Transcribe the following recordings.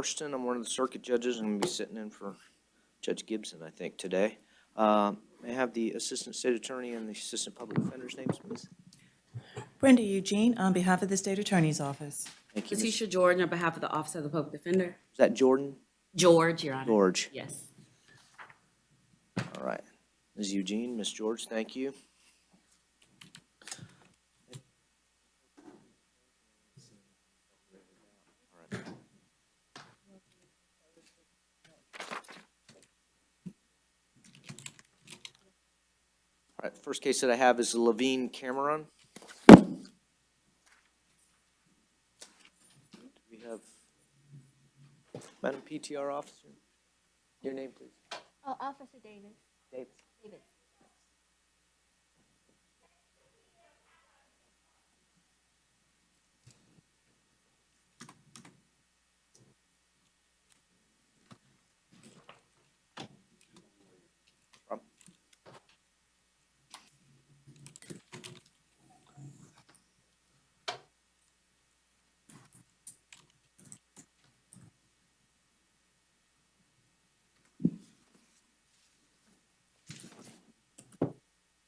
Marston. I'm one of the circuit judges. I'm going to be sitting in for Judge Gibson, I think, today. May I have the Assistant State Attorney and the Assistant Public Defender's names, please? Brenda Eugene, on behalf of the State Attorney's Office. Thank you, Letitia Jordan, on behalf of the Office of the Public Defender. Is that Jordan? George, Your Honor. George. Yes. All right. Ms. Eugene, Ms. George, thank you. All right, first case that I have is Levine Cameron. Do we have Madam PTR officer? Your name, please. Oh, Officer Davis. Davis. Davis.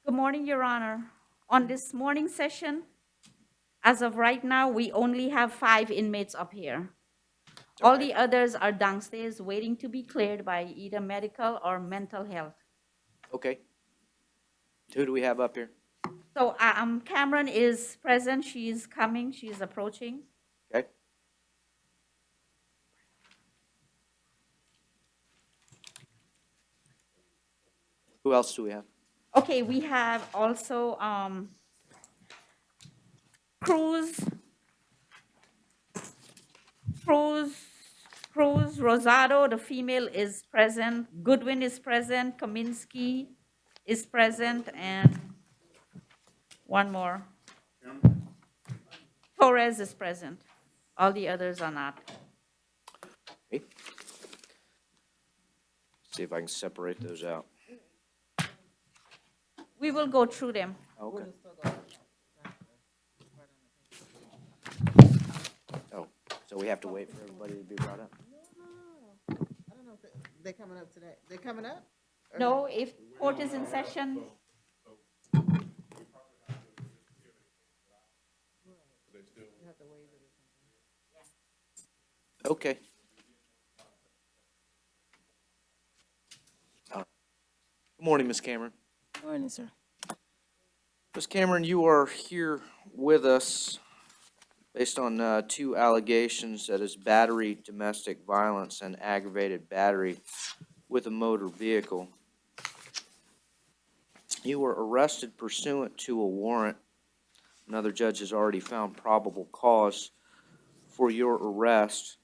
Good morning, Your Honor. On this morning session, as of right now, we only have 5 inmates up here. All the others are downstairs waiting to be cleared by either medical or mental health. Okay. Who do we have up here? So Cameron is present. She is coming. She is approaching. Okay. Who else do we have? Okay, we have also Cruz, Rosado, the female, is present. Goodwin is present. Kaminsky is present, and one more. Torres is present. All the others are not. Okay. See if I can separate those out. We will go through them. Okay. Oh, so we have to wait for everybody to be brought up? No. I don't know if they're coming up today. They're coming up? No, if court is in session, You have to waive it or something. Okay. Good morning, Ms. Cameron. Morning, sir. Ms. Cameron, you are here with us based on 2 allegations, that is battery, domestic violence, and aggravated battery with a motor vehicle. You were arrested pursuant to a warrant. Another judge has already found probable cause for your arrest.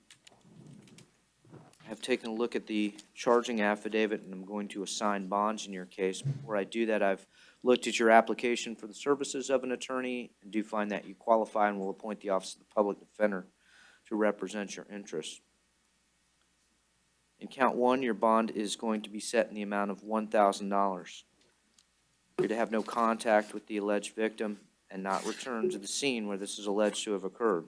I have taken a look at the charging affidavit, and I'm going to assign bonds in your case. Before I do that, I've looked at your application for the services of an attorney and do find that you qualify and will appoint the Office of the Public Defender to represent your interests. In count 1, your bond is going to be set in the amount of $1,000. You're to have no contact with the alleged victim and not return to the scene where this is alleged to have occurred.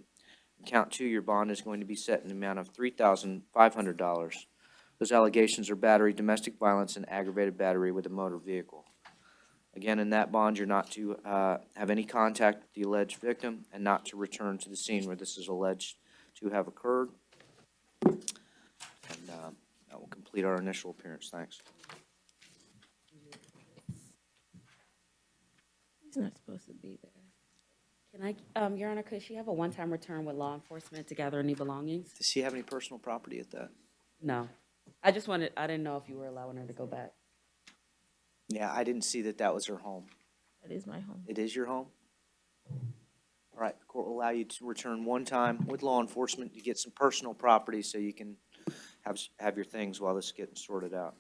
In count 2, your bond is going to be set in the amount of $3,500. Those allegations are battery, domestic violence, and aggravated battery with a motor vehicle. Again, in that bond, you're not to have any contact with the alleged victim and not to return to the scene where this is alleged to have occurred. And that will complete our initial appearance. Thanks. He's not supposed to be there. Can I, Your Honor, could she have a one-time return with law enforcement to gather any belongings? Does she have any personal property at that? No. I didn't know if you were allowing her to go back. Yeah, I didn't see that that was her home. That is my home. It is your home? All right, the court will allow you to return one time with law enforcement to get some personal property so you can have your things while this is getting sorted out.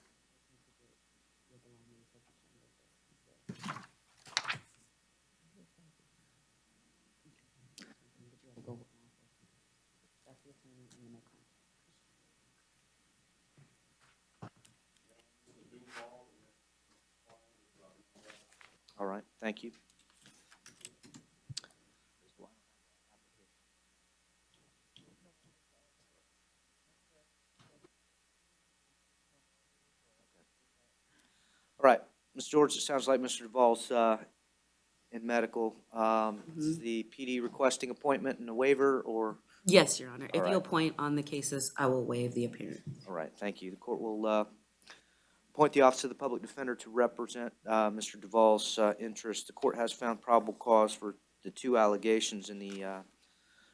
All right, thank you. Ms. George, it sounds like Mr. Duval's in medical. Is the PD requesting appointment and a waiver, or? Yes, Your Honor. If All you right. appoint on the cases, I will waive the appearance. All right, thank you. The court will appoint the Office of the Public Defender to represent Mr. Duval's interest. The court has found probable cause for the two allegations in the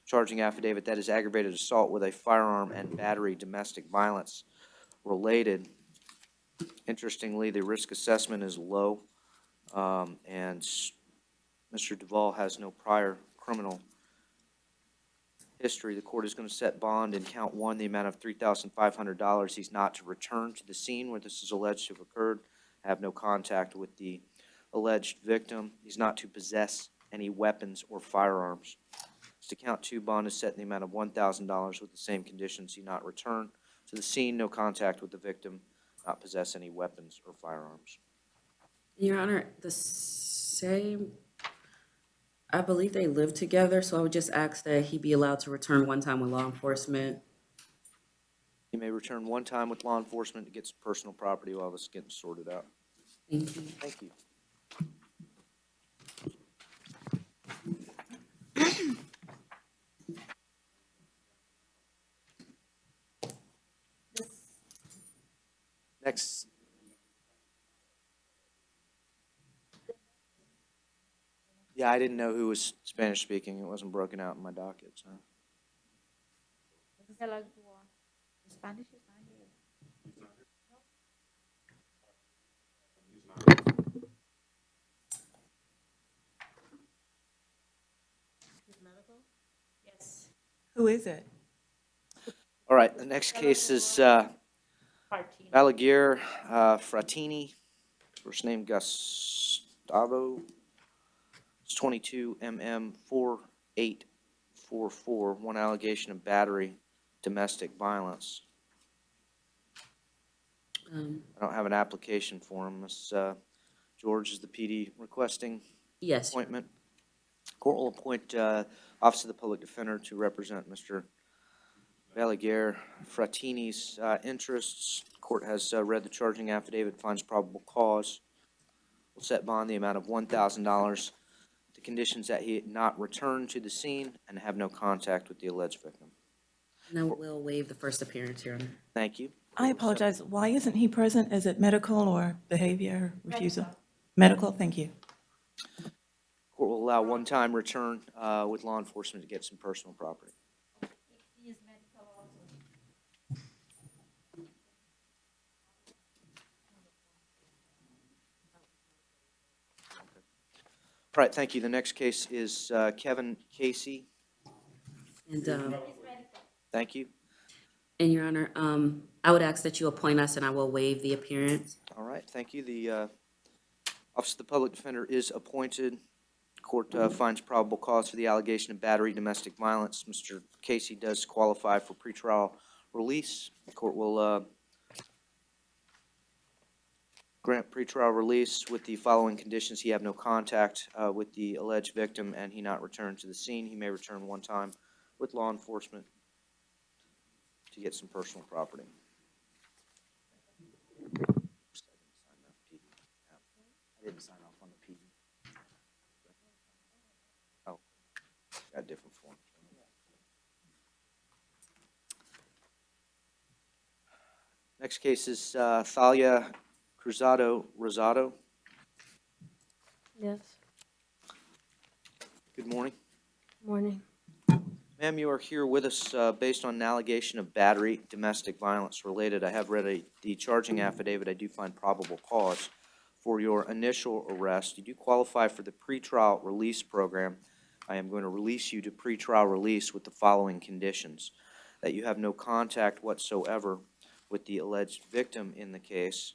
charging affidavit, that is aggravated assault with a firearm and battery domestic violence related. Interestingly, the risk assessment is low, and Mr. Duval has no prior criminal history. The court is going to set bond in count one, the amount of $3,500. He's not to return to the scene where this is alleged to have occurred, have no contact with the alleged victim. He's not to possess any weapons or firearms. To count two, bond is set in the amount of $1,000 with the same conditions. He not return to the scene, no contact with the victim, not possess any weapons or firearms. Your Honor, the same, I believe they live together, so I would just ask that he be allowed to return one time with law enforcement. He may return one time with law enforcement to get some personal property while this is getting sorted out. Thank you. Thank you. Next. Yeah, I didn't know who was Spanish speaking. It wasn't broken out in my docket, so. Spanish is not here. He's medical? Yes. Who is it? All right, the next case is Martina. Balaguer Fratini, first name Gustavo. It's 22 MM 4844, one allegation of battery, domestic violence. I don't have an application for him. Ms. George, is the PD requesting Yes. appointment? Court will appoint Office of the Public Defender to represent Mr. Balaguer Fratini's interests. Court has read the charging affidavit, finds probable cause. Will set bond the amount of $1,000. The conditions that he not return to the scene and have no contact with the alleged victim. And I will waive the first appearance, Your Honor. Thank you. I apologize. Why isn't he present? Is it medical or behavior refusal? Medical, thank you. Court will allow one-time return with law enforcement to get some personal property. He is medical also. All right, thank you. The next case is Kevin Casey. And, Thank you. and Your Honor, I would ask that you appoint us and I will waive the appearance. All right, thank you. The Office of the Public Defender is appointed. Court finds probable cause for the allegation of battery domestic violence. Mr. Casey does qualify for pretrial release. The court will grant pretrial release with the following conditions. He have no contact with the alleged victim and he not return to the scene. He may return one time with law enforcement to get some personal property. I didn't sign off on the PD. Oh, got a different form. Next case is Thalia Cruzado Rosado. Yes, Good morning. morning. Ma'am, you are here with us based on an allegation of battery domestic violence related. I have read the charging affidavit. I do find probable cause for your initial arrest. You do qualify for the pretrial release program. I am going to release you to pretrial release with the following conditions: that you have no contact whatsoever with the alleged victim in the case,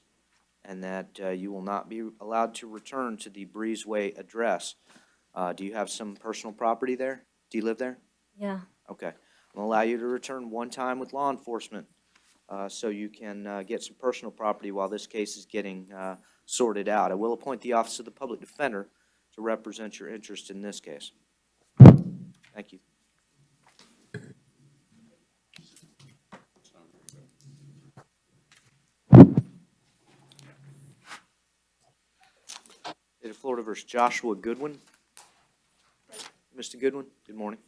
and that you will not be allowed to return to the Breezeway address. Do you have some personal property there? Do you live there? Yeah, Okay. I'm going to allow you to return one time with law enforcement so you can get some personal property while this case is getting sorted out. I will appoint the Office of the Public Defender to represent your interest in this case. Thank you. State of Florida versus Joshua Goodwin. Mr. Goodwin, good morning.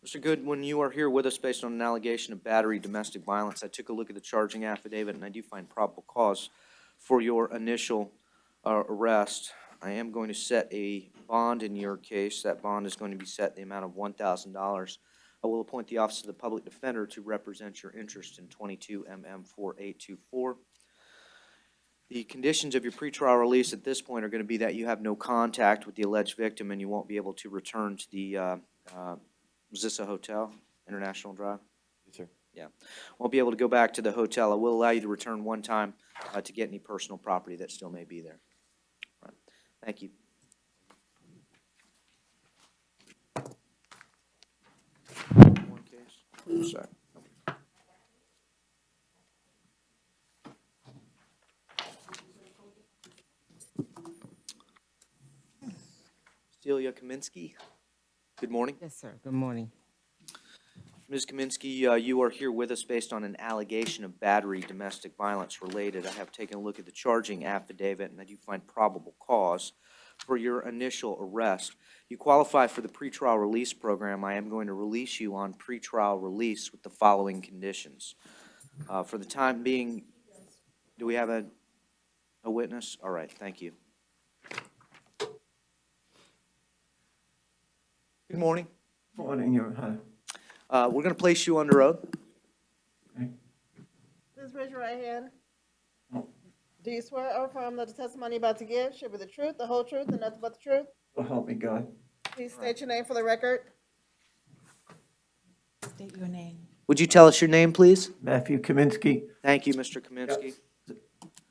Mr. Goodwin, you are here with us based on an allegation of battery, domestic violence. I took a look at the charging affidavit, and I do find probable cause for your initial arrest. I am going to set a bond in your case. That bond is going to be set in the amount of $1,000. I will appoint the Office of the Public Defender to represent your interest in 22 MM 4824. The conditions of your pretrial release at this point are going to be that you have no contact with the alleged victim and you won't be able to return to the was this a hotel, International Drive? Yes, sir. Yeah. Won't be able to go back to the hotel. I will allow you to return one time to get any personal property that still may be there. All right. Thank you. One case. Sorry. Celia Kaminsky, good morning. Yes, sir. Good morning. Ms. Kaminsky, you are here with us based on an allegation of battery domestic violence related. I have taken a look at the charging affidavit, and I do find probable cause for your initial arrest. You qualify for the pretrial release program. I am going to release you on pretrial release with the following conditions. For the time being, do we have a witness? All right, thank you. Good morning. Morning, Your Honor. We're going to place you under oath. Please raise your right hand. Do you swear or affirm that the testimony you're about to give should be the truth, the whole truth, and nothing but the truth? So help me God. Please state your name for the record. State your name. Would you tell us your name, please? Matthew Kaminsky. Thank you, Mr. Kaminsky.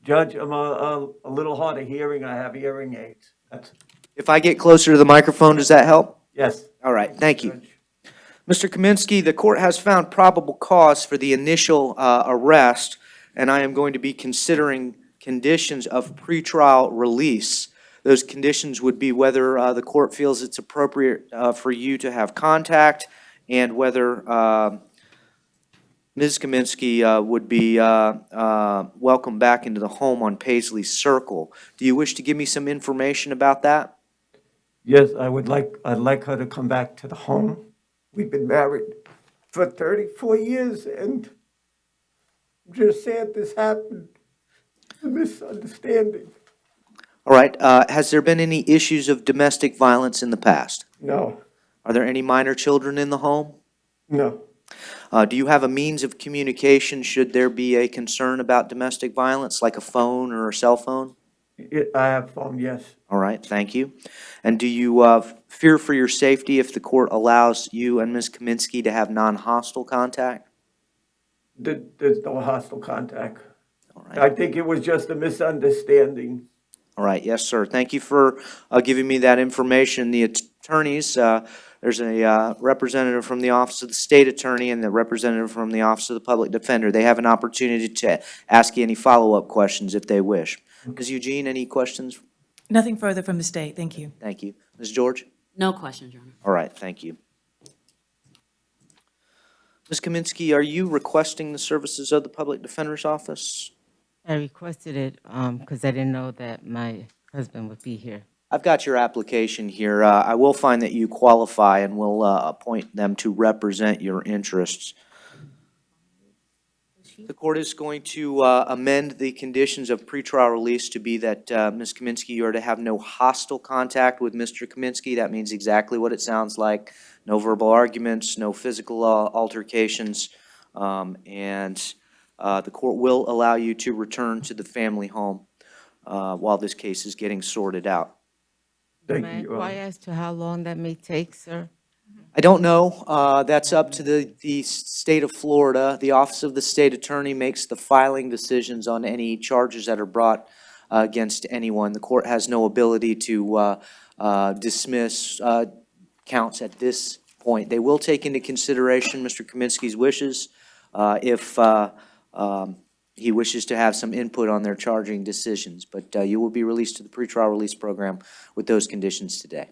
Judge, I'm a little hard of hearing. I have hearing aids. That's, If I get closer to the microphone, does that help? yes. All right, thank you. Judge. Mr. Kaminsky, the court has found probable cause for the initial arrest, and I am going to be considering conditions of pretrial release. Those conditions would be whether the court feels it's appropriate for you to have contact and whether Ms. Kaminsky would be welcome back into the home on Paisley Circle. Do you wish to give me some information about that? Yes, I'd like her to come back to the home. We've been married for 34 years, and I'm just sad this happened. A misunderstanding. All right, has there been any issues of domestic violence in the past? No, Are there any minor children in the home? no. Do you have a means of communication should there be a concern about domestic violence, like a phone or a cell phone? I have phone, yes. All right, thank you. And do you fear for your safety if the court allows you and Ms. Kaminsky to have non-hostile contact? There's no hostile contact. All right. I think it was just a misunderstanding. All right, yes, sir. Thank you for giving me that information. The attorneys, there's a representative from the Office of the State Attorney and the representative from the Office of the Public Defender. They have an opportunity to ask you any follow-up questions if they wish. Ms. Eugene, any questions? Nothing further from the state. Thank you. Thank you. Ms. George? No questions, Your Honor. All right, thank you. Ms. Kaminsky, are you requesting the services of the Public Defender's Office? I requested it because I didn't know that my husband would be here. I've got your application here. I will find that you qualify and will appoint them to represent your interests. The court is going to amend the conditions of pretrial release to be that, Ms. Kaminsky, you are to have no hostile contact with Mr. Kaminsky. That means exactly what it sounds like. No verbal arguments, no physical altercations, and the court will allow you to return to the family home while this case is getting sorted out. Thank May I you, Your inquire Honor. as to how long that may take, sir? I don't know. That's up to the state of Florida. The Office of the State Attorney makes the filing decisions on any charges that are brought against anyone. The court has no ability to dismiss counts at this point. They will take into consideration Mr. Kaminsky's wishes if he wishes to have some input on their charging decisions. But you will be released to the pretrial release program with those conditions today.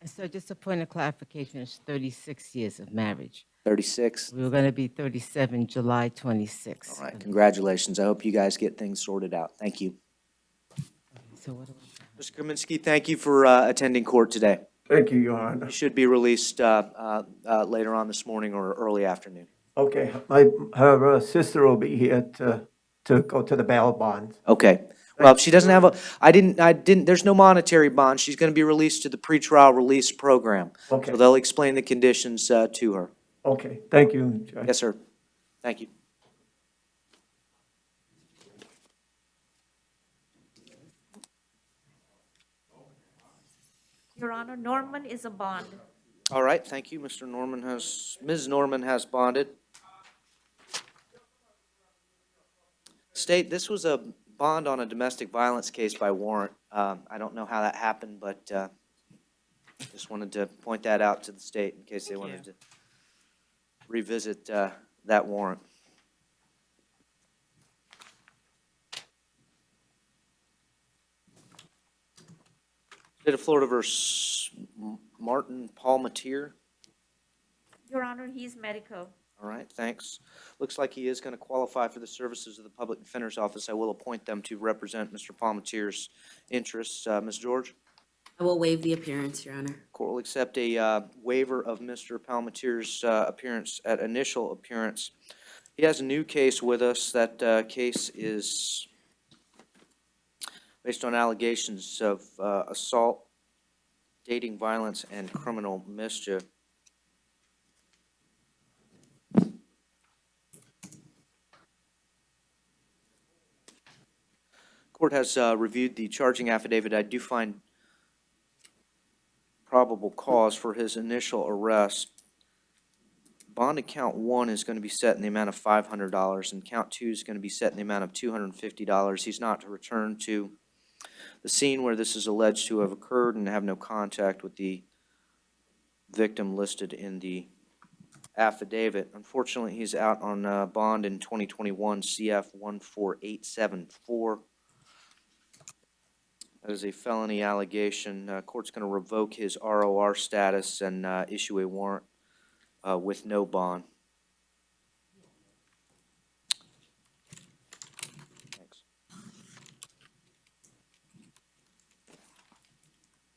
And so just a point of clarification, it's 36 years of marriage. 36? We were going to be 37 July 26. All right, congratulations. I hope you guys get things sorted out. Thank you. So what do Mr. Kaminsky, thank you for attending court today. Thank you, Your Honor. You should be released later on this morning or early afternoon. Okay, her sister will be here to go to the bail bonds. Okay. Well, she doesn't have there's no monetary bond. She's going to be released to the pretrial release program. Okay. So they'll explain the conditions to her. Okay, thank you, Judge. Yes, sir. Thank you. Your Honor, Norman is a bond. All right, thank you. Ms. Norman has bonded. State, this was a bond on a domestic violence case by warrant. I don't know how that happened, but just wanted to point that out to the state in case they wanted to revisit that warrant. State of Florida versus Martin Palmatier. Your Honor, he's medical. All right, thanks. Looks like he is going to qualify for the services of the Public Defender's Office. I will appoint them to represent Mr. Palmatier's interests. Ms. George? I will waive the appearance, Your Honor. Court will accept a waiver of Mr. Palmatier's appearance at initial appearance. He has a new case with us. That case is based on allegations of assault, dating violence, and criminal mischief. Court has reviewed the charging affidavit. I do find probable cause for his initial arrest. Bond in count 1 is going to be set in the amount of $500, and count 2 is going to be set in the amount of $250. He's not to return to the scene where this is alleged to have occurred and have no contact with the victim listed in the affidavit. Unfortunately, he's out on bond in 2021 CF 14874. That is a felony allegation. Court's going to revoke his ROR status and issue a warrant with no bond. Thanks.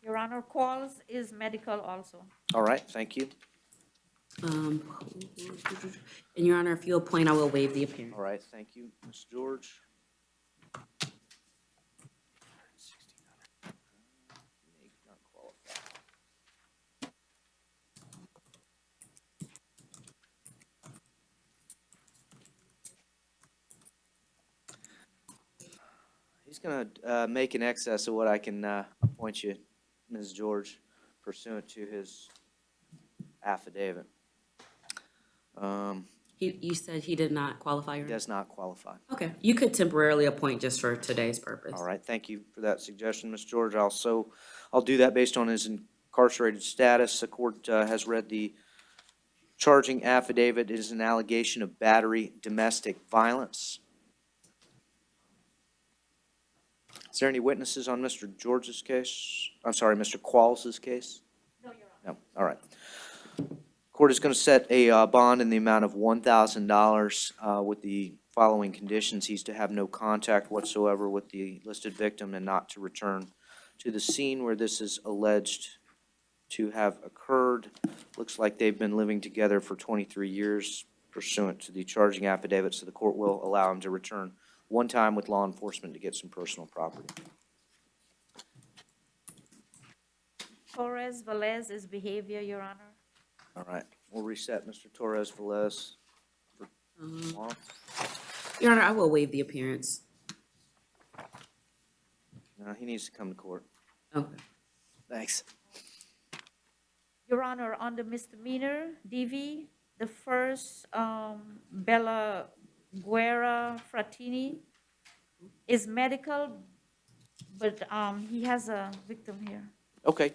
Your Honor, Qualls is medical also. All right, thank you. And Your Honor, if you appoint, I will waive the appearance. All right, thank you, Ms. George. May not qualify. He's going to make in excess of what I can appoint you, Ms. George, pursuant to his affidavit. You said he did not qualify, He Your Honor? does not qualify. Okay, you could temporarily appoint just for today's purpose. All right, thank you for that suggestion, Ms. George. I'll do that based on his incarcerated status. The court has read the charging affidavit. It is an allegation of battery domestic violence. Is there any witnesses on Mr. George's case? I'm sorry, Mr. Qualls's case? No, Your Honor. No, all right. Court is going to set a bond in the amount of $1,000 with the following conditions. He's to have no contact whatsoever with the listed victim and not to return to the scene where this is alleged to have occurred. Looks like they've been living together for 23 years pursuant to the charging affidavit, so the court will allow him to return one time with law enforcement to get some personal property. Torres Velez is behavior, Your Honor. All right, we'll reset Mr. Torres Velez for tomorrow. Your Honor, I will waive the appearance. No, he needs to come to court. Okay. Thanks. Your Honor, on the misdemeanor, DV, the first, Bella Guerra Fratini is medical, but he has a victim here. Okay.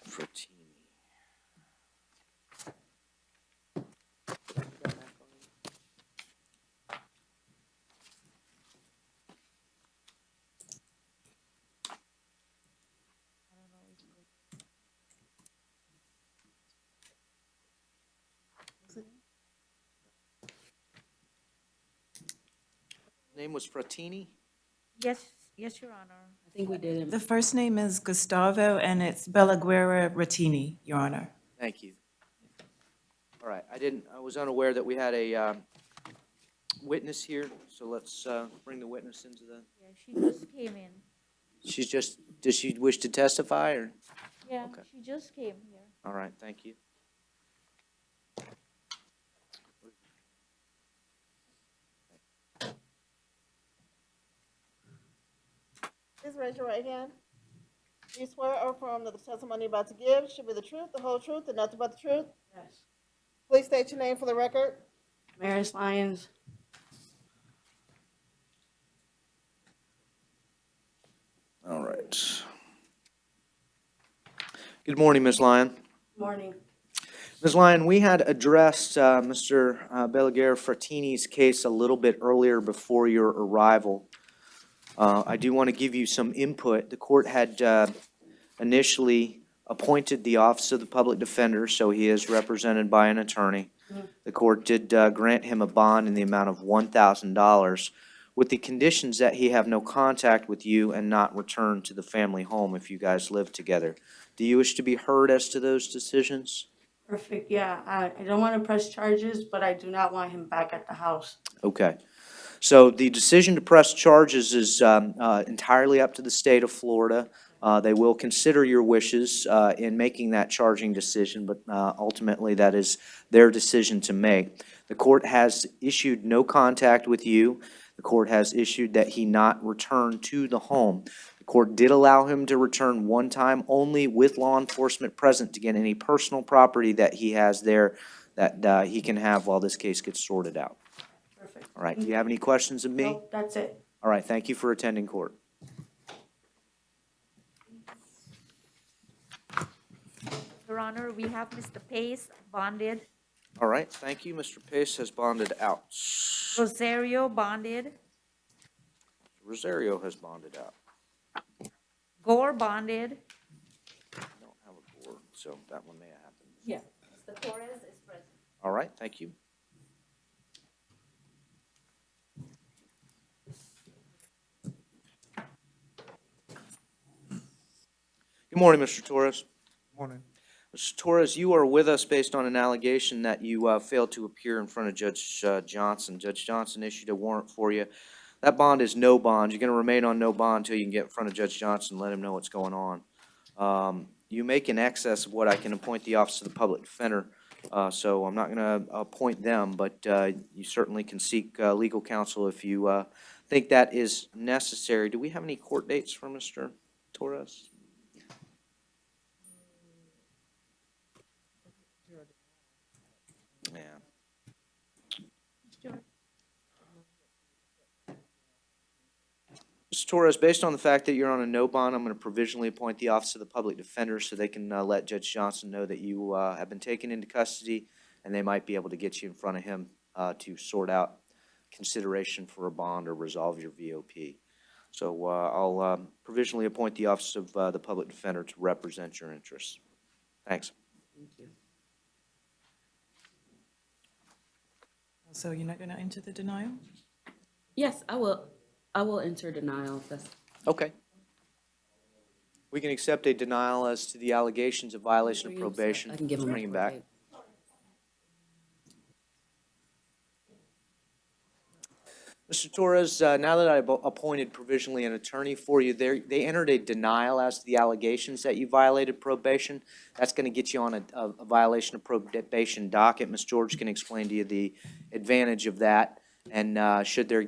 Frattini. name was Fratini? Yes, yes, Your Honor. I think we did it. The first name is Gustavo, and it's Bellaguerra Rattini, Your Honor. Thank you. All right, I was unaware that we had a witness here, so let's bring the witness into the, Yeah, she just came in. does she wish to testify, or? Yeah, Okay. she just came here. All right, thank you. Please raise your right hand. Do you swear or affirm that the testimony you're about to give should be the truth, the whole truth, and nothing but the truth? Yes. Please state your name for the record. Maris Lyons. All right. Good morning, Ms. Lyon. Morning. Ms. Lyon, we had addressed Mr. Bellaguerra Fratini's case a little bit earlier before your arrival. I do want to give you some input. The court had initially appointed the Office of the Public Defender, so he is represented by an attorney. The court did grant him a bond in the amount of $1,000 with the conditions that he have no contact with you and not return to the family home if you guys live together. Do you wish to be heard as to those decisions? Perfect. Yeah, I don't want to press charges, but I do not want him back at the house. Okay. So the decision to press charges is entirely up to the state of Florida. They will consider your wishes in making that charging decision, but ultimately that is their decision to make. The court has issued no contact with you. The court has issued that he not return to the home. The court did allow him to return one time only with law enforcement present to get any personal property that he has there that he can have while this case gets sorted out. Perfect. All right, do you have any questions of me? Nope, that's it. All right, thank you for attending court. Your Honor, we have Mr. Pace bonded, All right, thank you. Mr. Pace has bonded out. Rosario bonded, Rosario has bonded out. Gore bonded. I don't have a board, so that one may have happened. Yeah. Mr. Torres is present. All right, thank you. Good morning, Mr. Torres. Morning. Mr. Torres, you are with us based on an allegation that you failed to appear in front of Judge Johnson. Judge Johnson issued a warrant for you. That bond is no bond. You're going to remain on no bond until you can get in front of Judge Johnson and let him know what's going on. You make in excess of what I can appoint the Office of the Public Defender, so I'm not going to appoint them, but you certainly can seek legal counsel if you think that is necessary. Do we have any court dates for Mr. Torres? Yeah. Mr. Torres, based on the fact that you're on a no bond, I'm going to provisionally appoint the Office of the Public Defender so they can let Judge Johnson know that you have been taken into custody, and they might be able to get you in front of him to sort out consideration for a bond or resolve your VOP. So I'll provisionally appoint the Office of the Public Defender to represent your interests. Thanks. Thank you. So you're not going to enter the denial? Yes, I will enter denial if that's. Okay. We can accept a denial as to the allegations of violation of For you, so probation. I can give Let's him a bring him back. date. Mr. Torres, now that I've appointed provisionally an attorney for you, they entered a denial as to the allegations that you violated probation. That's going to get you on a violation of probation docket. Ms. George can explain to you the advantage of that. And should there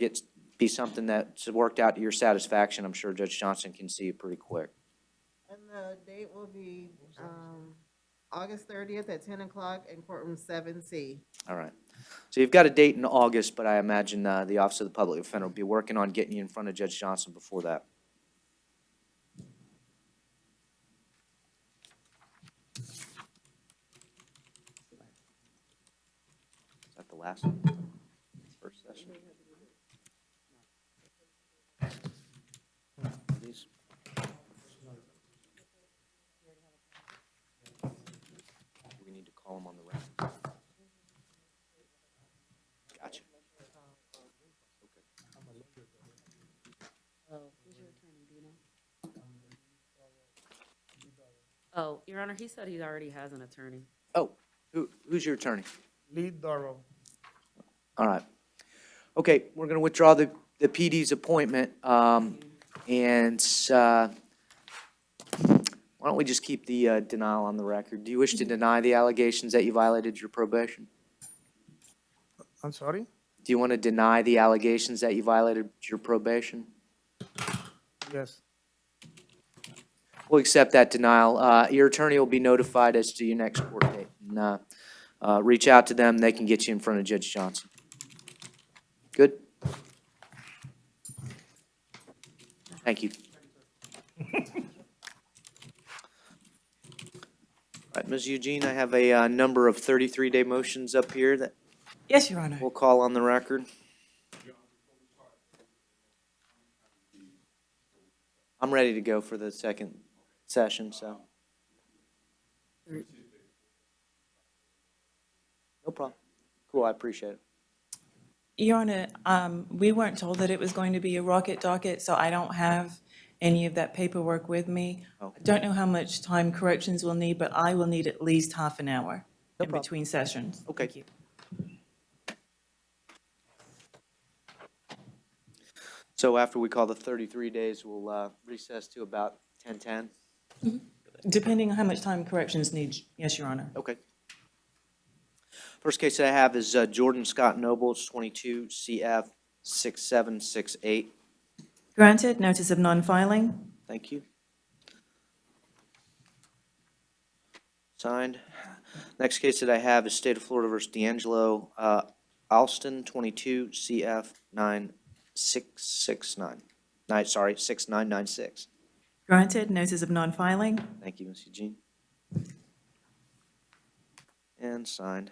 be something that's worked out to your satisfaction, I'm sure Judge Johnson can see it pretty quick. And the date will be August 30th at 10 o'clock in courtroom 7C. All right. So you've got a date in August, but I imagine the Office of the Public Defender will be working on getting you in front of Judge Johnson before that. Is that the last one? First session? These? Do we need to call him on the record? Gotcha. Okay. Oh, Your Honor, he said he already has an attorney. Oh, who's your attorney? Lee Doro. All right. Okay, we're going to withdraw the PD's appointment. Why don't we just keep the denial on the record? Do you wish to deny the allegations that you violated your probation? I'm sorry? Do you want to deny the allegations that you violated your probation? Yes. We'll accept that denial. Your attorney will be notified as to your next court date. And, reach out to them. They can get you in front of Judge Johnson. Good? Thank you. All right, Ms. Eugene, I have a number of 33-day motions up here that Yes, Your Honor. we'll call on the record. I'm ready to go for the second session, so. No problem. Cool, I appreciate it. Your Honor, we weren't told that it was going to be a rocket docket, so I don't have any of that paperwork with me. Oh. I don't know how much time corrections will need, but I will need at least half an hour No in problem. between sessions. Okay. Thank you. So after we call the 33 days, we'll recess to about 10:10? Depending on how much time corrections need, yes, Your Honor. Okay. First case that I have is Jordan Scott Noble, it's 22 CF 6768. Granted, notice of non-filing. Thank you. Signed. Next case that I have is State of Florida versus D'Angelo Alston, 22 CF 9669. 6996. Granted, notice of non-filing. Thank you, Ms. Eugene. And signed.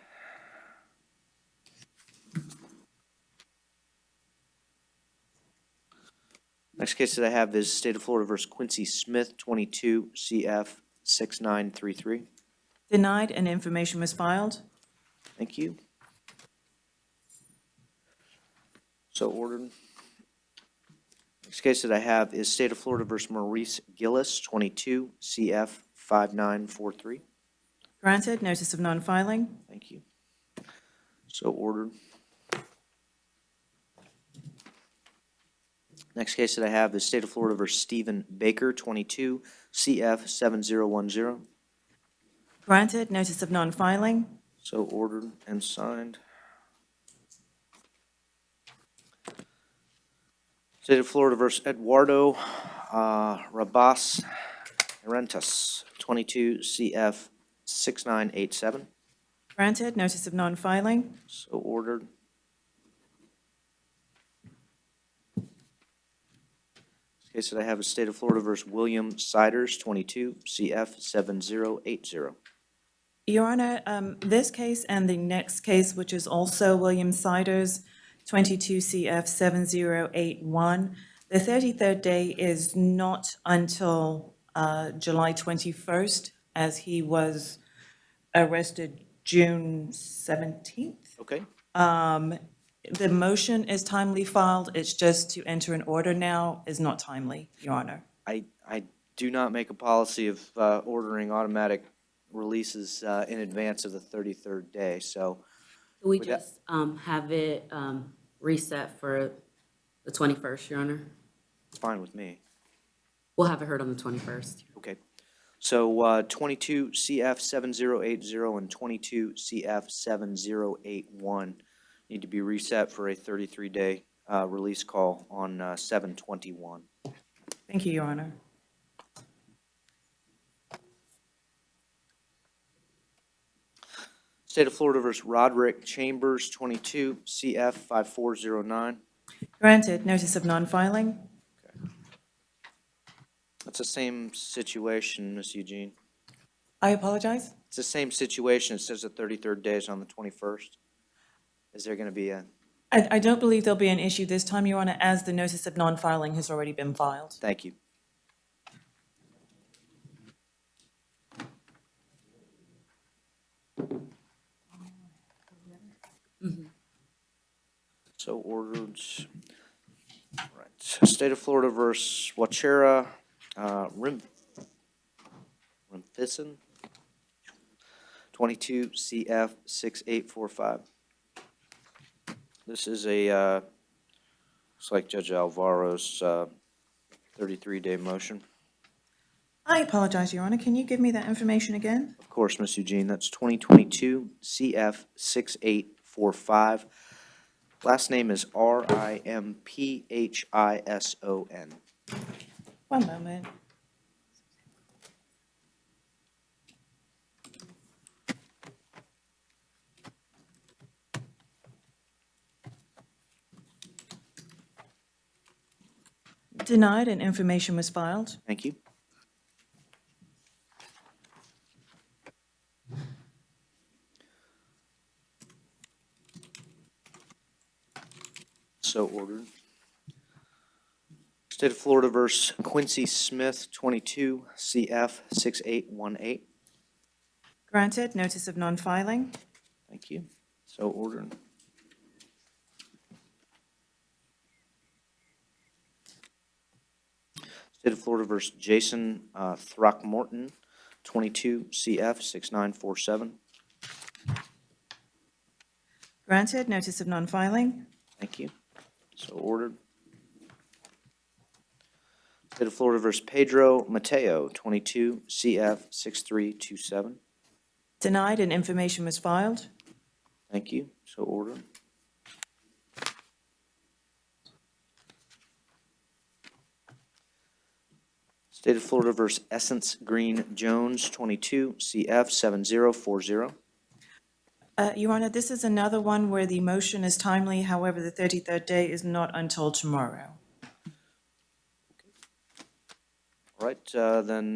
Next case that I have is State of Florida versus Quincy Smith, 22 CF 6933. Denied and information was filed. Thank you. So ordered. Next case that I have is State of Florida versus Maurice Gillis, 22 CF 5943. Granted, notice of non-filing. Thank you. So ordered. Next case that I have is State of Florida versus Stephen Baker, 22 CF 7010. Granted, notice of non-filing. So ordered and signed. State of Florida versus Eduardo Rabas Rentas, 22 CF 6987. Granted, notice of non-filing. So ordered. Case that I have is State of Florida versus William Siders, 22 CF 7080. Your Honor, this case and the next case, which is also William Siders, 22 CF 7081, the 33rd day is not until July 21st, as he was arrested June 17th. Okay. The motion is timely filed, it's just to enter an order now is not timely, Your Honor. I do not make a policy of ordering automatic releases in advance of the 33rd day, so. Can we Would that- just have it reset for the 21st, Your Honor? It's fine with me. We'll have it heard on the 21st. Okay. So 22 CF 7080 and 22 CF 7081 need to be reset for a 33-day release call on 7/21. Thank you, Your Honor. State of Florida versus Roderick Chambers, 22 CF 5409. Granted, notice of non-filing. That's the same situation, Ms. Eugene. I apologize. It's the same situation. It says the 33rd day is on the 21st. Is there going to be a, I don't believe there'll be an issue this time, Your Honor, as the notice of non-filing has already been filed. thank you. So ordered. Right. State of Florida versus Wachera Rimfis. Matheson, 22 CF 6845. This is looks like Judge Alvaro's 33-day motion. I apologize, Your Honor. Can you give me that information again? Of course, Ms. Eugene, that's 2022 CF 6845. Last name is Rimpphison. One moment. Denied and information was filed. Thank you. So ordered. State of Florida versus Quincy Smith, 22 CF 6818. Granted, notice of non-filing. Thank you. So ordered. State of Florida versus Jason Throckmorton, 22 CF 6947. Granted, notice of non-filing. Thank you. So ordered. State of Florida versus Pedro Mateo, 22 CF 6327. Denied and information was filed. Thank you. So ordered. State of Florida versus Essence Green Jones, 22 CF 7040. Your Honor, this is another one where the motion is timely, however, the 33rd day is not until tomorrow. All right, then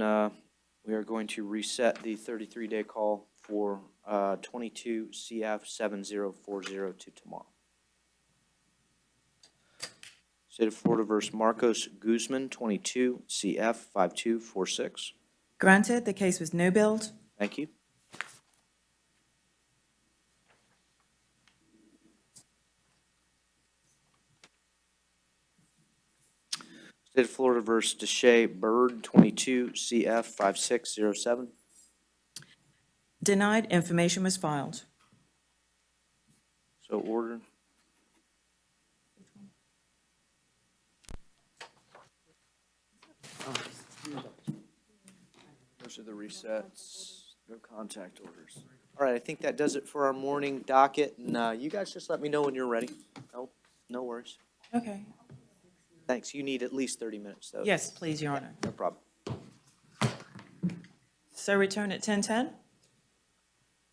we are going to reset the 33-day call for 22 CF 7040 to tomorrow. State of Florida versus Marcos Guzman, 22 CF 5246. Granted, the case was no billed. Thank you. State of Florida versus Deshae Bird, 22 CF 5607. Denied, information was filed. So ordered. Those are the resets, no contact orders. All right, I think that does it for our morning docket, and you guys just let me know when you're ready. No worries. Okay. Thanks. You need at least 30 minutes, though. Yes, please, Your Honor. No problem. So return at 10:10?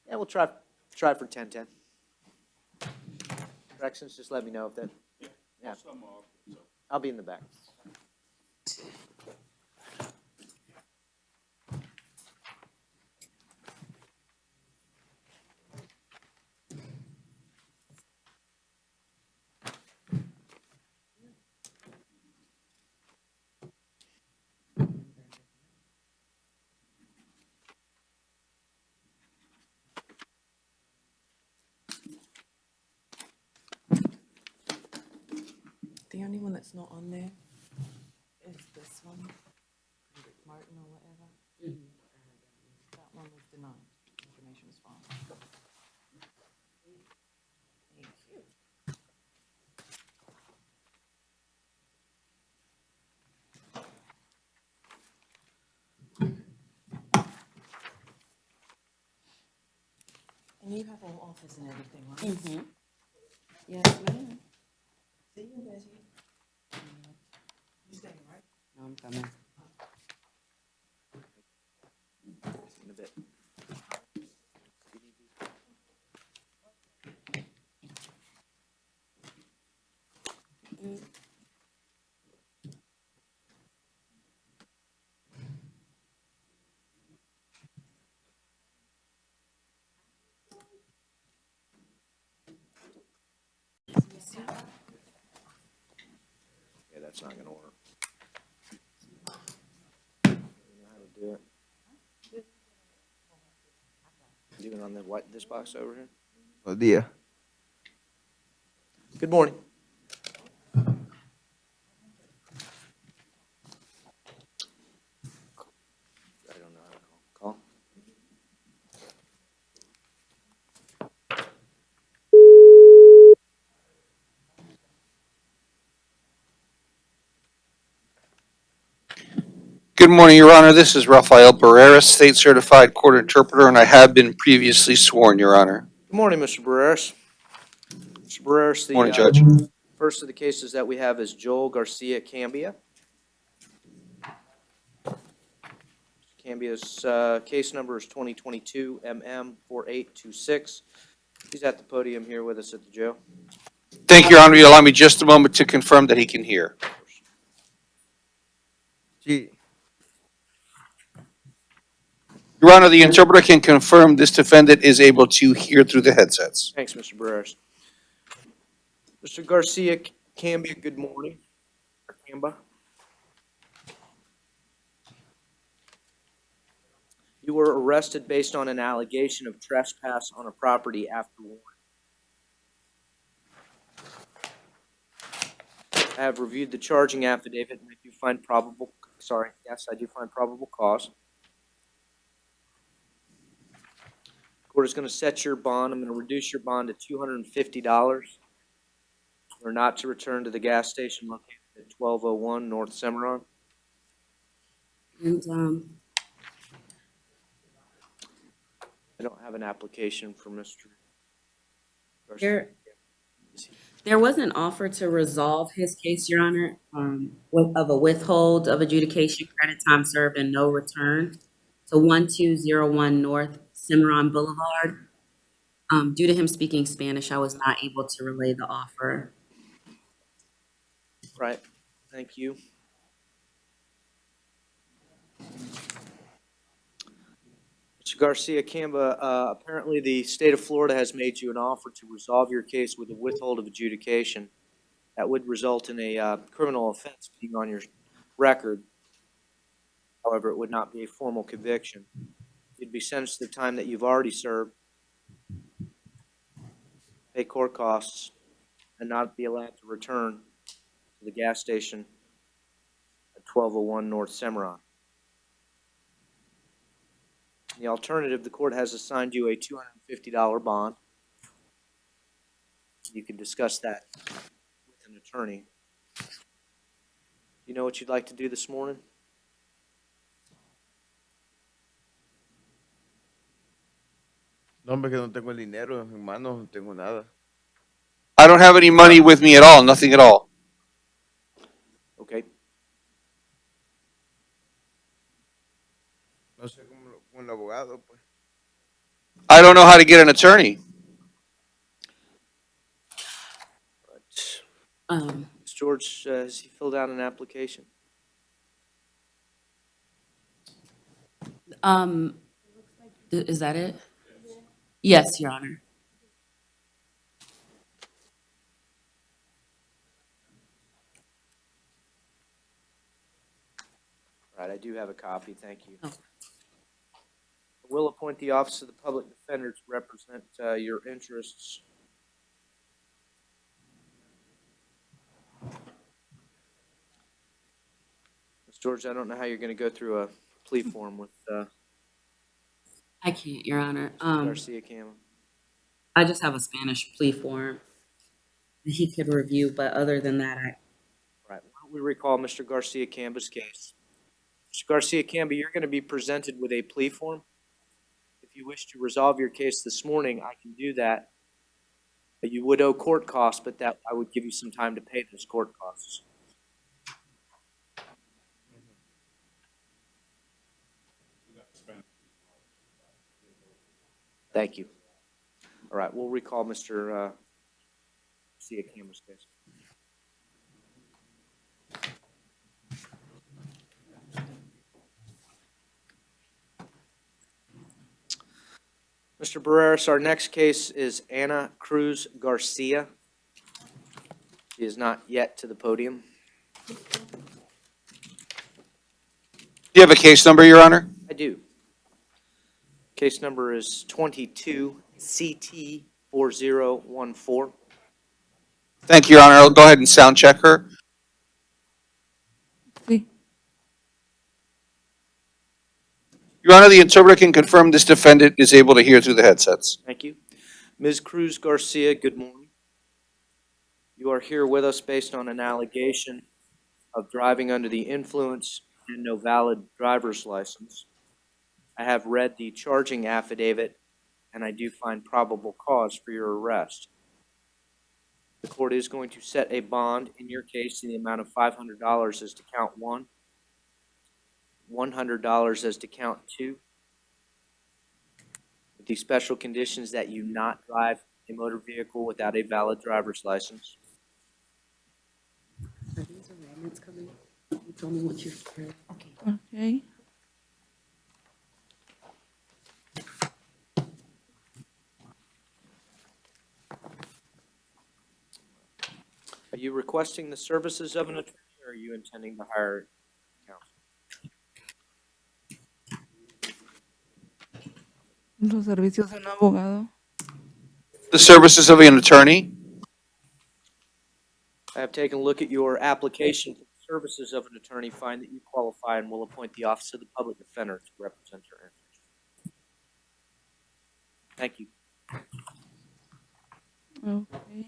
Yeah, we'll try for 10:10. Corrections, just let me know if that. Yeah. I'll be in the back. The only one that's not on there is this one, Martin or whatever. That one was denied. Information was filed. Thank you. And you have all office and everything, right? Mm-hmm. Yes, ma'am. See you, Betty. You staying, right? No, I'm coming. In a bit. Yeah, that's not gonna work. You know how to do it? Even on the this box over here? Oh, dear. Good morning. I don't know how to call. morning, Your Honor. This is Rafael Barreras, State Certified Court Interpreter, and I have been previously sworn, Your Honor. Good morning, Mr. Barreras. Mr. Barreras, the Morning, Judge. first of the cases that we have is Joel Garcia Cambia. Cambia's case number is 2022 MM4826. He's at the podium here with us at the jail. Thank you, Your Honor. You allow me just a moment to confirm that he can hear. Sí, Your Honor, the interpreter can confirm this defendant is able to hear through the headsets. Thanks, Mr. Barreras. Mr. Garcia Cambia, good morning. Camba. You were arrested based on an allegation of trespass on a property after warrant. I have reviewed the charging affidavit and I do find probable, I do find probable cause. Court is going to set your bond. I'm going to reduce your bond to $250. You're not to return to the gas station located at 1201 North Cimarron. And, I don't have an application for Mr. Garcia. there was an offer to resolve his case, Your Honor, of a withhold of adjudication, credit time served, and no return to 1201 North Cimarron Boulevard. Due to him speaking Spanish, I was not able to relay the offer. Right, thank you. Mr. Garcia Camba, apparently the state of Florida has made you an offer to resolve your case with a withhold of adjudication. That would result in a criminal offense being on your record. However, it would not be a formal conviction. You'd be sentenced to the time that you've already served, pay court costs, and not be allowed to return to the gas station at 1201 North Cimarron. The alternative, the court has assigned you a $250 bond. You can discuss that with an attorney. You know what you'd like to do this morning? no, hombre, que no tengo el dinero en mano, no tengo nada. I don't have any money with me at all, nothing at all. Okay. No sé cómo con el abogado, pues. I don't know how to get an attorney. Ms. George, has he filled out an application? Is that it? Yes, Your Honor. Right, I do have a copy, thank you. Oh. I will appoint the Office of the Public Defender to represent your interests. Ms. George, I don't know how you're going to go through a plea form with I can't, Your Honor. Garcia Camba. I just have a Spanish plea form that he could review, but other than that, Right, why don't we recall Mr. Garcia Camba's case? Mr. Garcia Camba, you're going to be presented with a plea form. If you wish to resolve your case this morning, I can do that. But you would owe court costs, but that I would give you some time to pay those court costs. Thank you. All right, we'll recall Mr. Garcia Camba's case. Mr. Barreras, our next case is Ana Cruz Garcia. She is not yet to the podium. Do you have a case number, Your Honor? I do. Case number is 22 CT 4014. Thank you, Your Honor. I'll go ahead and sound check her. Your Honor, the interpreter can confirm this defendant is able to hear through the headsets. Thank you. Ms. Cruz Garcia, good morning. You are here with us based on an allegation of driving under the influence and no valid driver's license. I have read the charging affidavit, and I do find probable cause for your arrest. The court is going to set a bond in your case in the amount of $500 as to count one, $100 as to count two, with the special conditions that you not drive a motor vehicle without a valid driver's license. Are these arraignments coming? You told me what you've heard. Okay. Okay. Are you requesting the services of an attorney, or are you intending to hire counsel? Los servicios de un abogado. The services of an attorney. I have taken a look at your application for the services of an attorney, find that you qualify, and will appoint the Office of the Public Defender to represent your interests. Thank you. Okay.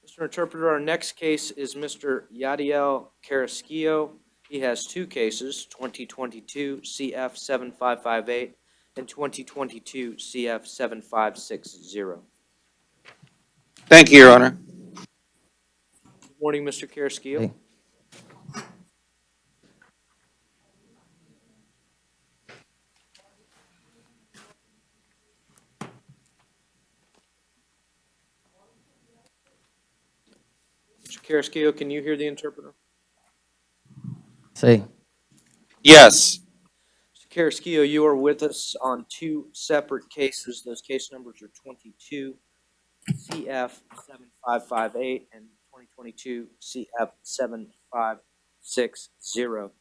Mr. Interpreter, our next case is Mr. Yadiel Carrasquillo. He has two cases, 2022 CF 7558 and 2022 CF 7560. Thank you, Your Honor. Good morning, Mr. Carrasquillo. Hey. Mr. Carrasquillo, can you hear the interpreter? Sí. Yes. Mr. Carrasquillo, you are with us on two separate cases. Those case numbers are 22 CF 7558 and 2022 CF 7560.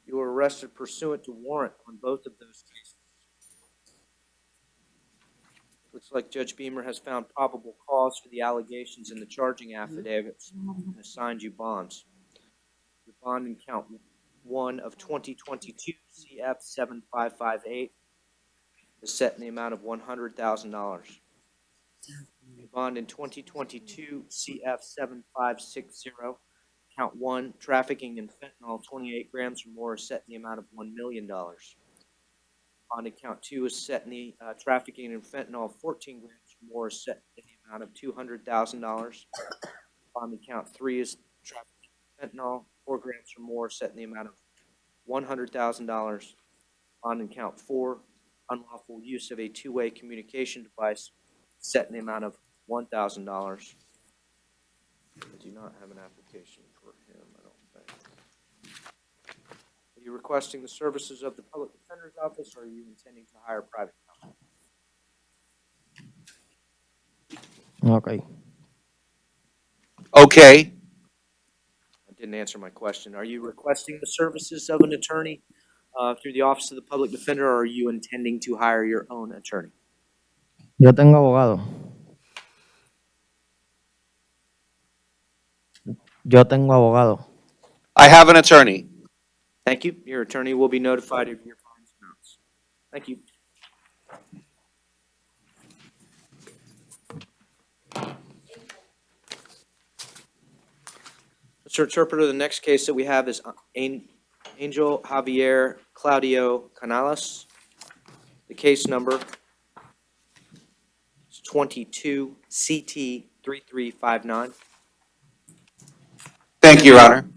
You were arrested pursuant to warrant on both of those cases. Looks like Judge Beamer has found probable cause for the allegations in the charging affidavits and assigned you bonds. Your bond in count one of 2022 CF 7558 is set in the amount of $100,000. Your bond in 2022 CF 7560, count one, trafficking in fentanyl 28 grams or more, is set in the amount of $1 million. Bond in count two is set in the trafficking in fentanyl 14 grams or more, is set in the amount of $200,000. Bond in count three is trafficking in fentanyl 4 grams or more, set in the amount of $100,000. Bond in count four, unlawful use of a two-way communication device, set in the amount of $1,000. I do not have an application for him, I don't think. Are you requesting the services of the Public Defender's Office, or are you intending to hire private counsel? Okay. Okay. I didn't answer my question. Are you requesting the services of an attorney through the Office of the Public Defender, or are you intending to hire your own attorney? Yo tengo abogado. Yo tengo abogado. I have an attorney. Thank you. Your attorney will be notified of your fines and amounts. Thank you. Mr. Interpreter, the next case that we have is Angel Javier Claudio Canales. The case number is 22 CT 3359. Thank you, Your Honor.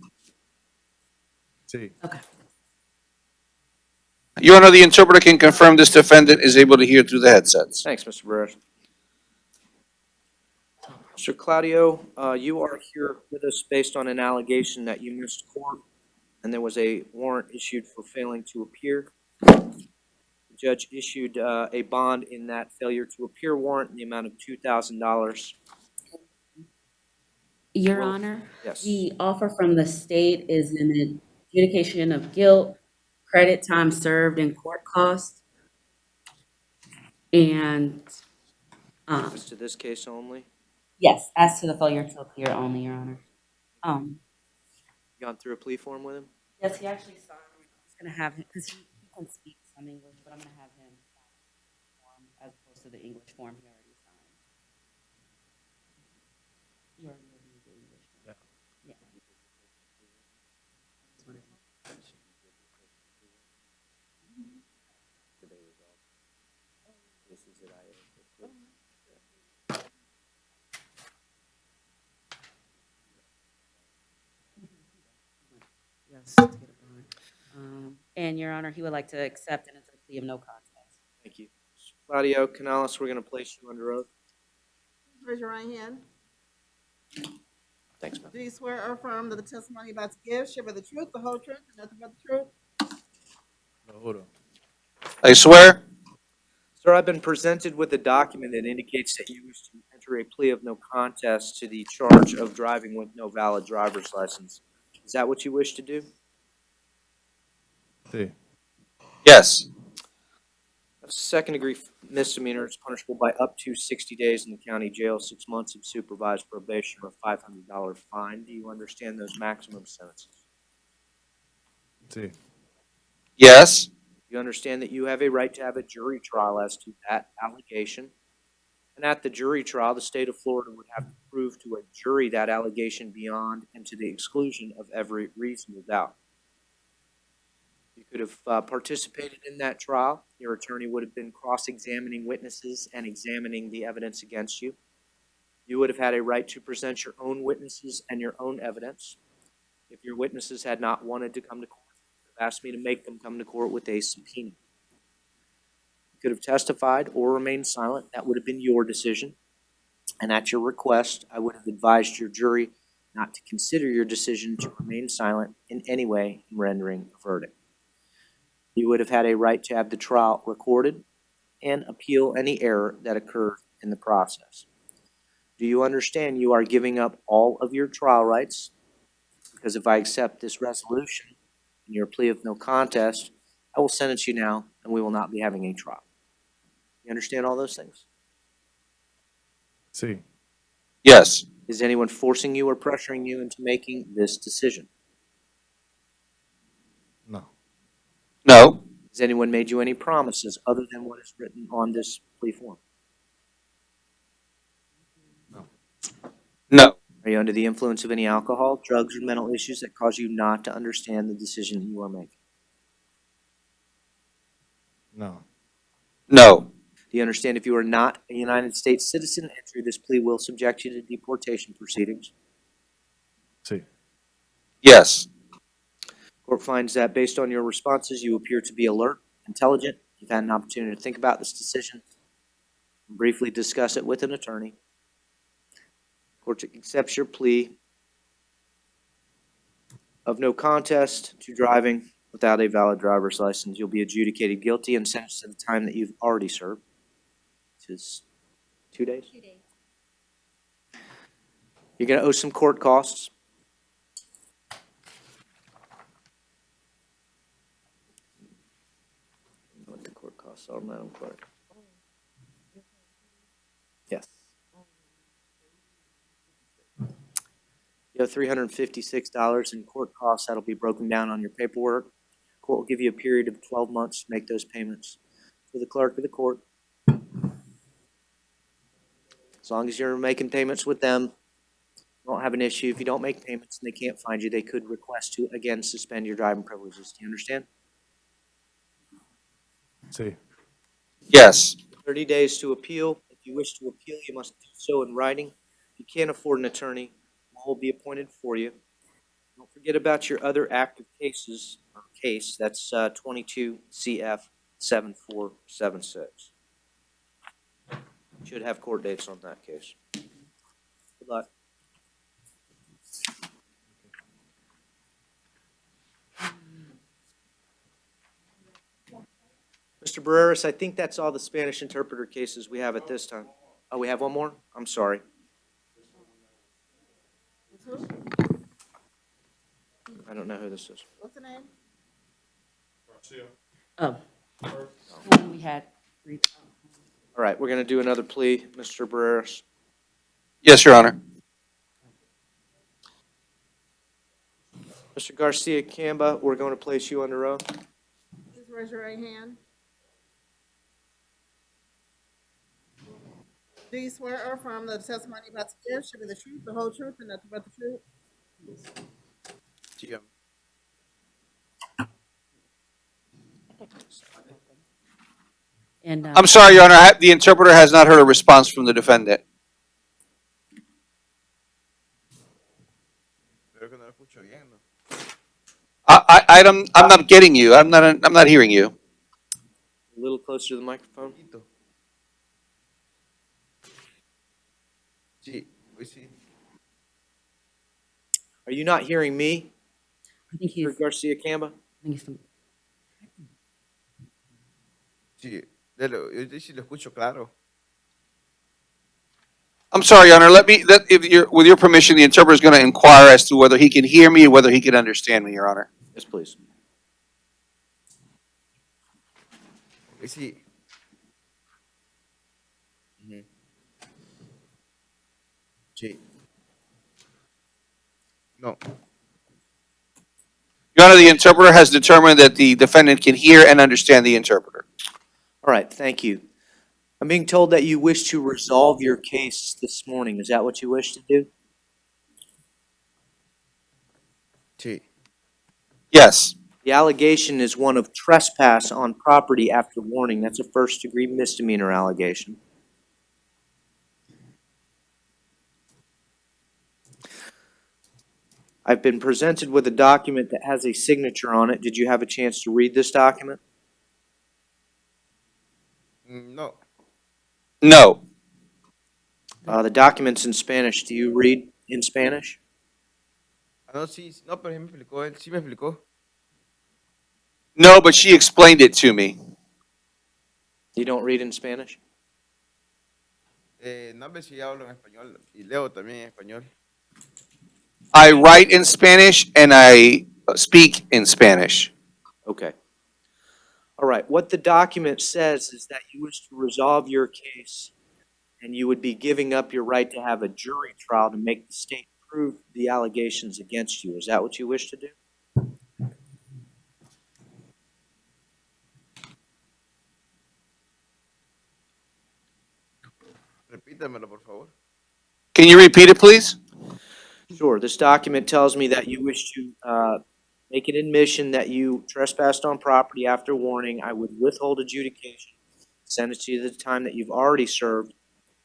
Sí. Okay. Your Honor, the interpreter can confirm this defendant is able to hear through the headsets. Thanks, Mr. Barrera. Mr. Claudio, you are here with us based on an allegation that you missed court, and there was a warrant issued for failing to appear. The judge issued a bond in that failure to appear warrant in the amount of $2,000. Your Well, Honor, yes. the offer from the state is an adjudication of guilt, credit time served, and court costs. And, As to this case only, yes, as to the failure to appear only, Your Honor. gone through a plea form with him? Yes, he actually signed. I was gonna have him, because he can speak some English, but I'm gonna have him sign the form as opposed to the English form he already signed. Yes, to get a bond. And Your Honor, he would like to accept and enter a plea of no contest. Thank you. Claudio Canales, we're going to place you under oath. Please raise your right hand. Thanks, ma'am. Do you swear or affirm that the testimony you're about to give shall be the truth, the whole truth, and nothing but the truth? Lo juro. I swear. Sir, I've been presented with a document that indicates that you wish to enter a plea of no contest to the charge of driving with no valid driver's license. Is that what you wish to do? Sí. Yes. A second-degree misdemeanor is punishable by up to 60 days in the county jail, 6 months of supervised probation, or a $500 fine. Do you understand those maximum sentences? Sí. Yes. You understand that you have a right to have a jury trial as to that allegation. And at the jury trial, the state of Florida would have to prove to a jury that allegation beyond and to the exclusion of every reasonable doubt. You could have participated in that trial. Your attorney would have been cross-examining witnesses and examining the evidence against you. You would have had a right to present your own witnesses and your own evidence. If your witnesses had not wanted to come to court, you could have asked me to make them come to court with a subpoena. You could have testified or remained silent. That would have been your decision. And at your request, I would have advised your jury not to consider your decision to remain silent in any way in rendering a verdict. You would have had a right to have the trial recorded and appeal any error that occurred in the process. Do you understand you are giving up all of your trial rights? Because if I accept this resolution and your plea of no contest, I will sentence you now and we will not be having a trial. You understand all those things? Sí. Yes. Is anyone forcing you or pressuring you into making this decision? No. No. Has anyone made you any promises other than what is written on this plea form? No. No. Are you under the influence of any alcohol, drugs, or mental issues that cause you not to understand the decision that you are making? No. No. Do you understand if you are not a United States citizen, entry this plea will subject you to deportation proceedings? Sí. Court Yes. finds that based on your responses, you appear to be alert, intelligent. You've had an opportunity to think about this decision and briefly discuss it with an attorney. Court accepts your plea of no contest to driving without a valid driver's license. You'll be adjudicated guilty and sentenced to the time that you've already served, which is 2 days. 2 days. You're going to owe some court costs. What the court costs are, Madam Clerk? Yes. You have $356 in court costs. That'll be broken down on your paperwork. Court will give you a period of 12 months to make those payments to the clerk of the court. As long as you're making payments with them, you won't have an issue. If you don't make payments and they can't find you, they could request to, again, suspend your driving privileges. Do you understand? Sí. Yes. 30 days to appeal. If you wish to appeal, you must do so in writing. If you can't afford an attorney, one will be appointed for you. Don't forget about your other active cases, or case, that's 22 CF 7476. Should have court dates on that case. Good luck. Mr. Barreras, I think that's all the Spanish interpreter cases we have at this time. Oh, we have one more? I'm sorry. I don't know who this is. What's the name? Oh. We had 3. All right, we're going to do another plea, Mr. Barreras. Yes, Your Honor. Mr. Garcia Camba, we're going to place you under oath. Please raise your right hand. Do you swear or affirm that the testimony you're about to give should be the truth, the whole truth, and nothing but the truth? Dígame. And, I'm sorry, Your Honor, the interpreter has not heard a response from the defendant. Creo que no lo escucho bien, ¿no? I'm not getting you. I'm not hearing you. A little closer to the microphone. Poquito. Sí, hoy sí. Are you not hearing me, I think Mr. Garcia Camba? he's, Sí, yo sí lo escucho claro. I'm sorry, Your Honor. With your permission, the interpreter is going to inquire as to whether he can hear me and whether he can understand me, Your Honor. Yes, please. Hoy sí. Ujú. Sí. No. Your Honor, the interpreter has determined that the defendant can hear and understand the interpreter. All right, thank you. I'm being told that you wish to resolve your case this morning. Is that what you wish to do? Sí. Yes. The allegation is one of trespass on property after warning. That's a first-degree misdemeanor allegation. I've been presented with a document that has a signature on it. Did you have a chance to read this document? No. No. The document's in Spanish. Do you read in Spanish? Ah, no, sí, no, pero sí me explicó él, sí me explicó. No, but she explained it to me. You don't read in Spanish? No, pero sí hablo en español y leo también en español. I write in Spanish and I speak in Spanish. Okay. All right. What the document says is that you wish to resolve your case and you would be giving up your right to have a jury trial to make the state prove the allegations against you. Is that what you wish to do? Repítamelo, por favor. Can you repeat it, please? Sure. This document tells me that you wish to make an admission that you trespassed on property after warning. I would withhold adjudication, sentence you to the time that you've already served,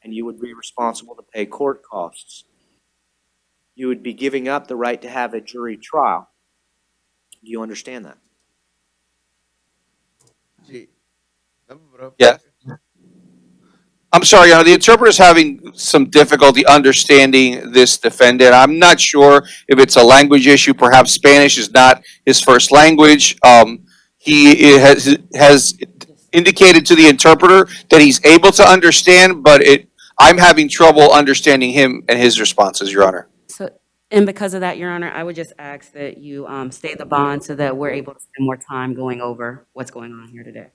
and you would be responsible to pay court costs. You would be giving up the right to have a jury trial. Do you understand that? Sí. No, pero- Yeah. I'm sorry, Your Honor, the interpreter is having some difficulty understanding this defendant. I'm not sure if it's a language issue. Perhaps Spanish is not his first language. He has indicated to the interpreter that he's able to understand, but I'm having trouble understanding him and his responses, Your Honor. so, and because of that, Your Honor, I would just ask that you stay the bond so that we're able to spend more time going over what's going on here today.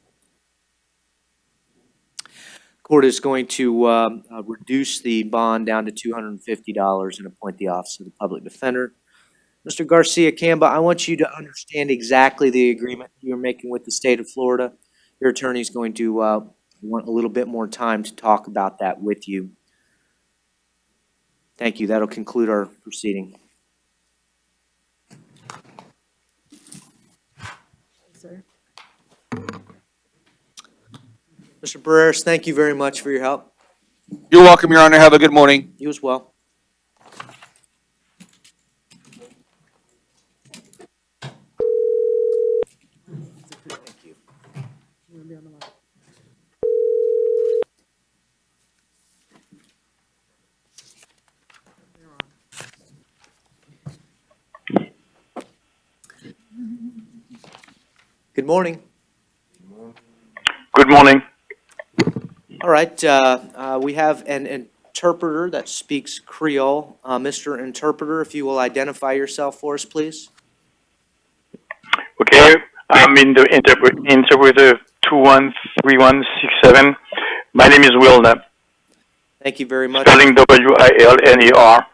Court is going to reduce the bond down to $250 and appoint the Office of the Public Defender. Mr. Garcia Camba, I want you to understand exactly the agreement you're making with the state of Florida. Your attorney is going to want a little bit more time to talk about that with you. Thank you. That'll conclude our proceeding. Sir. Mr. Barreras, thank you very much for your help. You're welcome, Your Honor. Have a good morning. You as well. Thank you. Good morning. Good morning. All right, we have an interpreter that speaks Creole. Mr. Interpreter, if you will identify yourself for us, please. Okay, I'm in the interpreter 213167. My name is Wilner. Thank you very much. Spelling WILNER.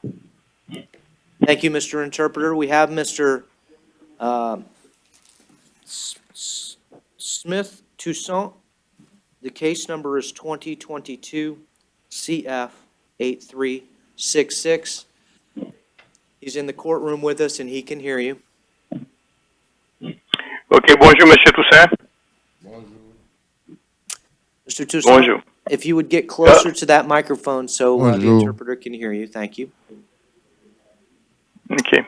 Thank you, Mr. Interpreter. We have Mr. Smith Toussaint. The case number is 2022 CF 8366. He's in the courtroom with us and he can hear you. Okay, bonjour, Monsieur Toussaint. Mr. Toussaint, Bonjour. if you would get closer to that microphone so the Bonjour. interpreter can hear you, thank you. Okay.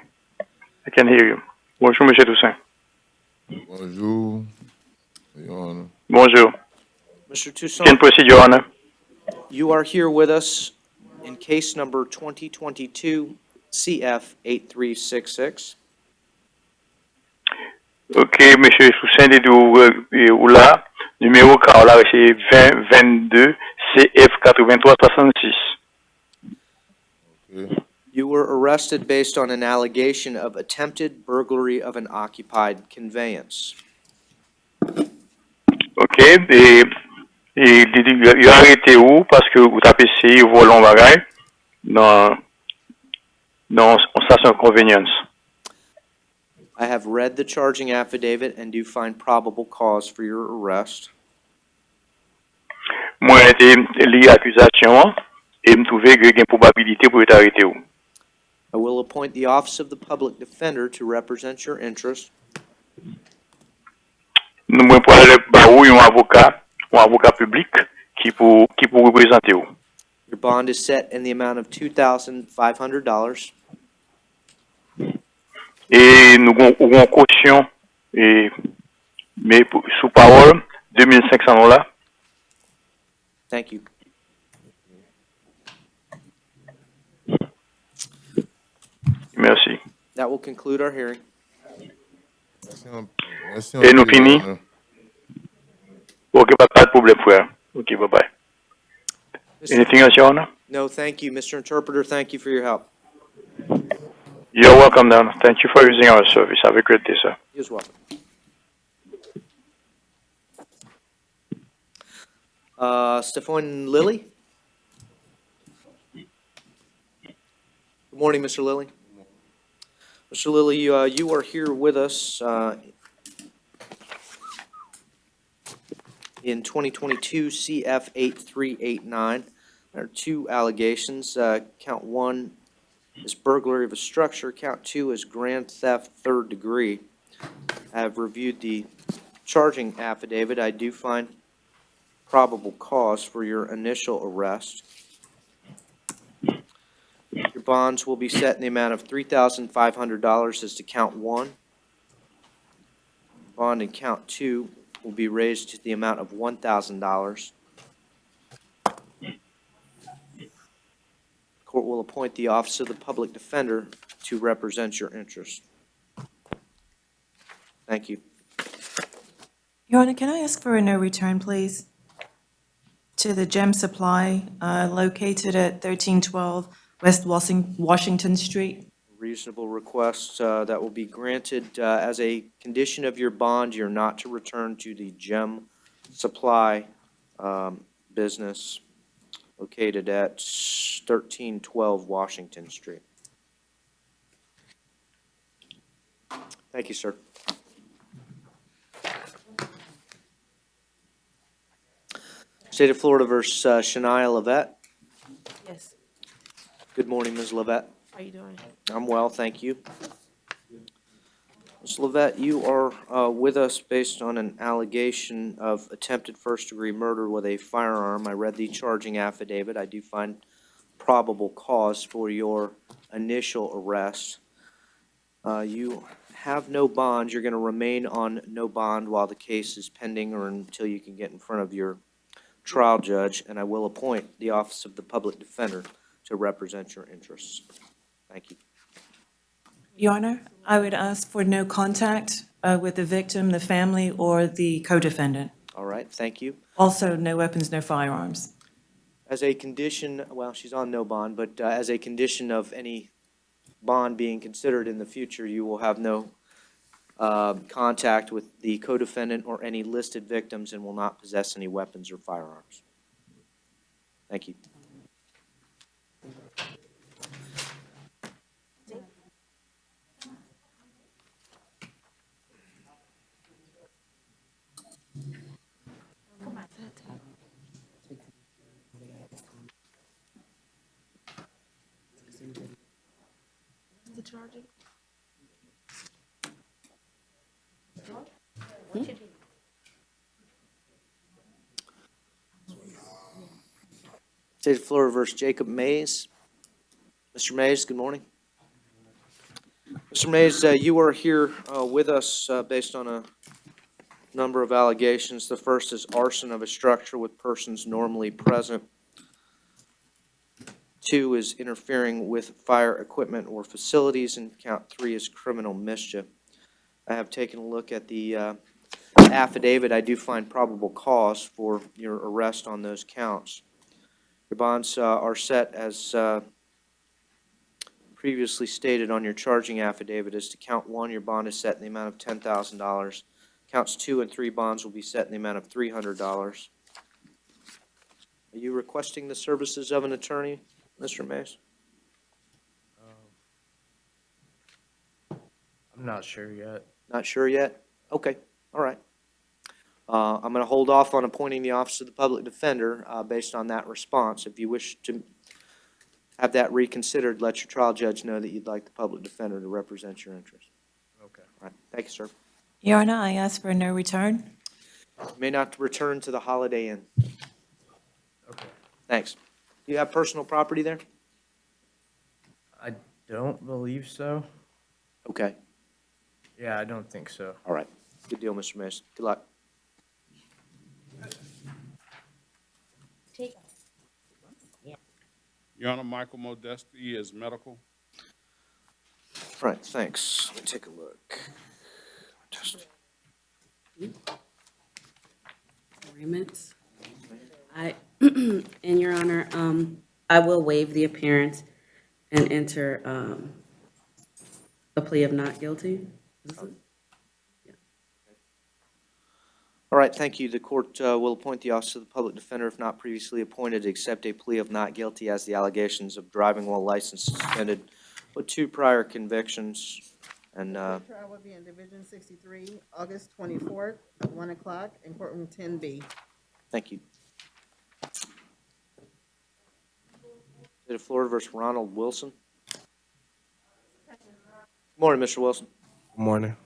I can hear you. Bonjour, Monsieur Toussaint. Bonjour, Your Honor. Bonjour. Mr. Can Toussaint, proceed, Your Honor. you are here with us in case number 2022 CF 8366. Ok, Monsieur Toussaint, ou là, numéro car là, c'est 2022 CF 8366. Okay. You were arrested based on an allegation of attempted burglary of an occupied conveyance. Ok, et il a arrêté où parce que vous avez essayé de voler un bagage dans station convenience. I have read the charging affidavit and do find probable cause for your arrest. Moi, j'ai lié l'accusation et me trouvais que il y a une probabilité pour être arrêté où. I will appoint the Office of the Public Defender to represent your interest. Nous moi pour aller où un avocat public qui pour représenter où. Your bond is set in the amount of $2,500. Et nous avons caution et mais sous parole $2,500. Thank you. Merci. That will conclude our hearing. Merci Et nous Your fini. Honor. Ok, pas de problème, frère. Ok, bye bye. Anything else, Your Honor? No, thank you. Mr. Interpreter, thank you for your help. You're welcome, Dan. Thank you for using our service. Have a great day, sir. You as well. Stephane Lilly? Good morning, Mr. Lilly. Mr. Lilly, you are here with us in 2022 CF 8389. There are two allegations. Count one is burglary of a structure. Count two is grand theft third degree. I have reviewed the charging affidavit. I do find probable cause for your initial arrest. Your bonds will be set in the amount of $3,500 as to count one. Bond in count two will be raised to the amount of $1,000. Court will appoint the Office of the Public Defender to represent your interest. Thank you. Your Honor, can I ask for a no return, please? To the Gem Supply located at 1312 West Washington Street. Reasonable request that will be granted as a condition of your bond. You're not to return to the Gem Supply business located at 1312 Washington Street. Thank you, sir. State of Florida versus Shania Levette. Yes. Good morning, Ms. Levette. How are you doing? I'm well, thank you. Ms. Levette, you are with us based on an allegation of attempted first-degree murder with a firearm. I read the charging affidavit. I do find probable cause for your initial arrest. You have no bond. You're going to remain on no bond while the case is pending or until you can get in front of your trial judge, and I will appoint the Office of the Public Defender to represent your interests. Thank you. Your Honor, I would ask for no contact with the victim, the family, or the co-defendant. All right, thank you. Also, no weapons, no firearms. As a condition, well, she's on no bond, but as a condition of any bond being considered in the future, you will have no contact with the co-defendant or any listed victims and will not possess any weapons or firearms. Thank you. The charging? State of Florida versus Jacob Mays. Mr. Mays, good morning. Mr. Mays, you are here with us based on a number of allegations. The first is arson of a structure with persons normally present. 2 is interfering with fire equipment or facilities, and count 3 is criminal mischief. I have taken a look at the affidavit. I do find probable cause for your arrest on those counts. Your bonds are set as previously stated on your charging affidavit. As to count 1, your bond is set in the amount of $10,000. Counts 2 and 3 bonds will be set in the amount of $300. Are you requesting the services of an attorney, Mr. Mays? I'm not sure yet. Not sure yet? Okay, all right. I'm going to hold off on appointing the Office of the Public Defender based on that response. If you wish to have that reconsidered, let your trial judge know that you'd like the public defender to represent your interests. Okay. All right, thank you, sir. Your Honor, I ask for no return. You may not return to the Holiday Inn. Okay. Thanks. Do you have personal property there? I don't believe so. Okay, Yeah, I don't think so. all right. Good deal, Mr. Mays. Good luck. Your Honor, Michael Modesti is medical. All right, thanks. Let me take a look. Arraignment. In Your Honor, I will waive the appearance and enter a plea of not guilty. All right, thank you. The court will appoint the Office of the Public Defender, if not previously appointed, to accept a plea of not guilty as the allegations of driving while license suspended with 2 prior convictions. And Trial will be in Division 63, August 24th, at 1 o'clock, in courtroom 10B. thank you. State of Florida versus Ronald Wilson. Good morning, Mr. Wilson. Good morning.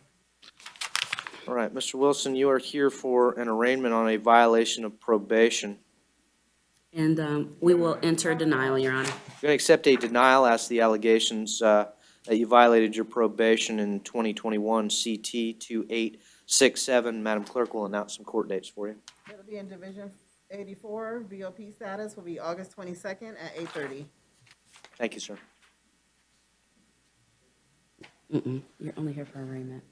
All right, Mr. Wilson, you are here for an arraignment on a violation of probation. And we will enter denial, Your Honor. You're going to accept a denial as to the allegations that you violated your probation in 2021 CT 2867. Madam Clerk will announce some court dates for you. It'll be in Division 84, VOP status will be August 22nd at 8:30. Thank you, sir. You're only here for arraignment.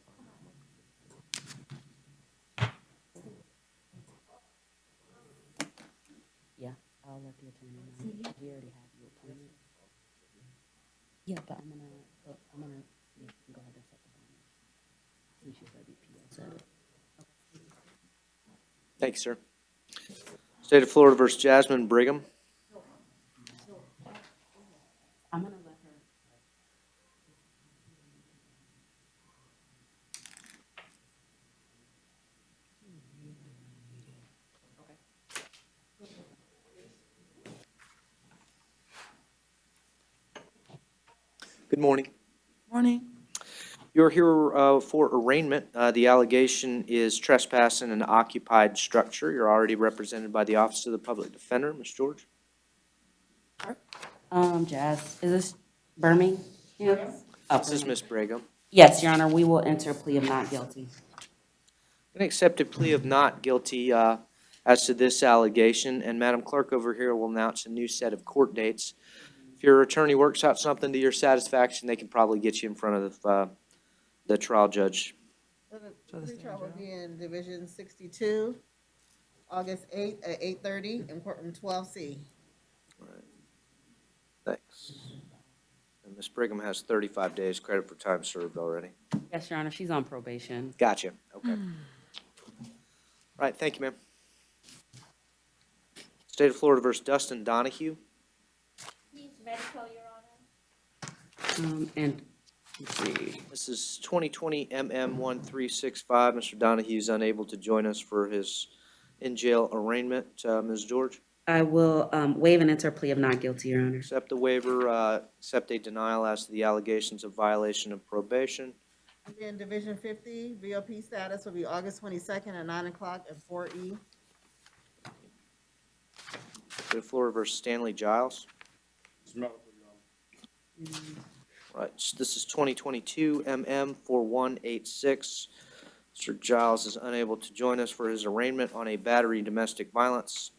Yeah, I'll let the attorney know. We already have you appointed. Yeah, but I'm gonna, you can go ahead and set the bond. Since you said BPO said it. Thank you, sir. State of Florida versus Jasmine Brigham. I'm gonna let her. Good morning. Morning. You're here for arraignment. The allegation is trespass in an occupied structure. You're already represented by the Office of the Public Defender. Ms. George? Jazz, is this Birmingham? Yes. This is Ms. Brigham. Yes, Your Honor, we will enter a plea of not guilty. I'm going to accept a plea of not guilty as to this allegation, and Madam Clerk over here will announce a new set of court dates. If your attorney works out something to your satisfaction, they can probably get you in front of the trial judge. The trial will be in Division 62, August 8th at 8:30, in courtroom 12C. All right. Thanks. And Ms. Brigham has 35 days credit for time served already. Yes, Your Honor, she's on probation. Gotcha. Okay. All right, thank you, ma'am. State of Florida versus Dustin Donahue. He's medical, Your Honor. And, let's see. This is 2020 MM1365. Mr. Donahue is unable to join us for his in-jail arraignment. Ms. George? I will waive and enter a plea of not guilty, Your Honor. Accept the waiver, accept a denial as to the allegations of violation of probation. It'll be in Division 50, VOP status will be August 22nd at 9 o'clock at 4E. State of Florida versus Stanley Giles. It's medical, Your Honor. Right, so this is 2022 MM 4186. Mr. Giles is unable to join us for his arraignment on a battery domestic violence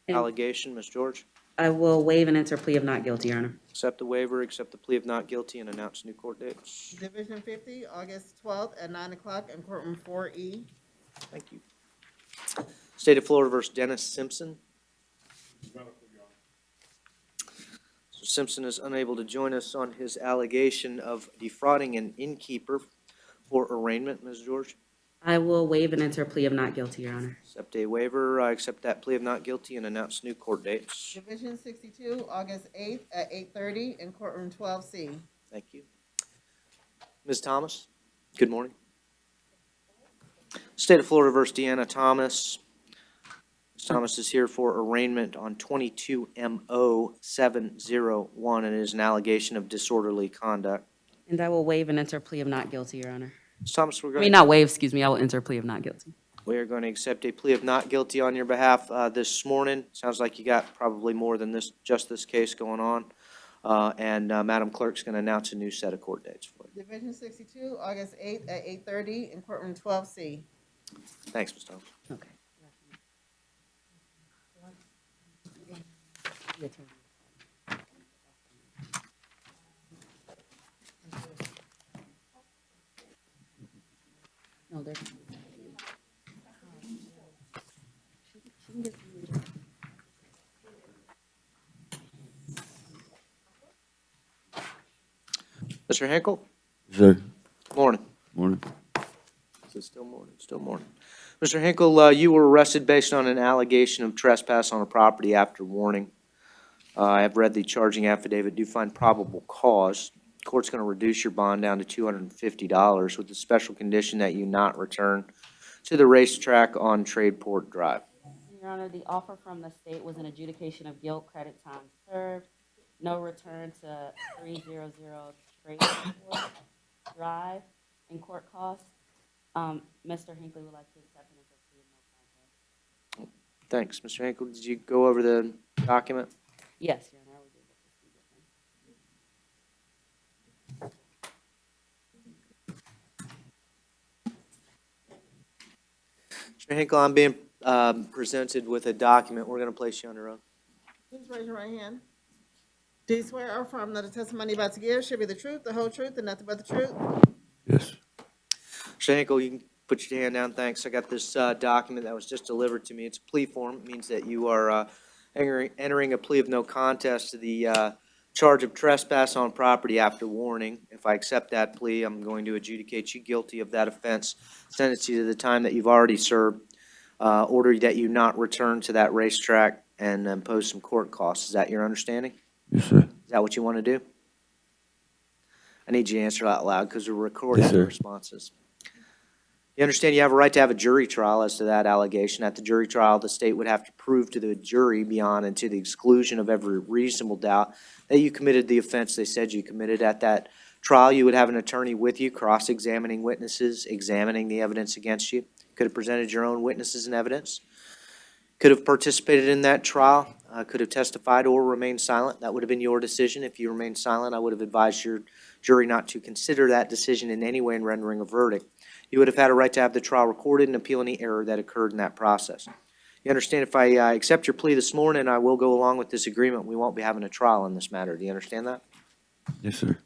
And- allegation. Ms. George, I will waive and enter plea of not guilty, Your Honor. accept the waiver, accept the plea of not guilty, and announce new court dates. Division 50, August 12th at 9 o'clock in courtroom 4E. Thank you. State of Florida versus Dennis Simpson. It's medical, Your Honor. So Simpson is unable to join us on his allegation of defrauding an innkeeper for arraignment. Ms. George, I will waive and enter plea of not guilty, Your Honor. accept a waiver, I accept that plea of not guilty, and announce new court dates. Division 62, August 8th at 8:30 in courtroom 12C. Thank you. Ms. Thomas, good morning. State of Florida versus Deanna Thomas. Ms. Thomas is here for arraignment on 22MO701, and it is an allegation of disorderly conduct. And I will waive and enter plea of not guilty, Your Honor. Ms. Thomas, we're I going mean, not waive, excuse me, I will enter plea of not guilty. we are going to accept a plea of not guilty on your behalf this morning. Sounds like you got probably more than this, just this case going on. And Madam Clerk's going to announce a new set of court dates for you. Division 62, August 8th at 8:30 in courtroom 12C. Thanks, Ms. Thomas. Okay. No, there's. Mr. Hinkle? Sir. Morning. Morning. Is it still morning? Still morning. Mr. Hinkle, you were arrested based on an allegation of trespass on a property after warning. I have read the charging affidavit, do find probable cause. Court's going to reduce your bond down to $250 with the special condition that you not return to the racetrack on Tradeport Drive. Your Honor, the offer from the state was an adjudication of guilt, credit time served, no return to 300 Tradeport Drive, and court costs. Mr. Hinckley would like to accept an plea of no contest. Thanks. Mr. Hinkle, did you go over the document? Yes, Your Honor, I was able to see this. Mr. Hinkle, I'm being presented with a document. We're going to place you under oath. Please raise your right hand. Do you swear or affirm that the testimony you're about to give should be the truth, the whole truth, and nothing but the truth? Yes. Mr. Hinkle, you can put your hand down. Thanks. I got this document that was just delivered to me. It's a plea form. It means that you are entering a plea of no contest to the charge of trespass on property after warning. If I accept that plea, I'm going to adjudicate you guilty of that offense, sentence you to the time that you've already served, order that you not return to that racetrack, and impose some court costs. Is that your understanding? Yes, sir. Is that what you want to do? I need you to answer out loud because we're recording Yes, the sir. responses. You understand you have a right to have a jury trial as to that allegation. At the jury trial, the state would have to prove to the jury beyond and to the exclusion of every reasonable doubt that you committed the offense they said you committed. At that trial, you would have an attorney with you, cross-examining witnesses, examining the evidence against you. Could have presented your own witnesses and evidence. Could have participated in that trial, could have testified or remained silent. That would have been your decision. If you remained silent, I would have advised your jury not to consider that decision in any way in rendering a verdict. You would have had a right to have the trial recorded and appeal any error that occurred in that process. You understand if I accept your plea this morning, I will go along with this agreement. We won't be having a trial in this matter. Do you understand that? Yes, sir.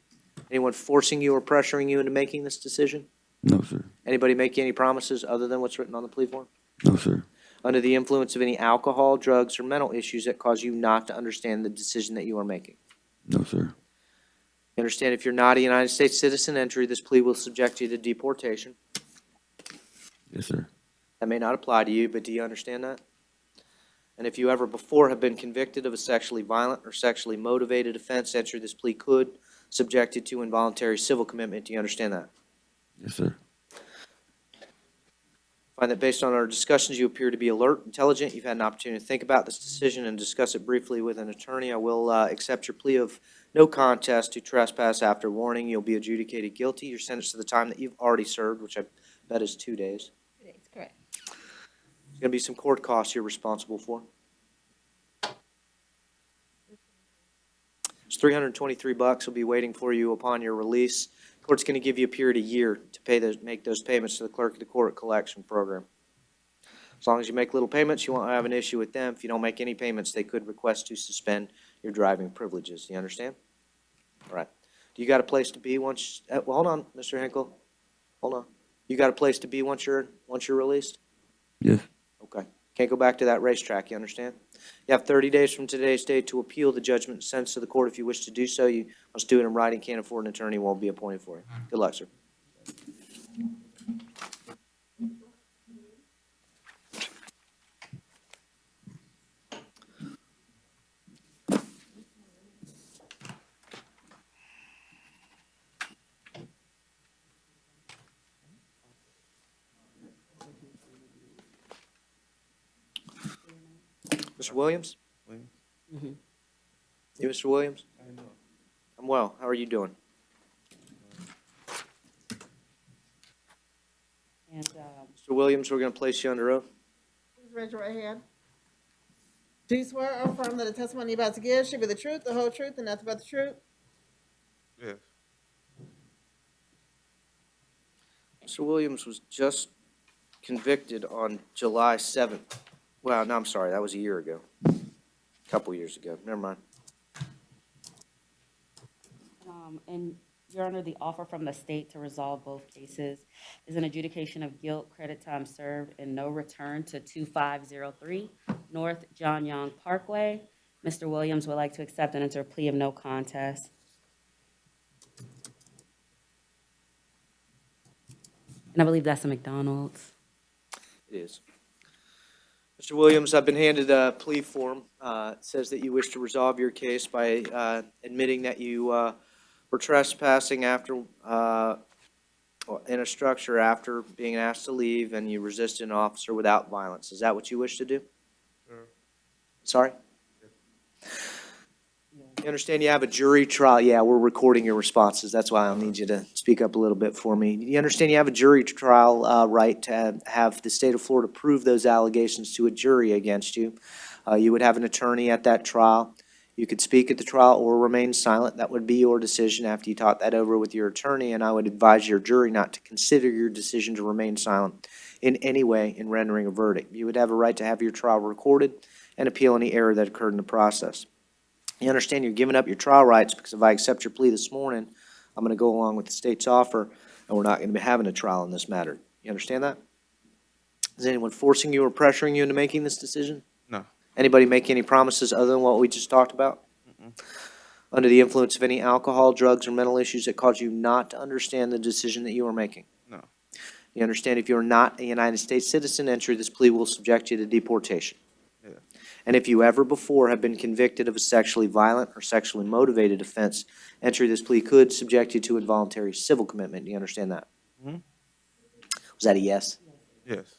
Anyone forcing you or pressuring you into making this decision? No, sir. Anybody make you any promises other than what's written on the plea form? No, sir. Under the influence of any alcohol, drugs, or mental issues that cause you not to understand the decision that you are making? No, sir. You understand if you're not a United States citizen, entry this plea will subject you to deportation. Yes, sir. That may not apply to you, but do you understand that? And if you ever before have been convicted of a sexually violent or sexually motivated offense, entry this plea could subject you to involuntary civil commitment. Do you understand that? Yes, sir. Find that based on our discussions, you appear to be alert, intelligent. You've had an opportunity to think about this decision and discuss it briefly with an attorney. I will accept your plea of no contest to trespass after warning. You'll be adjudicated guilty. You're sentenced to the time that you've already served, which I bet is 2 days. 2 days, correct. There's going to be some court costs you're responsible for. It's $323 will be waiting for you upon your release. Court's going to give you a period of a year to make those payments to the clerk of the court collection program. As long as you make little payments, you won't have an issue with them. If you don't make any payments, they could request to suspend your driving privileges. You understand? All right. Do you got a place to be once, well, hold on, Mr. Hinkle. Hold on. You got a place to be once you're released? Yes. Okay. Can't go back to that racetrack, you understand? You have 30 days from today's date to appeal the judgment sent to the court. If you wish to do so, you must do it in writing. Can't afford an attorney, won't be appointed for you. Good luck, sir. Mr. Williams? You, Mr. Williams? I'm well. How are you doing? And, Mr. Williams, we're going to place you under oath. Please raise your right hand. Do you swear or affirm that the testimony you're about to give should be the truth, the whole truth, and nothing but the truth? Yes. Mr. Williams was just convicted on July 7th. Well, no, I'm sorry. That was a year ago. A couple years ago. Never mind. And Your Honor, the offer from the state to resolve both cases is an adjudication of guilt, credit time served, and no return to 2503 North John Young Parkway. Mr. Williams would like to accept and enter a plea of no contest. And I believe that's a McDonald's. It is. Mr. Williams, I've been handed a plea form. It says that you wish to resolve your case by admitting that you were trespassing after in a structure after being asked to leave, and you resisted an officer without violence. Is that what you wish to do? Sure. Sorry? You understand you have a jury trial? Yeah, we're recording your responses. That's why I'll need you to speak up a little bit for me. You understand you have a jury trial right to have the state of Florida prove those allegations to a jury against you. You would have an attorney at that trial. You could speak at the trial or remain silent. That would be your decision after you talk that over with your attorney, and I would advise your jury not to consider your decision to remain silent in any way in rendering a verdict. You would have a right to have your trial recorded and appeal any error that occurred in the process. You understand you're giving up your trial rights because if I accept your plea this morning, I'm going to go along with the state's offer, and we're not going to be having a trial in this matter. You understand that? Is anyone forcing you or pressuring you into making this decision? No. Anybody make any promises other than what we just talked about? Under the influence of any alcohol, drugs, or mental issues that cause you not to understand the decision that you are making? No. You understand if you are not a United States citizen, entry this plea will subject you to deportation. Yeah. And if you ever before have been convicted of a sexually violent or sexually motivated offense, entry this plea could subject you to involuntary civil commitment. Do you understand that? Mhm. Was that a yes? Yes.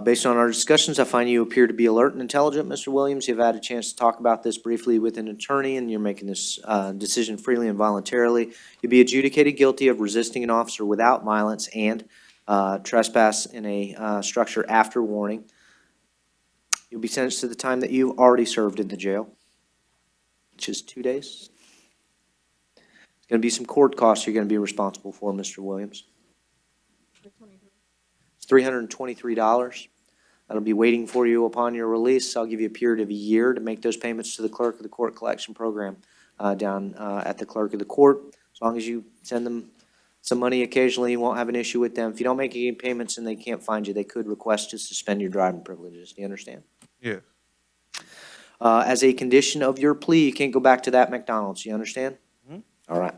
Based on our discussions, I find you appear to be alert and intelligent, Mr. Williams. You've had a chance to talk about this briefly with an attorney, and you're making this decision freely and voluntarily. You'll be adjudicated guilty of resisting an officer without violence and trespass in a structure after warning. You'll be sentenced to the time that you've already served in the jail, which is 2 days. There's going to be some court costs you're going to be responsible for, Mr. Williams. It's $323. That'll be waiting for you upon your release. I'll give you a period of a year to make those payments to the clerk of the court collection program down at the clerk of the court. As long as you send them some money occasionally, you won't have an issue with them. If you don't make any payments and they can't find you, they could request to suspend your driving privileges. Do you understand? Yes. As a condition of your plea, you can't go back to that McDonald's. You understand? Mhm. All right.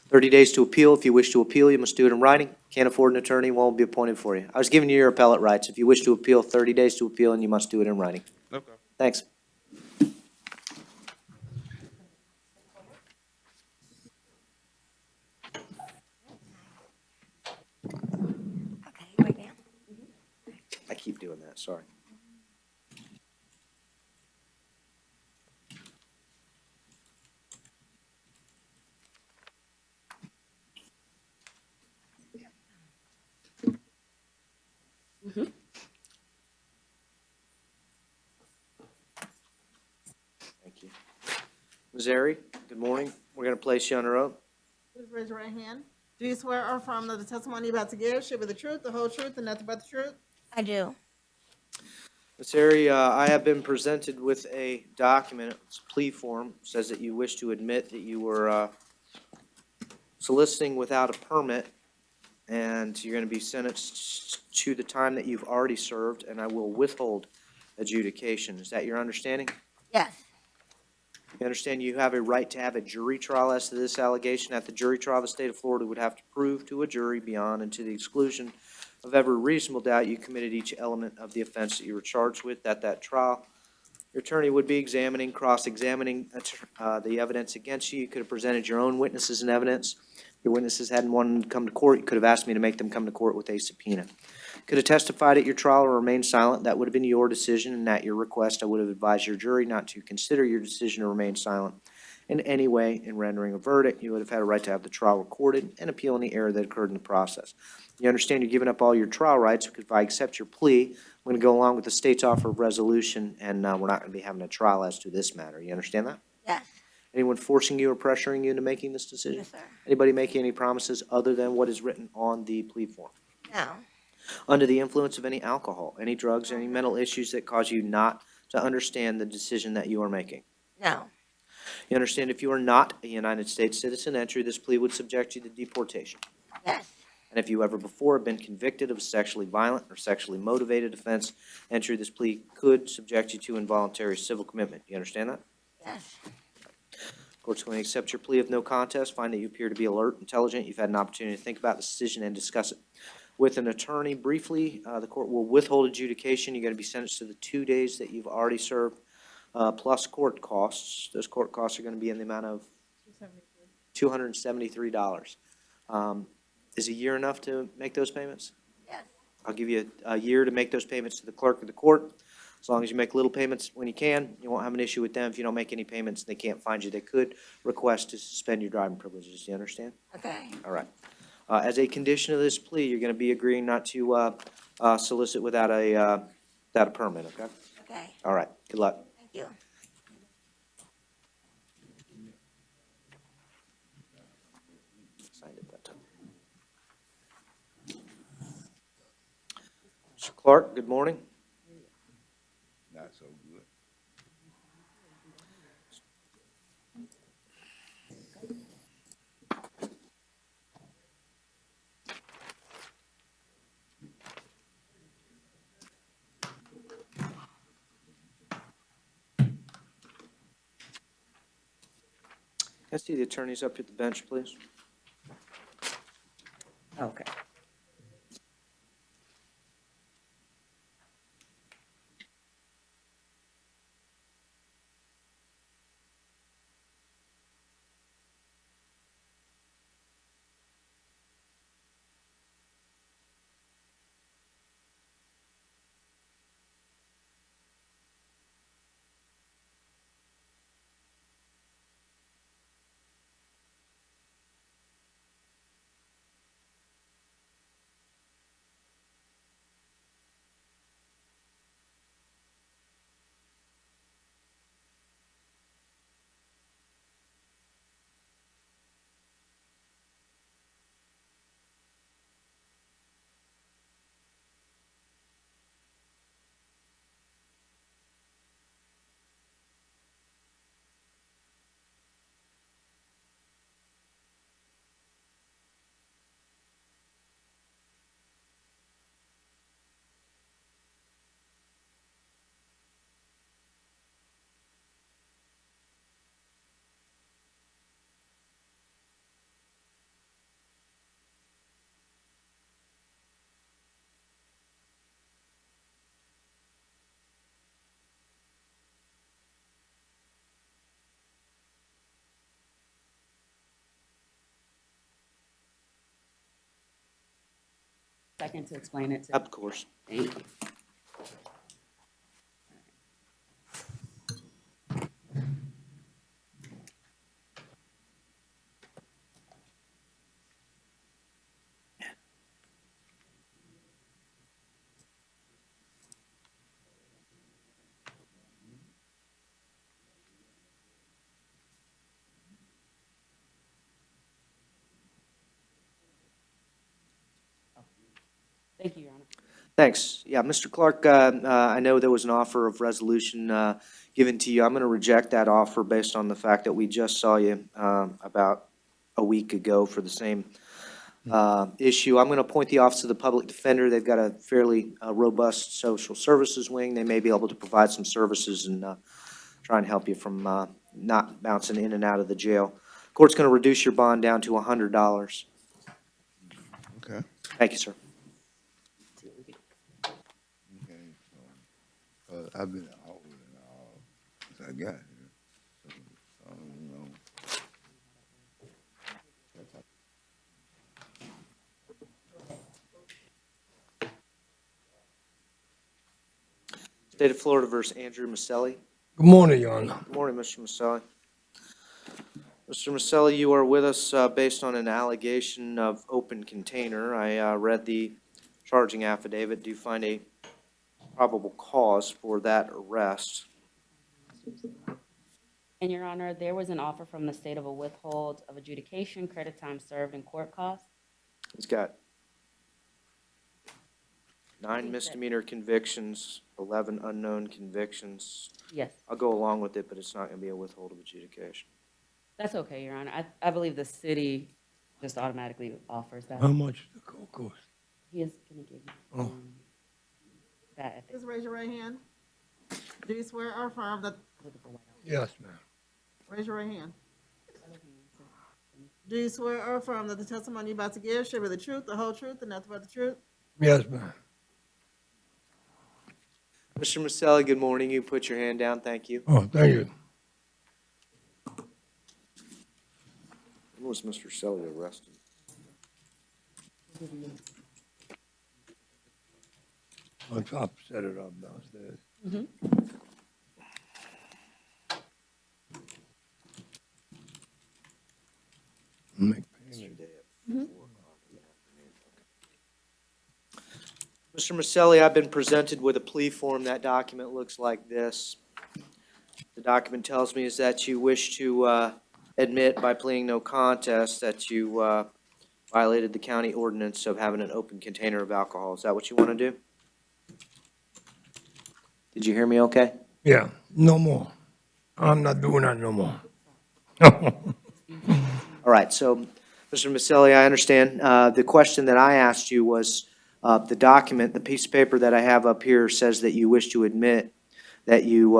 30 days to appeal. If you wish to appeal, you must do it in writing. Can't afford an attorney, won't be appointed for you. I was giving you your appellate rights. If you wish to appeal, 30 days to appeal, and you must do it in writing. Okay. Thanks. I keep doing that, sorry. Ms. Airy, good morning. We're going to place you under oath. Please raise your right hand. Do you swear or affirm that the testimony you're about to give should be the truth, the whole truth, and nothing but the truth? I do. Ms. Airy, I have been presented with a document, it's a plea form, says that you wish to admit that you were soliciting without a permit, and you're going to be sentenced to the time that you've already served, and I will withhold adjudication. Is that your understanding? Yes. You understand you have a right to have a jury trial as to this allegation. At the jury trial, the state of Florida would have to prove to a jury beyond and to the exclusion of every reasonable doubt you committed each element of the offense that you were charged with at that trial. Your attorney would be examining, cross-examining the evidence against you. You could have presented your own witnesses and evidence. Your witnesses hadn't wanted to come to court. You could have asked me to make them come to court with a subpoena. Could have testified at your trial or remained silent. That would have been your decision, and at your request, I would have advised your jury not to consider your decision to remain silent in any way in rendering a verdict. You would have had a right to have the trial recorded and appeal any error that occurred in the process. You understand you're giving up all your trial rights because if I accept your plea, I'm going to go along with the state's offer of resolution, and we're not going to be having a trial as to this matter. You understand that? Yes. Anyone forcing you or pressuring you into making this decision? Yes, sir. Anybody making any promises other than what is written on the plea form? No. Under the influence of any alcohol, any drugs, any mental issues that cause you not to understand the decision that you are making? No. You understand if you are not a United States citizen, entry this plea would subject you to deportation. Yes. And if you ever before have been convicted of a sexually violent or sexually motivated offense, entry this plea could subject you to involuntary civil commitment. You understand that? Yes. Court's going to accept your plea of no contest, find that you appear to be alert, intelligent, you've had an opportunity to think about the decision and discuss it with an attorney briefly. The court will withhold adjudication. You're going to be sentenced to the 2 days that you've already served, plus court costs. Those court costs are going to be in the amount of $273. Is a year enough to make those payments? Yes. I'll give you a year to make those payments to the clerk of the court. As long as you make little payments when you can, you won't have an issue with them. If you don't make any payments and they can't find you, they could request to suspend your driving privileges. You understand? Okay. All right. As a condition of this plea, you're going to be agreeing not to solicit without a permit, okay? Okay. All right. Good luck. Thank you. Signed it that time. Mr. Clark, good morning. Not so good. Can I see the attorneys up at the bench, please? Okay. Second to explain it to. Of course. Thank you. Thank you, Your Honor. Thanks. Yeah, Mr. Clark, I know there was an offer of resolution given to you. I'm going to reject that offer based on the fact that we just saw you about a week ago for the same issue. I'm going to appoint the Office of the Public Defender. They've got a fairly robust social services wing. They may be able to provide some services and try and help you from not bouncing in and out of the jail. Court's going to reduce your bond down to $100. Okay. Thank you, sir. I've been out since I got here. So, you know. State of Florida versus Andrew Maselli. Good morning, Your Honor. Good morning, Mr. Maselli. Mr. Maselli, you are with us based on an allegation of open container. I read the charging affidavit. Do you find a probable cause for that arrest? And Your Honor, there was an offer from the state of a withhold of adjudication, credit time served, and court costs. He's got 9 misdemeanor convictions, 11 unknown convictions. Yes, I'll go along with it, but it's not going to be a withhold of adjudication. that's okay, Your Honor. I believe the city just automatically offers that. How much the court cost? He is going to give you Oh. that at the. Please raise your right hand. Do you swear or affirm that, Yes, ma'am. raise your right hand. Do you swear or affirm that the testimony you're about to give should be the truth, the whole truth, and nothing but the truth? Yes, ma'am. Mr. Maselli, good morning. You put your hand down. Thank you. Oh, thank you. When was Mr. Maselli arrested? I'll try to set it up downstairs. Make payment. Mr. Maselli, I've been presented with a plea form. That document looks like this. The document tells me is that you wish to admit by pleading no contest that you violated the county ordinance of having an open container of alcohol. Is that what you want to do? Did you hear me okay? Yeah, no more. I'm not doing that no more. All right, so, Mr. Maselli, I understand. The question that I asked you was, the document, the piece of paper that I have up here says that you wish to admit that you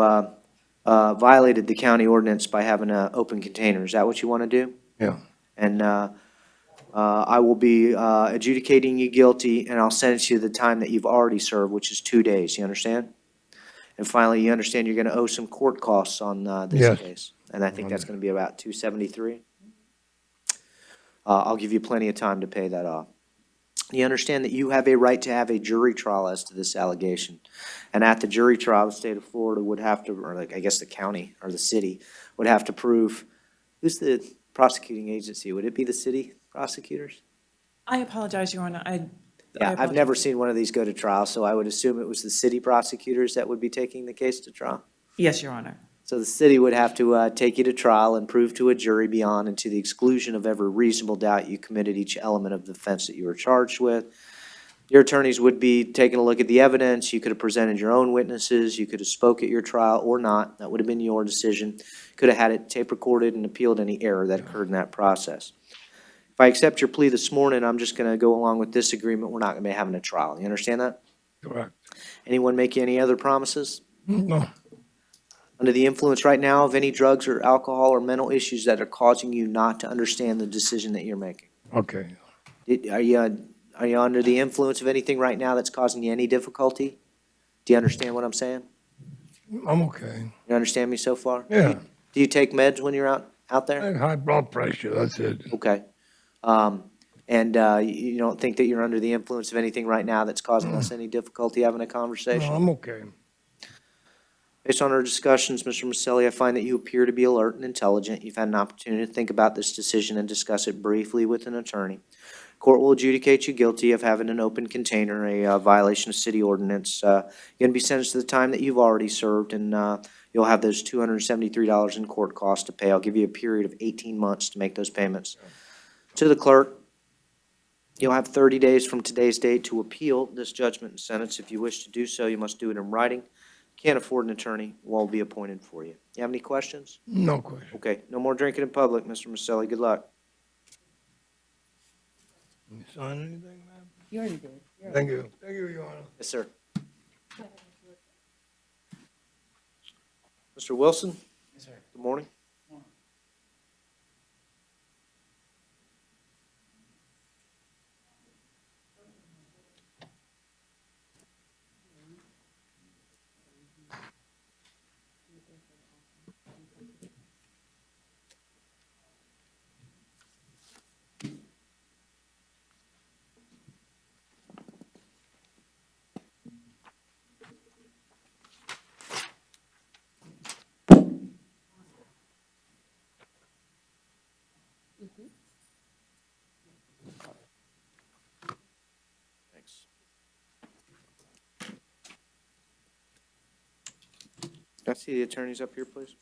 violated the county ordinance by having an open container. Is that what you want to do? Yeah. And I will be adjudicating you guilty, and I'll sentence you to the time that you've already served, which is 2 days. You understand? And finally, you understand you're going to owe some court costs on this Yes. case. And I think that's going to be about $273. I'll give you plenty of time to pay that off. You understand that you have a right to have a jury trial as to this allegation. And at the jury trial, the state of Florida would have to, or like, I guess the county or the city would have to prove, who's the prosecuting agency? Would it be the city prosecutors? I apologize, Your Honor. Yeah, I've never seen one of these go to trial, so I would assume it was the city prosecutors that would be taking the case to trial. Yes, Your Honor. So the city would have to take you to trial and prove to a jury beyond and to the exclusion of every reasonable doubt you committed each element of the offense that you were charged with. Your attorneys would be taking a look at the evidence. You could have presented your own witnesses. You could have spoke at your trial or not. That would have been your decision. Could have had it tape recorded and appealed any error that occurred in that process. If I accept your plea this morning, I'm just going to go along with this agreement. We're not going to be having a trial. You understand that? Correct. Anyone make you any other promises? No. Under the influence right now of any drugs or alcohol or mental issues that are causing you not to understand the decision that you're making? Okay. Are you under the influence of anything right now that's causing you any difficulty? Do you understand what I'm saying? I'm okay. You understand me so far? Yeah. Do you take meds when you're out there? I have high blood pressure, that's it. Okay. And you don't think that you're under the influence of anything right now that's causing us any difficulty having a conversation? No, I'm okay. Based on our discussions, Mr. Maselli, I find that you appear to be alert and intelligent. You've had an opportunity to think about this decision and discuss it briefly with an attorney. Court will adjudicate you guilty of having an open container, a violation of city ordinance. You're going to be sentenced to the time that you've already served, and you'll have those $273 in court costs to pay. I'll give you a period of 18 months to make those payments. To the clerk, You'll have 30 days from today's date to appeal this judgment and sentence. If you wish to do so, you must do it in writing. Can't afford an attorney, will be appointed for you. You have any questions? No question. Okay, no more drinking in public, Mr. Maselli. Good luck. You sign anything, ma'am? You already did. Thank you. Thank you, Your Honor. Yes, sir. Mr. Wilson? Yes, sir. Good morning. Thanks. Can I see the attorneys up here, please?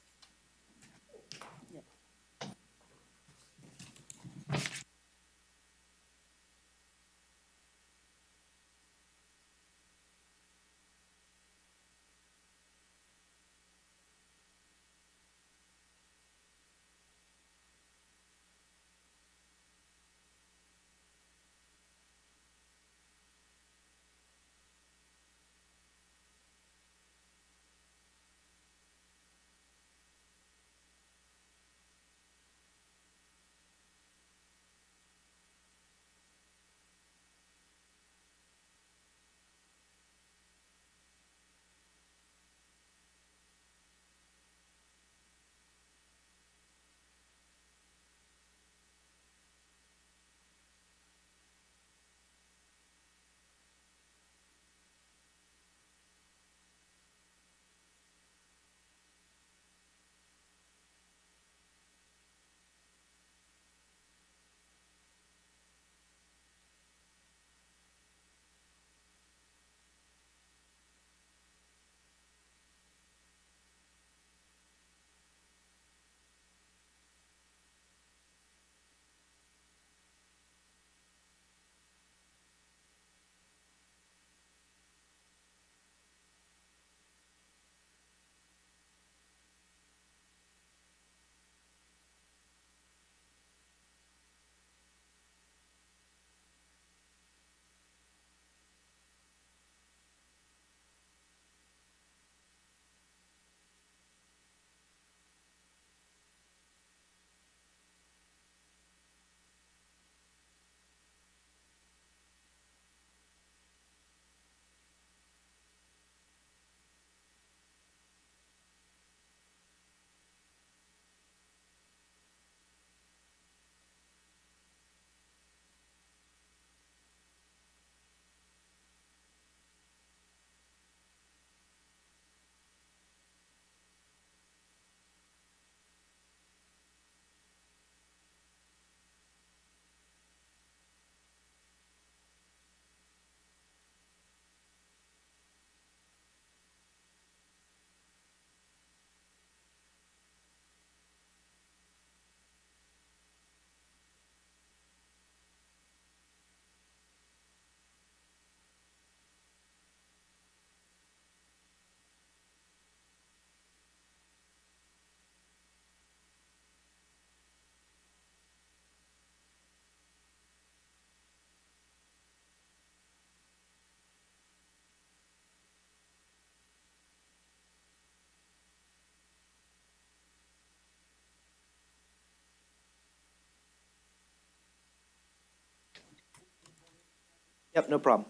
Yep, no problem.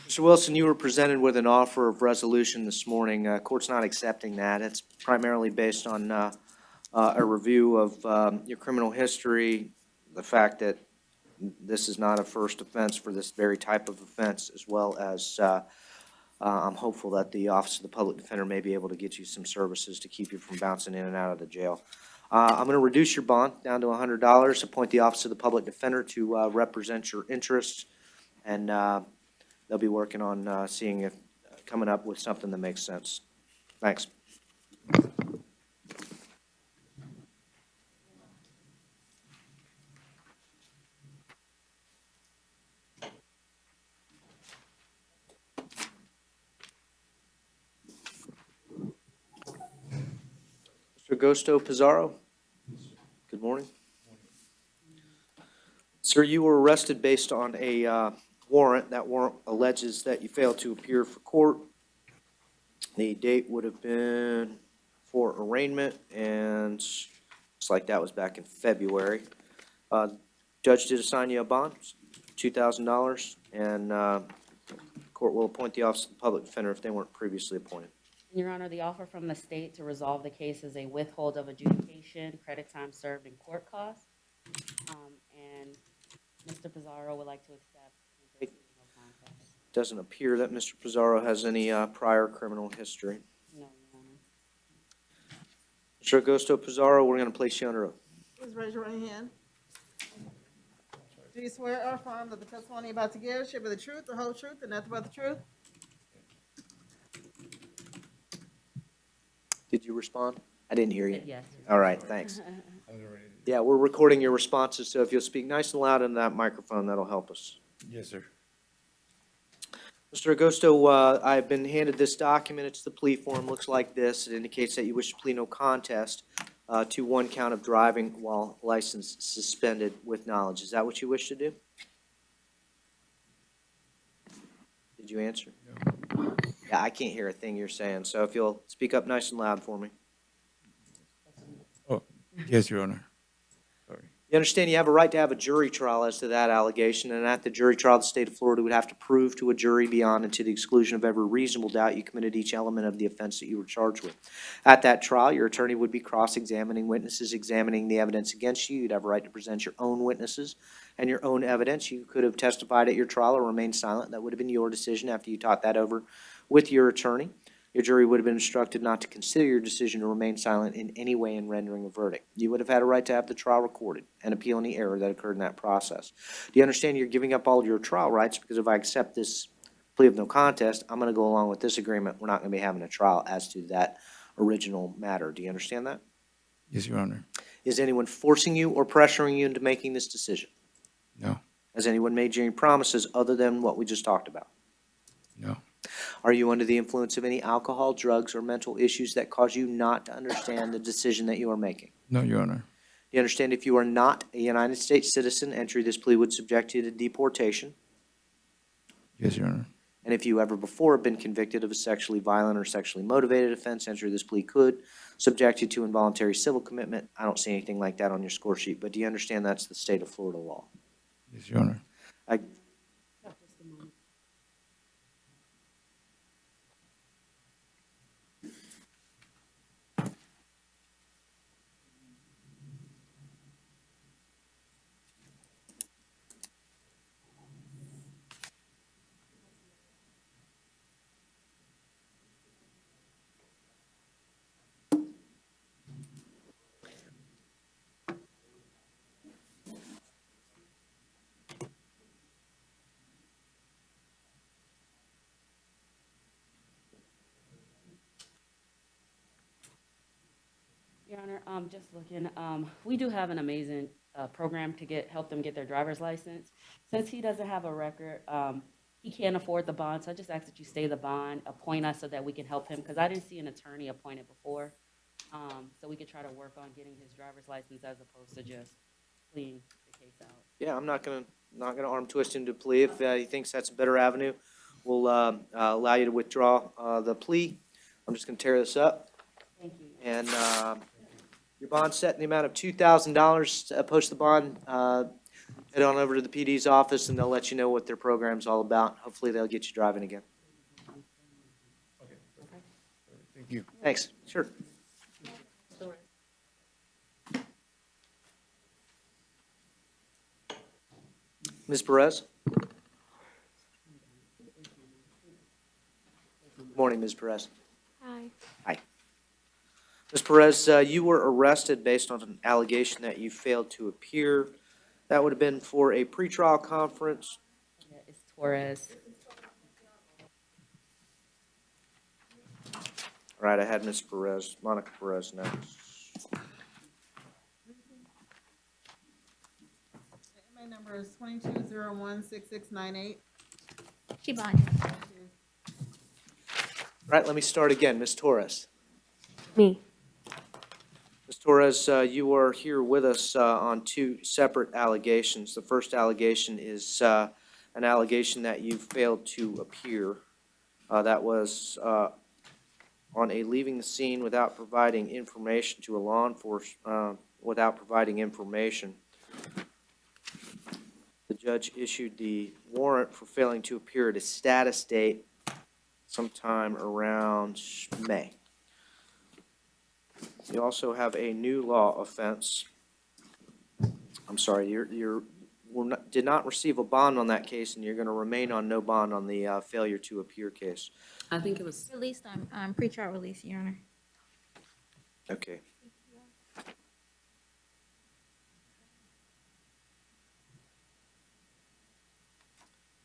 Mr. Wilson, you were presented with an offer of resolution this morning. Court's not accepting that. It's primarily based on a review of your criminal history, the fact that this is not a first offense for this very type of offense, as well as I'm hopeful that the Office of the Public Defender may be able to get you some services to keep you from bouncing in and out of the jail. I'm going to reduce your bond down to $100, appoint the Office of the Public Defender to represent your interests, and they'll be working on seeing if, coming up with something that makes sense. Thanks. Mr. Agosto Pizarro? Good morning. Sir, you were arrested based on a warrant. That warrant alleges that you failed to appear for court. The date would have been for arraignment, and looks like that was back in February. Judge did assign you a bond, $2,000, and court will appoint the Office of the Public Defender if they weren't previously appointed. Your Honor, the offer from the state to resolve the case is a withhold of adjudication, credit time served, and court costs. And Mr. Pizarro would like to accept and proceed with no contest. Doesn't appear that Mr. Pizarro has any prior criminal history. No, Your Honor. Mr. Agosto Pizarro, we're going to place you under oath. Please raise your right hand. Do you swear or affirm that the testimony you're about to give should be the truth, the whole truth, and nothing but the truth? Did you respond? I didn't hear you. Yes. All right, thanks. Yeah, we're recording your responses, so if you'll speak nice and loud into that microphone, that'll help us. Yes, sir. Mr. Agosto, I've been handed this document. It's the plea form. Looks like this. It indicates that you wish to plead no contest to one count of driving while license suspended with knowledge. Is that what you wish to do? Did you answer? No. Yeah, I can't hear a thing you're saying, so if you'll speak up nice and loud for me. Oh, yes, Your Honor. Sorry. You understand you have a right to have a jury trial as to that allegation, and at the jury trial, the state of Florida would have to prove to a jury beyond and to the exclusion of every reasonable doubt you committed each element of the offense that you were charged with. At that trial, your attorney would be cross-examining witnesses, examining the evidence against you. You'd have a right to present your own witnesses and your own evidence. You could have testified at your trial or remained silent. That would have been your decision after you talked that over with your attorney. Your jury would have been instructed not to consider your decision to remain silent in any way in rendering a verdict. You would have had a right to have the trial recorded and appeal any error that occurred in that process. Do you understand you're giving up all your trial rights because if I accept this plea of no contest, I'm going to go along with this agreement. We're not going to be having a trial as to that original matter. Do you understand that? Yes, Your Honor. Is anyone forcing you or pressuring you into making this decision? No. Has anyone made you any promises other than what we just talked about? No. Are you under the influence of any alcohol, drugs, or mental issues that cause you not to understand the decision that you are making? No, Your Honor. Do you understand if you are not a United States citizen, entry this plea would subject you to deportation? Yes, Your Honor. And if you ever before have been convicted of a sexually violent or sexually motivated offense, entry this plea could subject you to involuntary civil commitment. I don't see anything like that on your score sheet, but do you understand that's the state of Florida law? Yes, Your Honor. Your Honor, just looking, we do have an amazing program to help them get their driver's license. Since he doesn't have a record, he can't afford the bond, so I just ask that you stay the bond, appoint us so that we can help him, because I didn't see an attorney appointed before. So we could try to work on getting his driver's license as opposed to just pleading the case out. Yeah, I'm not gonna arm twist him to plea. If he thinks that's a better avenue, we'll allow you to withdraw the plea. I'm just gonna tear this up. Thank you. And your bond's set in the amount of $2,000. Post the bond, head on over to the PD's office, and they'll let you know what their program's all about. Hopefully, they'll get you driving again. Thank you. Thanks. Sure. Ms. Perez? Good morning, Ms. Perez. Hi. Hi. Ms. Perez, you were arrested based on an allegation that you failed to appear. That would have been for a pretrial conference. Yeah, it's Torres. All right, I had Ms. Perez, Monica Perez next. My number is 22016698. Right, let me start again. Ms. Torres. Me. Ms. Torres, you are here with us on two separate allegations. The first allegation is an allegation that you failed to appear. That was on a leaving the scene without providing information to a law enforcement, without providing information. The judge issued the warrant for failing to appear at a status date sometime around May. You also have a new law offense. I'm sorry, did not receive a bond on that case, and you're going to remain on no bond on the failure to appear case. I think it was, Released, pretrial release, Your Honor. Okay.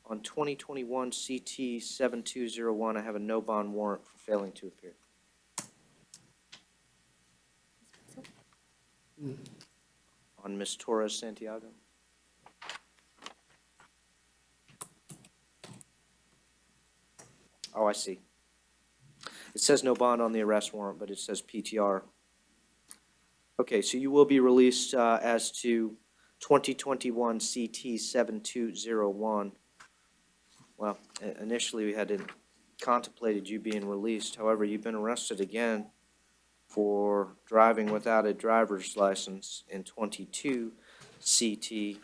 On 2021 CT 7201, I have a no bond warrant for failing to appear. On Ms. Torres Santiago. Oh, I see. It says no bond on the arrest warrant, but it says PTR. Okay, so you will be released as to 2021 CT 7201. Well, initially we had contemplated you being released. However, you've been arrested again for driving without a driver's license in 22 CT.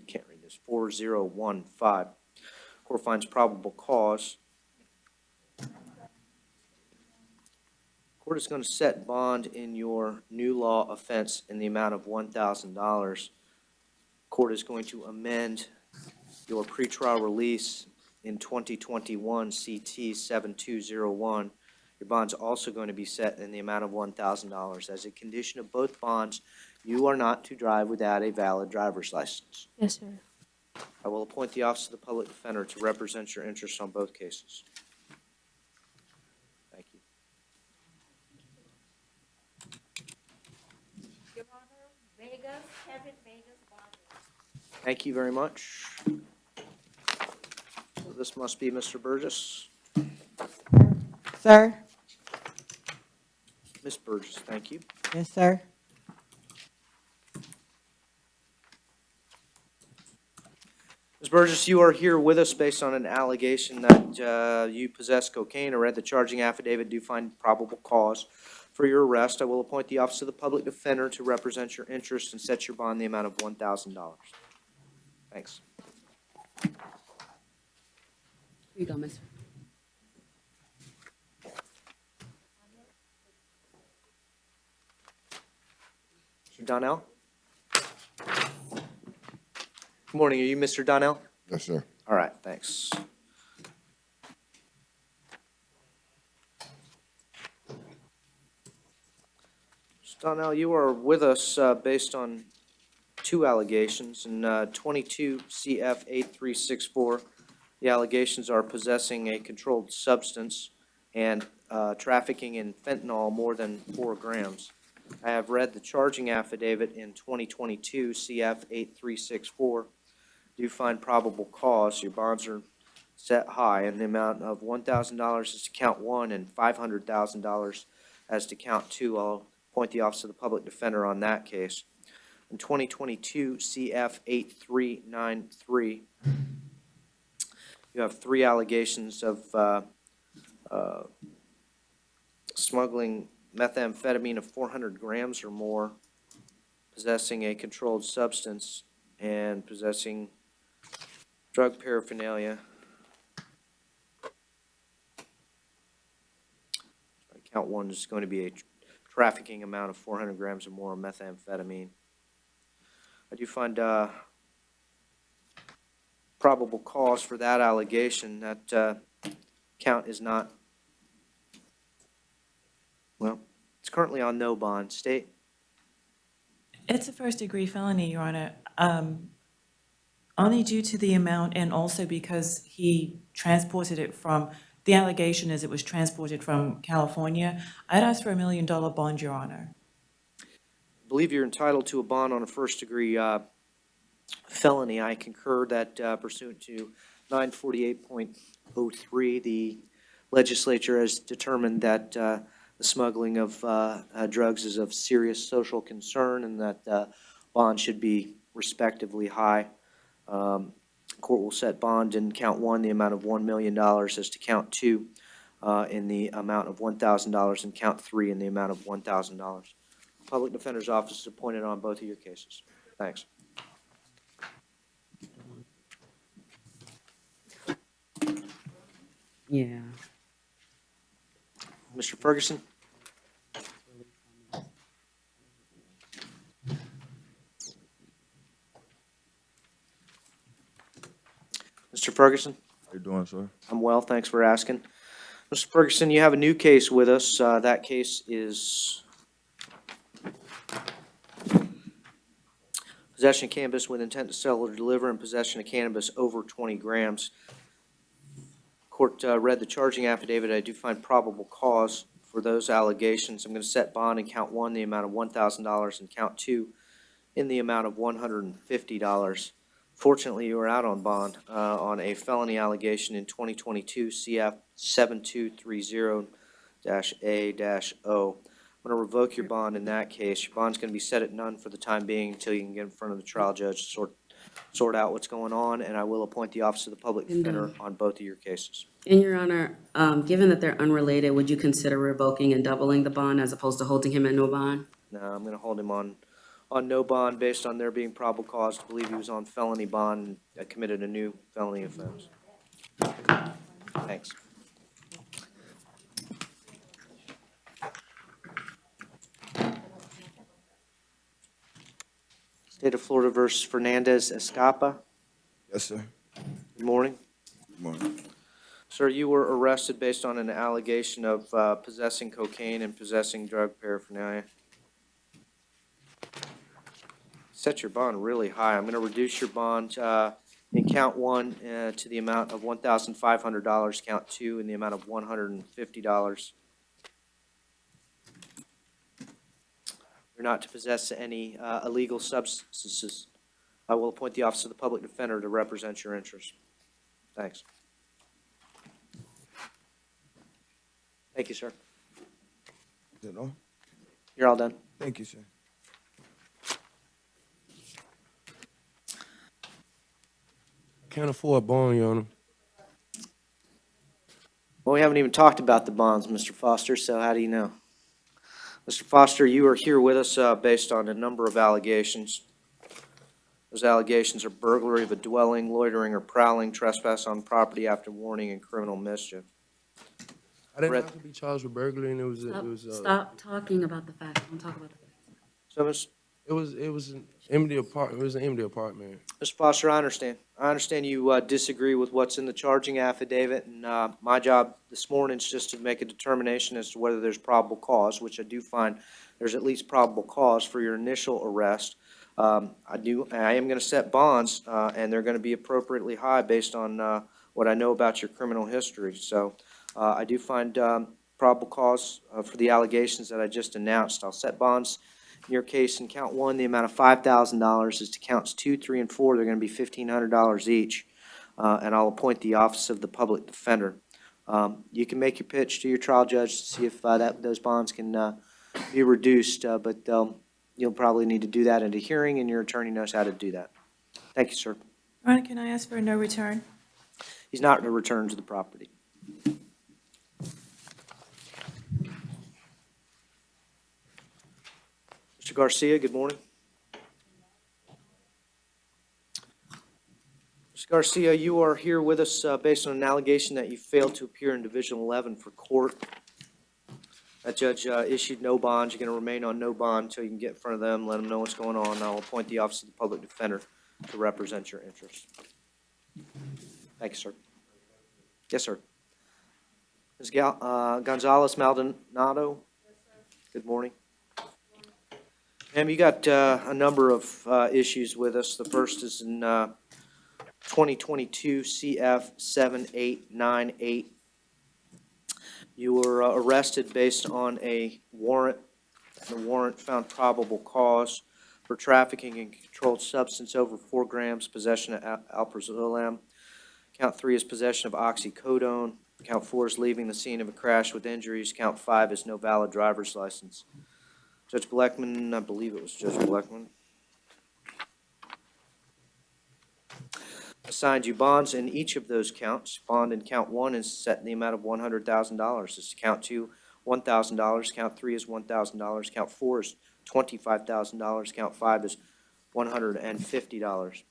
Can't read this. 4015. Court finds probable cause. Court is going to set bond in your new law offense in the amount of $1,000. Court is going to amend your pretrial release in 2021 CT 7201. Your bond's also going to be set in the amount of $1,000. As a condition of both bonds, you are not to drive without a valid driver's license. Yes, sir. I will appoint the Office of the Public Defender to represent your interests on both cases. Thank you. Your Honor, Vegas, Kevin Vegas bond. Thank you very much. So this must be Mr. Burgess. Sir? Ms. Burgess, thank you. Yes, sir. Ms. Burgess, you are here with us based on an allegation that you possess cocaine or read the charging affidavit. Do find probable cause for your arrest. I will appoint the Office of the Public Defender to represent your interests and set your bond in the amount of $1,000. Thanks. here you go, miss. Mr. Donnell? Good morning. Are you Mr. Donnell? Yes, sir. All right, thanks. Mr. Donnell, you are with us based on two allegations. In 22 CF 8364, the allegations are possessing a controlled substance and trafficking in fentanyl more than 4 grams. I have read the charging affidavit in 2022 CF 8364. Do find probable cause. Your bonds are set high, and the amount of $1,000 is to count 1 and $500,000 as to count 2. I'll appoint the Office of the Public Defender on that case. In 2022 CF 8393, you have 3 allegations of smuggling methamphetamine of 400 grams or more, possessing a controlled substance, and possessing drug paraphernalia. Count 1 is going to be a trafficking amount of 400 grams or more of methamphetamine. I do find probable cause for that allegation. That count is not, well, it's currently on no bond. State? It's a first-degree felony, Your Honor, only due to the amount and also because he transported it from, the allegation is it was transported from California. I'd ask for $1 million bond, Your Honor. I believe you're entitled to a bond on a first-degree felony. I concur that pursuant to 948.03, the legislature has determined that the smuggling of drugs is of serious social concern and that bond should be respectively high. Court will set bond in count 1, the amount of $1 million, as to count 2 in the amount of $1,000, and count 3 in the amount of $1,000. Public Defender's Office is appointed on both of your cases. Thanks. Yeah. Mr. Ferguson? Mr. Ferguson? How you doing, sir? I'm well, thanks for asking. Mr. Ferguson, you have a new case with us. That case is possession of cannabis with intent to sell or deliver and possession of cannabis over 20 grams. Court read the charging affidavit. I do find probable cause for those allegations. I'm going to set bond in count 1, the amount of $1,000, and count 2 in the amount of $150. Fortunately, you are out on bond on a felony allegation in 2022 CF 7230-A-O. I'm going to revoke your bond in that case. Your bond's going to be set at none for the time being until you can get in front of the trial judge to sort out what's going on, and I will appoint the Office of the Public Defender on both of your cases. In Your Honor, given that they're unrelated, would you consider revoking and doubling the bond as opposed to holding him at no bond? No, I'm going to hold him on no bond based on there being probable cause to believe he was on felony bond and committed a new felony offense. Thanks. State of Florida versus Fernandez Escapa. Yes, sir. Good morning. Good morning. Sir, you were arrested based on an allegation of possessing cocaine and possessing drug paraphernalia. Set your bond really high. I'm going to reduce your bond in count 1 to the amount of $1,500, count 2 in the amount of $150. You're not to possess any illegal substances. I will appoint the Office of the Public Defender to represent your interests. Thanks. Thank you, sir. Is that all? You're all done. Thank you, sir. Can't afford bond, Your Honor. Well, we haven't even talked about the bonds, Mr. Foster, so how do you know? Mr. Foster, you are here with us based on a number of allegations. Those allegations are burglary of a dwelling, loitering or prowling, trespass on property after warning, and criminal mischief. I didn't have to be charged with burglary, and it was Stop talking about the facts. Don't talk about the facts. So, it was an empty apartment. It was an empty apartment. Mr. Foster, I understand. I understand you disagree with what's in the charging affidavit, and my job this morning is just to make a determination as to whether there's probable cause, which I do find there's at least probable cause for your initial arrest. I am going to set bonds, and they're going to be appropriately high based on what I know about your criminal history. So I do find probable cause for the allegations that I just announced. I'll set bonds in your case in count 1, the amount of $5,000 is to counts 2, 3, and 4. They're going to be $1,500 each, and I'll appoint the Office of the Public Defender. You can make your pitch to your trial judge to see if those bonds can be reduced, but you'll probably need to do that at a hearing, and your attorney knows how to do that. Thank you, sir. Your Honor, can I ask for a no return? He's not to return to the property. Mr. Garcia, good morning. Mr. Garcia, you are here with us based on an allegation that you failed to appear in Division 11 for court. That judge issued no bond. You're going to remain on no bond until you can get in front of them, let them know what's going on. I'll appoint the Office of the Public Defender to represent your interests. Thank you, sir. Yes, sir. Ms. Gonzalez Maldonado? Good morning. Ma'am, you got a number of issues with us. The first is in 2022 CF 7898. You were arrested based on a warrant. The warrant found probable cause for trafficking in controlled substance over 4 grams, possession of alprazolam. Count 3 is possession of oxycodone. Count 4 is leaving the scene of a crash with injuries. Count 5 is no valid driver's license. Judge Blackman, I believe it was Judge Blackman, assigned you bonds in each of those counts. Bond in count 1 is set in the amount of $100,000. This is count 2, $1,000. Count 3 is $1,000. Count 4 is $25,000. Count 5 is $150.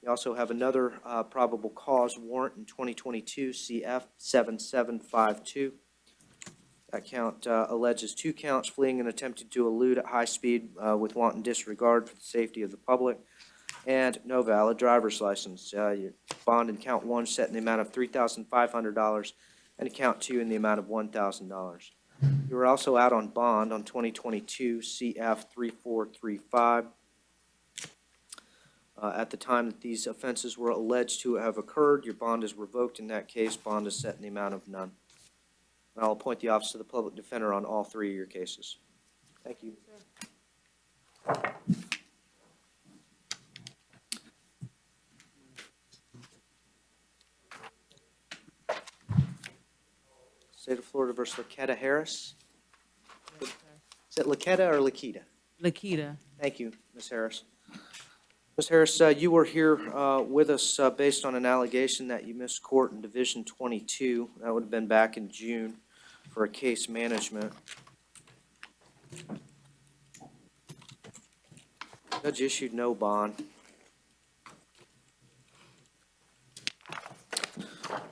You also have another probable cause warrant in 2022 CF 7752. That count alleges 2 counts: fleeing and attempting to elude at high speed with wanton disregard for the safety of the public, and no valid driver's license. Your bond in count 1 set in the amount of $3,500, and count 2 in the amount of $1,000. You were also out on bond on 2022 CF 3435. At the time that these offenses were alleged to have occurred, your bond is revoked in that case. Bond is set in the amount of none. And I'll appoint the Office of the Public Defender on all 3 of your cases. Thank you. State of Florida versus Laketa Harris. Is it Laketa or Lakita? Lakita. Thank you, Ms. Harris. Ms. Harris, you were here with us based on an allegation that you missed court in Division 22. That would have been back in June for a case management. Judge issued no bond.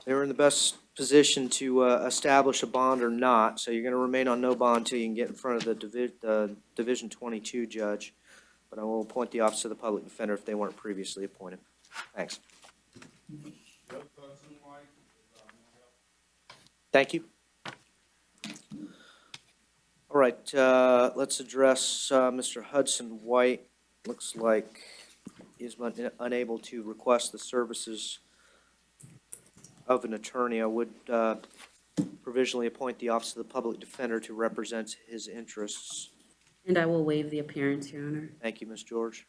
They were in the best position to establish a bond or not, so you're going to remain on no bond until you can get in front of the Division 22 judge. But I will appoint the Office of the Public Defender if they weren't previously appointed. Thanks. Thank you. All right, let's address Mr. Hudson White. Looks like he's unable to request the services of an attorney. I would provisionally appoint the Office of the Public Defender to represent his interests. And I will waive the appearance, Your Honor. Thank you, Ms. George.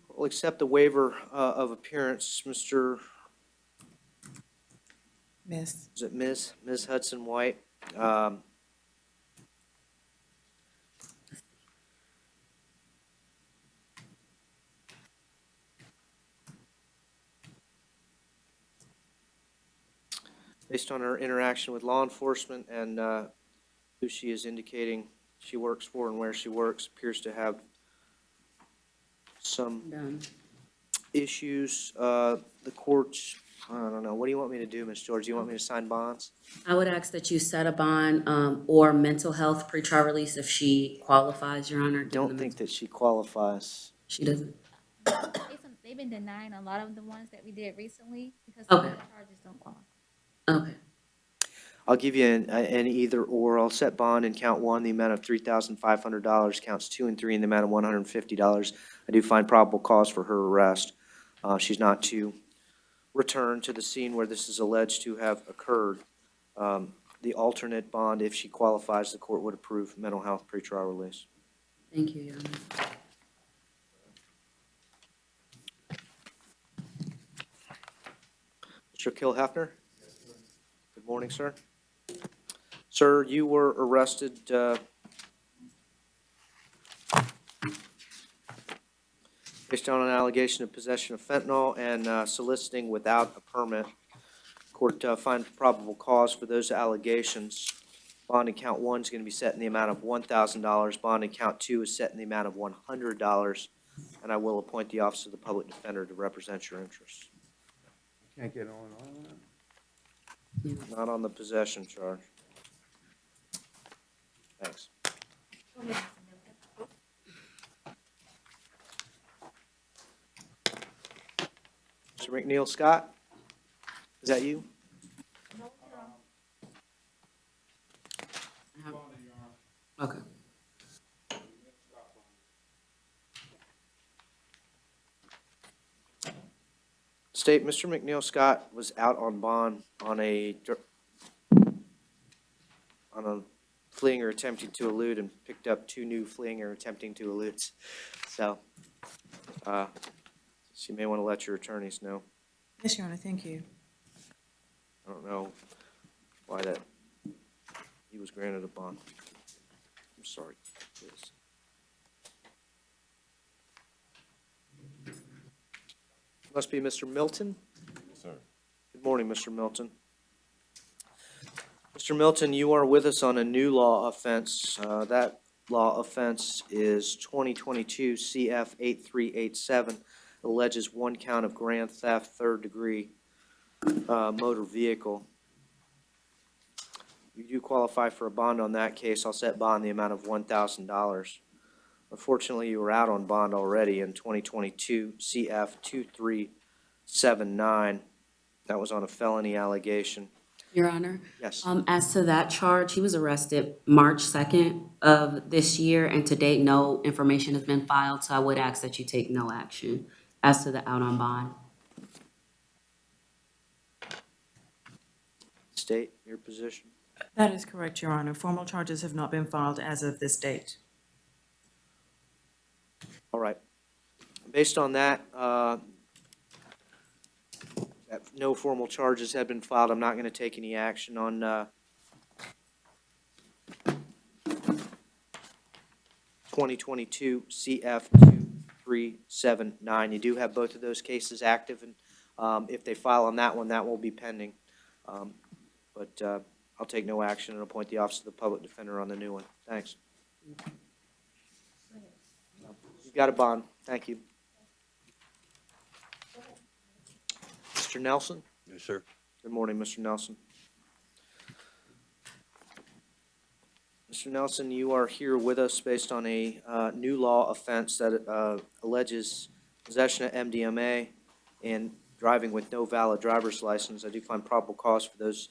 We'll accept the waiver of appearance. Mr. Miss. Is it Ms. Hudson White? Based on her interaction with law enforcement and who she is indicating she works for and where she works, appears to have some issues. The courts, I don't know, what do you want me to do, Ms. George? Do you want me to sign bonds? I would ask that you set a bond or mental health pretrial release if she qualifies, Your Honor. Don't think that she qualifies. She doesn't. They've been denying a lot of the ones that we did recently because Okay. the charges don't qualify. Okay. I'll give you an either or. I'll set bond in count 1, the amount of $3,500. Counts 2 and 3 in the amount of $150. I do find probable cause for her arrest. She's not to return to the scene where this is alleged to have occurred. The alternate bond, if she qualifies, the court would approve mental health pretrial release. Thank you, Your Honor. Mr. Kilhafner? Good morning, sir. Sir, you were arrested based on an allegation of possession of fentanyl and soliciting without a permit. Court finds probable cause for those allegations. Bond in count 1 is going to be set in the amount of $1,000. Bond in count 2 is set in the amount of $100. And I will appoint the Office of the Public Defender to represent your interests. Can't get on all that? Not on the possession charge. Thanks. Mr. McNeil Scott? Is that you? Okay. State, Mr. McNeil Scott was out on bond on a fleeing or attempting to elude and picked up 2 new fleeing or attempting to eludes. So, you may want to let your attorneys know. Yes, Your Honor, thank you. I don't know why that, he was granted a bond. I'm sorry. Yes. Must be Mr. Milton? Yes, sir. Good morning, Mr. Milton. Mr. Milton, you are with us on a new law offense. That law offense is 2022 CF 8387. Alleges 1 count of grand theft, 3rd degree, motor vehicle. You do qualify for a bond on that case. I'll set bond the amount of $1,000. Unfortunately, you were out on bond already in 2022 CF 2379. That was on a felony allegation. Your Honor? Yes. As to that charge, he was arrested March 2nd of this year, and to date, no information has been filed, so I would ask that you take no action as to the out on bond. State your position. That is correct, Your Honor. Formal charges have not been filed as of this date. All right. Based on that, that no formal charges have been filed. I'm not going to take any action on 2022 CF 2379. You do have both of those cases active, and if they file on that one, that will be pending. But I'll take no action and appoint the Office of the Public Defender on the new one. Thanks. You've got a bond. Thank you. Mr. Nelson? Yes, sir. Good morning, Mr. Nelson. Mr. Nelson, you are here with us based on a new law offense that alleges possession of MDMA and driving with no valid driver's license. I do find probable cause for those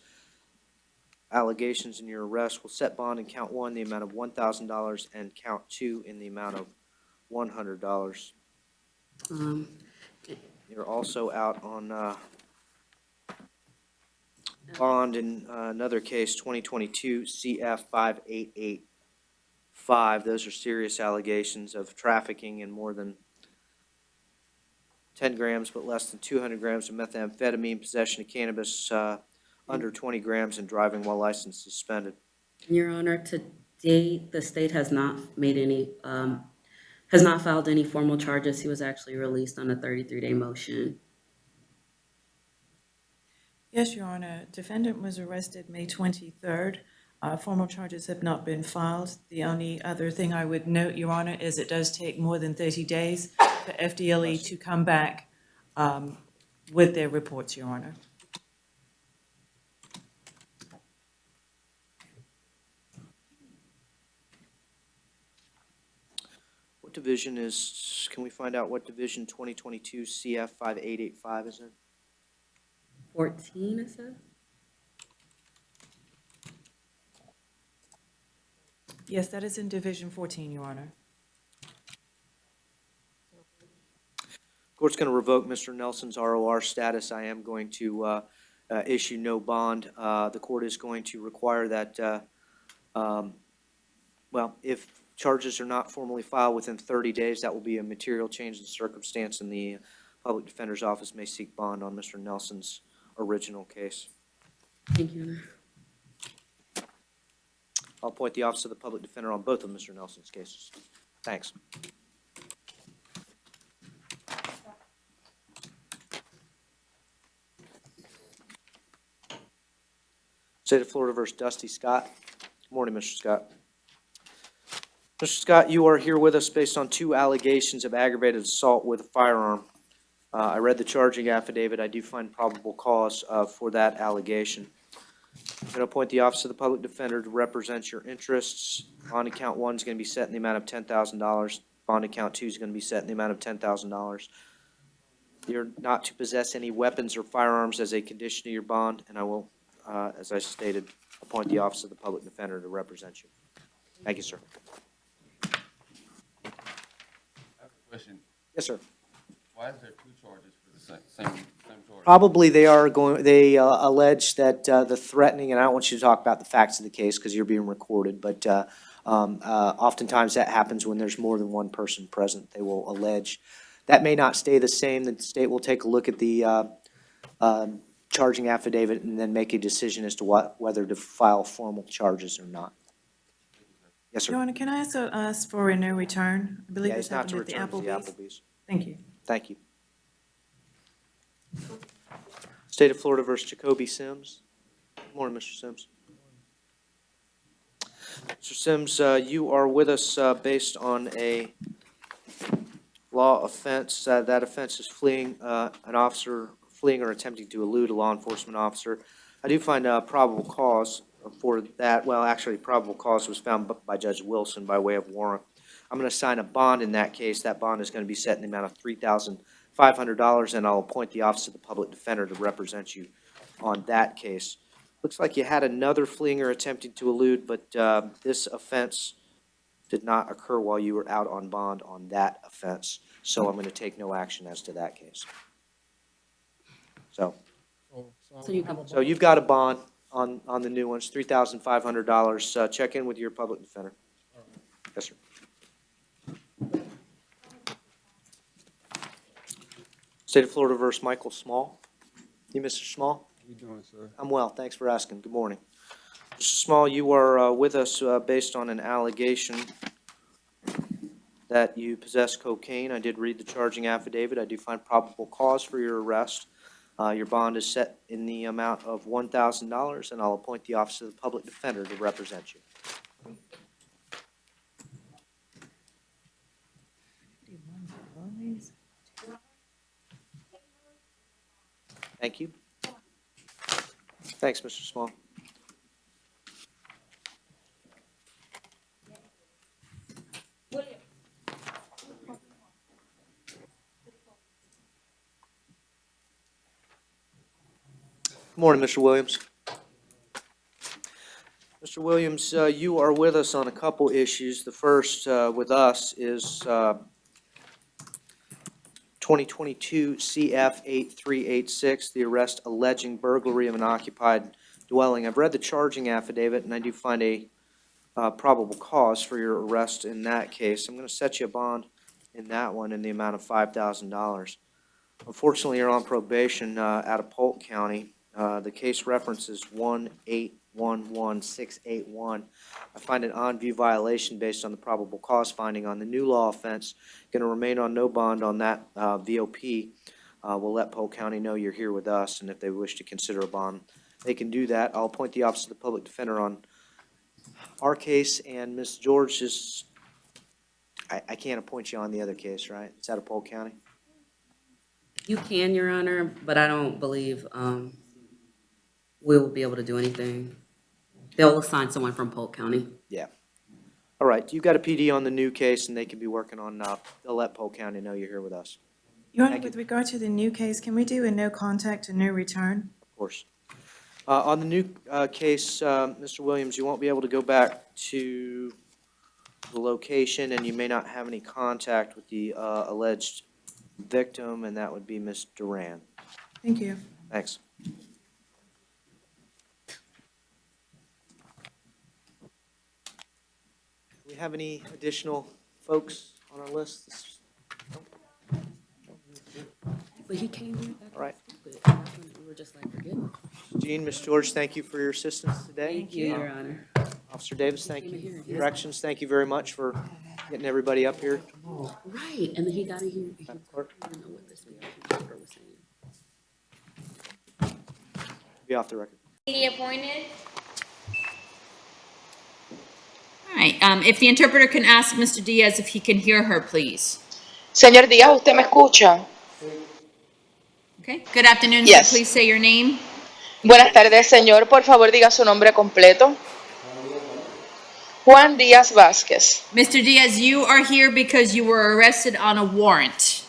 allegations in your arrest. We'll set bond in count 1 the amount of $1,000 and count 2 in the amount of $100. You're also out on bond in another case, 2022 CF 5885. Those are serious allegations of trafficking in more than 10 grams but less than 200 grams of methamphetamine, possession of cannabis under 20 grams, and driving while license suspended. Your Honor, to date, the state has not made any, has not filed any formal charges. He was actually released on a 33-day motion. Yes, Your Honor. Defendant was arrested May 23rd. Formal charges have not been filed. The only other thing I would note, Your Honor, is it does take more than 30 days for FDLE to come back with their reports, Your Honor. What division is, can we find out what division 2022 CF 5885 is in? 14, it says? Yes, that is in Division 14, Your Honor. Court's going to revoke Mr. Nelson's ROR status. I am going to issue no bond. The court is going to require that, well, if charges are not formally filed within 30 days, that will be a material change in circumstance, and the Public Defender's Office may seek bond on Mr. Nelson's original case. Thank you, Your Honor. I'll appoint the Office of the Public Defender on both of Mr. Nelson's cases. Thanks. State of Florida versus Dusty Scott. Good morning, Mr. Scott. Mr. Scott, you are here with us based on 2 allegations of aggravated assault with a firearm. I read the charging affidavit. I do find probable cause for that allegation. I'm going to appoint the Office of the Public Defender to represent your interests. Bond account 1 is going to be set in the amount of $10,000. Bond account 2 is going to be set in the amount of $10,000. You're not to possess any weapons or firearms as a condition of your bond, and I will, as I stated, appoint the Office of the Public Defender to represent you. Thank you, sir. I have a question. Yes, sir. Why is there two charges for the same charge? Probably they are going, they allege that the threatening, and I don't want you to talk about the facts of the case because you're being recorded, but oftentimes that happens when there's more than one person present. They will allege. That may not stay the same. The state will take a look at the charging affidavit and then make a decision as to whether to file formal charges or not. Yes, sir. Your Honor, can I also ask for a no return? I believe Yeah, this it's not to happened at the return to the Applebee's. Applebee's. Thank you. Thank you. State of Florida versus Jacoby Sims. Good morning, Mr. Sims. Mr. Sims, you are with us based on a law offense. That offense is fleeing an officer, fleeing or attempting to elude a law enforcement officer. I do find probable cause for that. Well, actually, probable cause was found by Judge Wilson by way of warrant. I'm going to sign a bond in that case. That bond is going to be set in the amount of $3,500, and I'll appoint the Office of the Public Defender to represent you on that case. Looks like you had another fleeing or attempting to elude, but this offense did not occur while you were out on bond on that offense. So I'm going to take no action as to that case. So you've got a bond on the new ones, $3,500. Check in with your public defender. Yes, sir. State of Florida versus Michael Small. You, Mr. Small? How you doing, sir? I'm well. Thanks for asking. Good morning. Mr. Small, you are with us based on an allegation that you possess cocaine. I did read the charging affidavit. I do find probable cause for your arrest. Your bond is set in the amount of $1,000, and I'll appoint the Office of the Public Defender to represent you. Thank you. Thanks, Mr. Small. Good morning, Mr. Williams. Mr. Williams, you are with us on a couple issues. The first with us is 2022 CF 8386, the arrest alleging burglary of an occupied dwelling. I've read the charging affidavit, and I do find a probable cause for your arrest in that case. I'm going to set you a bond in that one in the amount of $5,000. Unfortunately, you're on probation out of Polk County. The case reference is 1811681. I find an on-view violation based on the probable cause finding on the new law offense. Going to remain on no bond on that VOP. We'll let Polk County know you're here with us, and if they wish to consider a bond, they can do that. I'll appoint the Office of the Public Defender on our case, and Ms. George is, I can't appoint you on the other case, right? It's out of Polk County? You can, Your Honor, but I don't believe we will be able to do anything. They'll assign someone from Polk County. Yeah. All right, you've got a PD on the new case, and they can be working on, they'll let Polk County know you're here with us. Your Honor, with regard to the new case, can we do a no contact and no return? Of course. On the new case, Mr. Williams, you won't be able to go back to the location, and you may not have any contact with the alleged victim, and that would be Ms. Duran. Thank you. Thanks. Do we have any additional folks on our list? But he came here. All right. We were just like, forget it. Jean, Ms. George, thank you for your assistance today. Thank you, Your Honor. Officer Davis, thank you. Corrections, thank you very much for getting everybody up here. Right, and then he got in here. He Madam Clerk, didn't know what this paper was saying. be off the record. Appointed. All right, if the interpreter can ask Mr. Diaz if he can hear her, please. Señor Díaz, ¿usted me escucha? Okay, good afternoon, Yes. sir. Please say your name. Buenas tardes, señor. Por favor, diga su nombre completo. Juan Díaz Vázquez. Mr. Diaz, you are here because you were arrested on a warrant.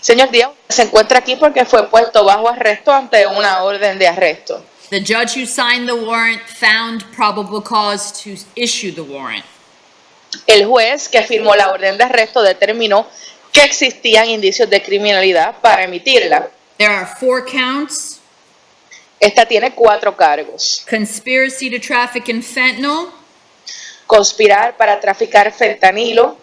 Señor Díaz, se encuentra aquí porque fue puesto bajo arresto ante una orden de arresto. The judge who signed the warrant found probable cause to issue the warrant. El juez que firmó la orden de arresto determinó que existían indicios de criminalidad para emitirla. There are 4 counts. Esta tiene 4 cargos. Conspiracy to traffic in fentanyl. Conspirar para traficar fentanilo.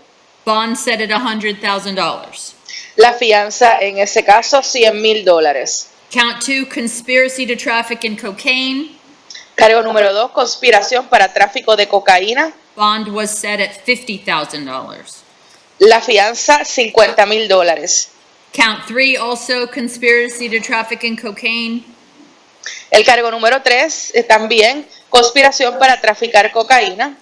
Bond set at $100,000. La fianza en ese caso $100,000. Count 2, conspiracy to traffic in cocaine. Cargo número 2, conspiración para tráfico de cocaína. Bond was set at $50,000. La fianza $50,000. Count 3, also conspiracy to traffic in cocaine. El cargo número 3, también conspiración para traficar cocaína.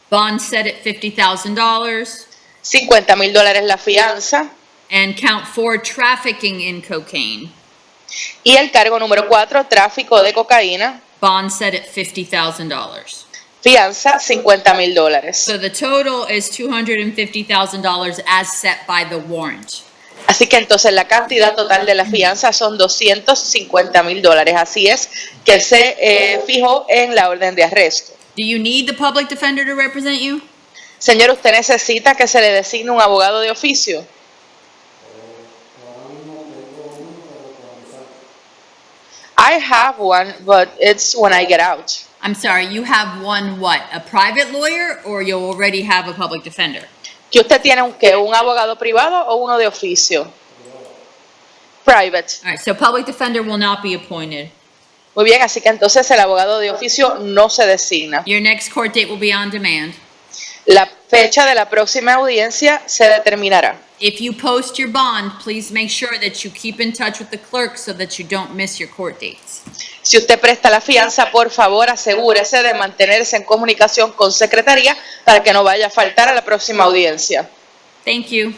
Bond set at $50,000. $50,000 la fianza. And count 4, trafficking in cocaine. Y el cargo número 4, tráfico de cocaína. Bond set at $50,000. Fianza $50,000. So the total is $250,000 as set by the warrant. Así que entonces la cantidad total de la fianza son $250,000. Así es que se fijó en la orden de arresto. Do you need the public defender to represent you? Señor, ¿usted necesita que se le designe un abogado de oficio? I have one, but it's when I get out. I'm sorry, you have one what? A private lawyer or you already have a public defender? ¿Que usted tiene un abogado privado o uno de oficio? Private. All right, so public defender will not be appointed. Muy bien, así que entonces el abogado de oficio no se designa. Your next court date will be on demand. La fecha de la próxima audiencia se determinará. If you post your bond, please make sure that you keep in touch with the clerk so that you don't miss your court dates. Si usted presta la fianza, por favor asegúrese de mantenerse en comunicación con secretaría para que no vaya a faltar a la próxima audiencia. Thank you.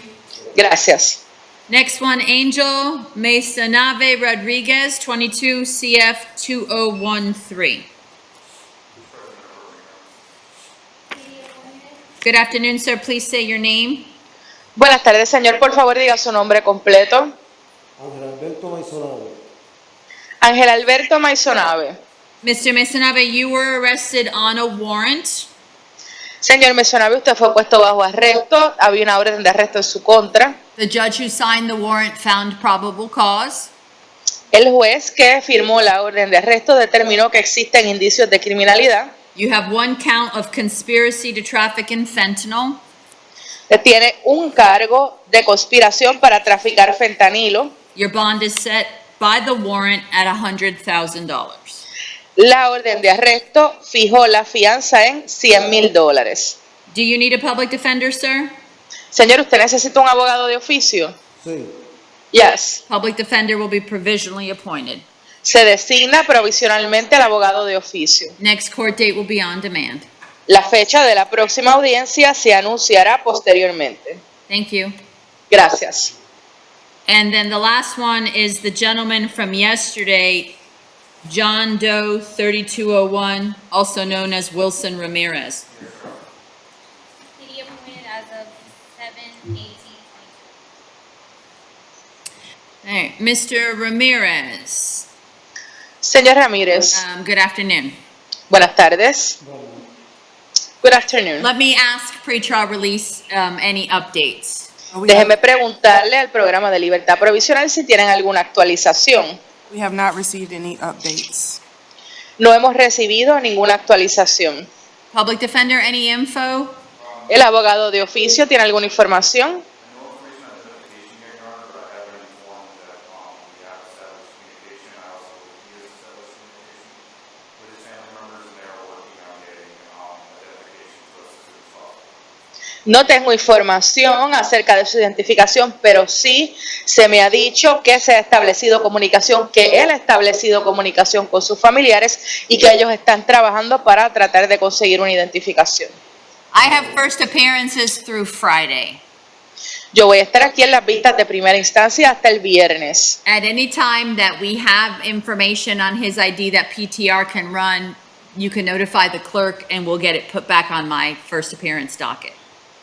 Gracias. Next one, Angel Mesanave Rodriguez, 22 CF 2013. Good afternoon, sir. Please say your name. Buenas tardes, señor. Por favor, diga su nombre completo. Ángel Alberto Maisonave. Mr. Mesanave, you were arrested on a warrant. Señor Maisonave, usted fue puesto bajo arresto. Había una orden de arresto en su contra. The judge who signed the warrant found probable cause. El juez que firmó la orden de arresto determinó que existen indicios de criminalidad. You have 1 count of conspiracy to traffic in fentanyl. Tiene un cargo de conspiración para traficar fentanilo. Your bond is set by the warrant at $100,000. La orden de arresto fijó la fianza en $100,000. Do you need a public defender, sir? Señor, ¿usted necesita un abogado de oficio? Sí. Yes. Public defender will be provisionally appointed. Se designa provisionalmente al abogado de oficio. Next court date will be on demand. La fecha de la próxima audiencia se anunciará posteriormente. Thank you. Gracias. And then the last one is the gentleman from yesterday, John Doe 3201, also known as Wilson Ramirez. PD appointed as of 7/18/22. All right, Mr. Ramirez. Señor Ramírez. Good afternoon. Buenas tardes. Good afternoon. Let me ask pretrial release any updates. Déjeme preguntarle al programa de libertad provisional si tienen alguna actualización. We have not received any updates. No hemos recibido ninguna actualización. Public defender, any info? ¿El abogado de oficio tiene alguna información? No tengo información acerca de su identificación, pero sí se me ha dicho que se ha establecido comunicación, que él ha establecido comunicación con sus familiares y que ellos están trabajando para tratar de conseguir una identificación. I have first appearances through Friday. Yo voy a estar aquí en las vistas de primera instancia hasta el viernes. At any time that we have information on his ID that PTR can run, you can notify the clerk and we'll get it put back on my first appearance docket.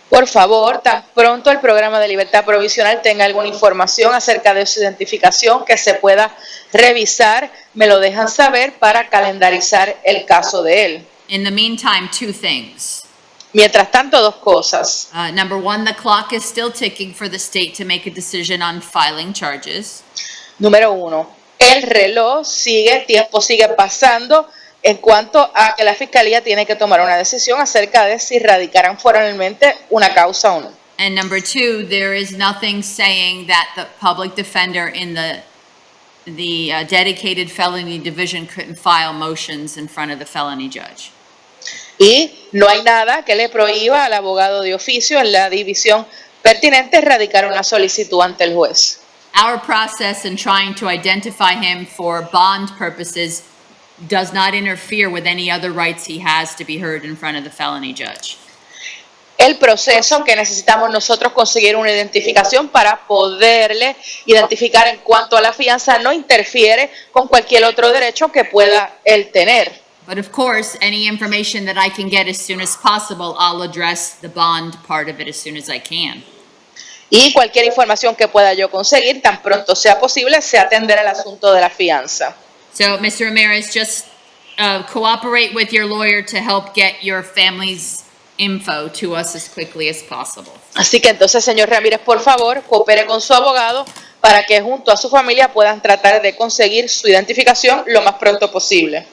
Por favor, tan pronto el programa de libertad provisional tenga alguna información acerca de su identificación que se pueda revisar, me lo dejan saber para calendarizar el caso de él. In the meantime, two things. Mientras tanto, dos cosas. Number one, the clock is still ticking for the state to make a decision on filing charges. Número uno, el reloj sigue, tiempo sigue pasando en cuanto a que la fiscalía tiene que tomar una decisión acerca de si radicarán formalmente una causa o no. And number two, there is nothing saying that the public defender in the dedicated felony division couldn't file motions in front of the felony judge. Y no hay nada que le prohíba al abogado de oficio en la división pertinente radicar una solicitud ante el juez. Our process in trying to identify him for bond purposes does not interfere with any other rights he has to be heard in front of the felony judge. El proceso que necesitamos nosotros conseguir una identificación para poderle identificar en cuanto a la fianza no interfiere con cualquier otro derecho que pueda él tener. But of course, any information that I can get as soon as possible, I'll address the bond part of it as soon as I can. Y cualquier información que pueda yo conseguir, tan pronto sea posible, se atenderá el asunto de la fianza. So, Mr. Ramirez, just cooperate with your lawyer to help get your family's info to us as quickly as possible. Así que entonces, señor Ramírez, por favor, coopere con su abogado para que junto a su familia puedan tratar de conseguir su identificación lo más pronto posible.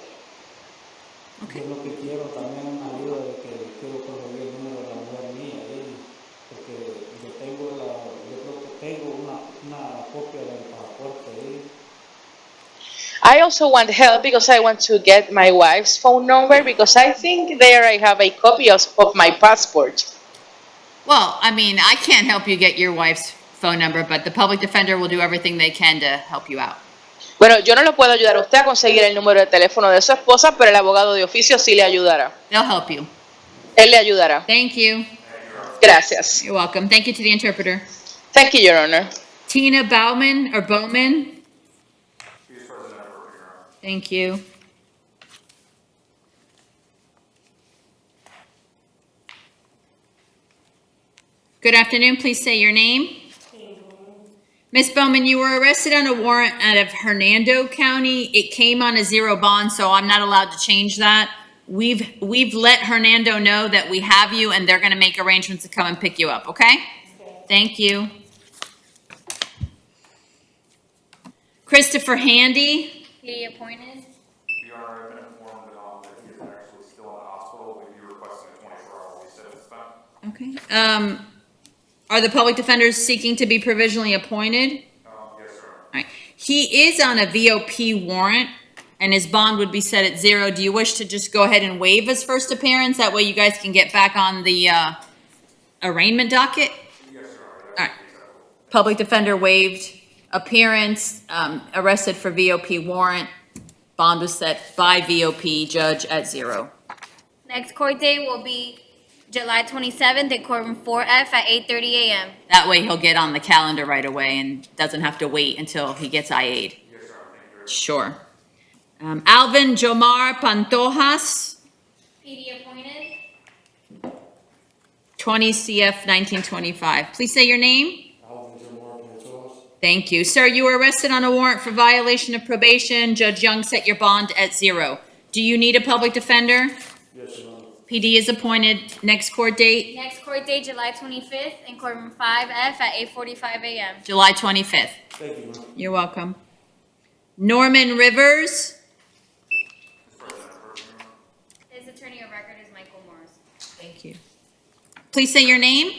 Yo lo que quiero también ayuda de que quiero conseguir el número de la mujer mía, porque yo creo que tengo una copia del pasaporte ahí. I also want help because I want to get my wife's phone number because I think there I have a copy of my passport. Well, I mean, I can't help you get your wife's phone number, but the public defender will do everything they can to help you out. Bueno, yo no le puedo ayudar a usted a conseguir el número de teléfono de su esposa, pero el abogado de oficio sí le ayudará. They'll help you. Él le ayudará. Thank you. Gracias. You're welcome. Thank you to the interpreter. Thank you, Your Honor. Tina Bowman. Thank you. Good afternoon. Please say your name. Ms. Bowman, you were arrested on a warrant out of Hernando County. It came on a zero bond, so I'm not allowed to change that. We've let Hernando know that we have you, and they're going to make arrangements to come and pick you up, okay? Thank you. Christopher Handy. He appointed. We are informed that he is actually still in the hospital. We'll be requesting a 24-hour release at this time. Okay. Are the public defenders seeking to be provisionally appointed? Yes, sir. All right. He is on a VOP warrant, and his bond would be set at zero. Do you wish to just go ahead and waive his first appearance? That way you guys can get back on the arraignment docket? Yes, sir. All right. Public defender waived appearance, arrested for VOP warrant. Bond was set by VOP judge at zero. Next court date will be July 27th in courtroom 4F at 8:30 a.m. That way he'll get on the calendar right away and doesn't have to wait until he gets IA'd. Yes, sir. Thank you. Sure. Alvin Jomar Pantojas, PD appointed. 20 CF 1925. Please say your name. Thank you. Sir, you were arrested on a warrant for violation of probation. Judge Young set your bond at zero. Do you need a public defender? Yes, Your Honor. PD is appointed. Next court date, Next court date, July 25th in courtroom 5F at 8:45 a.m. July 25th. Thank you, ma'am. You're welcome. Norman Rivers. His attorney of record is Michael Morris. Thank you. Please say your name.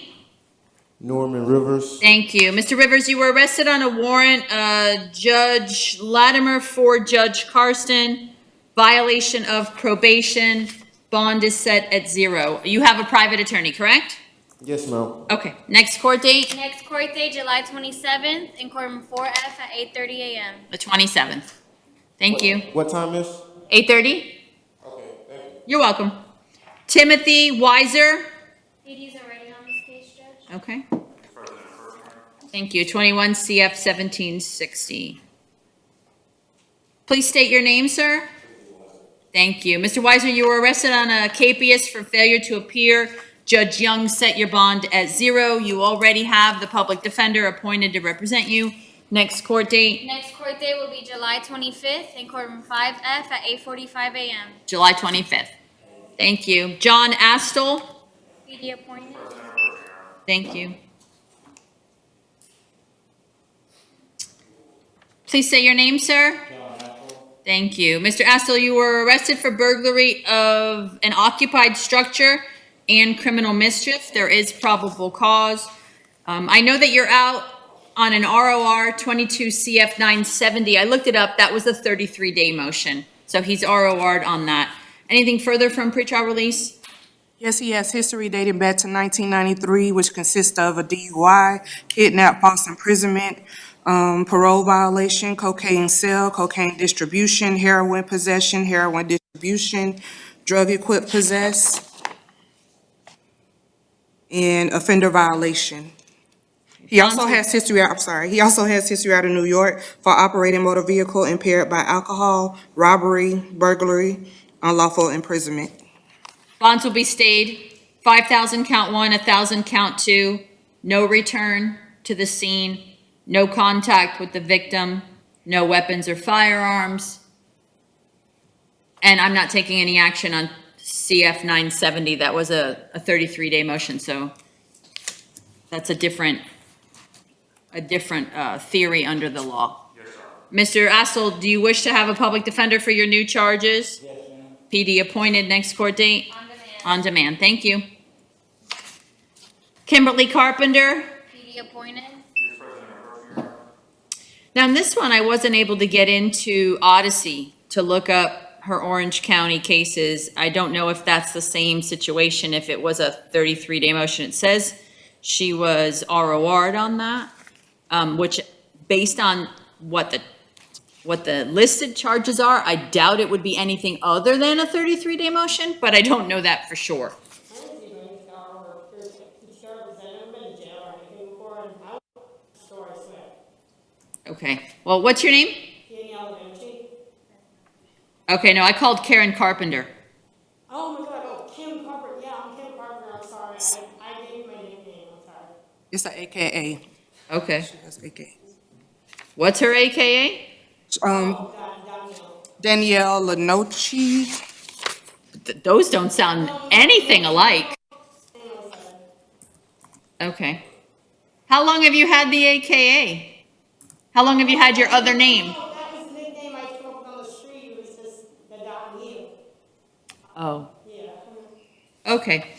Norman Rivers. Thank you. Mr. Rivers, you were arrested on a warrant, Judge Latimer for Judge Karsten, violation of probation, bond is set at zero. You have a private attorney, correct? Yes, ma'am. Okay, next court date, Next court date, July 27th in courtroom 4F at 8:30 a.m. the 27th. Thank you. What time is? 8:30? Okay, thank you. You're welcome. Timothy Weiser. PD's already on this case, Judge. Okay. Thank you. 21 CF 1760. Please state your name, sir. Thank you. Mr. Weiser, you were arrested on a capias for failure to appear Judge Young set your bond at 0. You already have the public defender appointed to represent you. Next court date, Next court date will be July 25th in courtroom 5F at 8:45 a.m. July 25th. Thank you. John Astle, PD appointed. thank you. Please say your name, sir. Thank you. Mr. Astle, you were arrested for burglary of an occupied structure and criminal mischief. There is probable cause. I know that you're out on an ROR 22 CF 970. I looked it up. That was a 33-day motion. So he's ROR'd on that. Anything further from pretrial release? Yes, he has history dating back to 1993, which consists of a DUI, kidnap, false imprisonment, parole violation, cocaine sale, cocaine distribution, heroin possession, heroin distribution, drug equipped possess, and offender violation. He also has history out of New York for operating motor vehicle impaired by alcohol, robbery, burglary, unlawful imprisonment. Bonds will be stayed. 5,000 count 1, 1,000 count 2. No return to the scene. No contact with the victim. No weapons or firearms. And I'm not taking any action on CF 970. That was a 33-day motion, so that's a different theory under the law. Yes, sir. Mr. Astle, do you wish to have a public defender for your new charges? Yes, ma'am. PD appointed, next court date? On demand. On demand, thank you. Kimberly Carpenter? PD appointed. Now, in this one, I wasn't able to get into Odyssey to look up her Orange County cases. I don't know if that's the same situation, if it was a 33-day motion. It says she was ROR'd on that, which based on what the listed charges are, I doubt it would be anything other than a 33-day motion, but I don't know that for sure. Okay, well, what's your name? Okay, no, I called Karen Carpenter. Oh my God, oh, Kim Carpenter, yeah, I'm Kim Carpenter, I'm sorry, I gave you my nickname, I'm sorry. It's an AKA. Okay. She has AKA. What's her AKA? Danielle Lenoci. Those don't sound anything alike. Okay. How long have you had the AKA? How long have you had your other name? No, that was the nickname I came up on the street, it was just the Dot Neal. Oh. Yeah. Okay.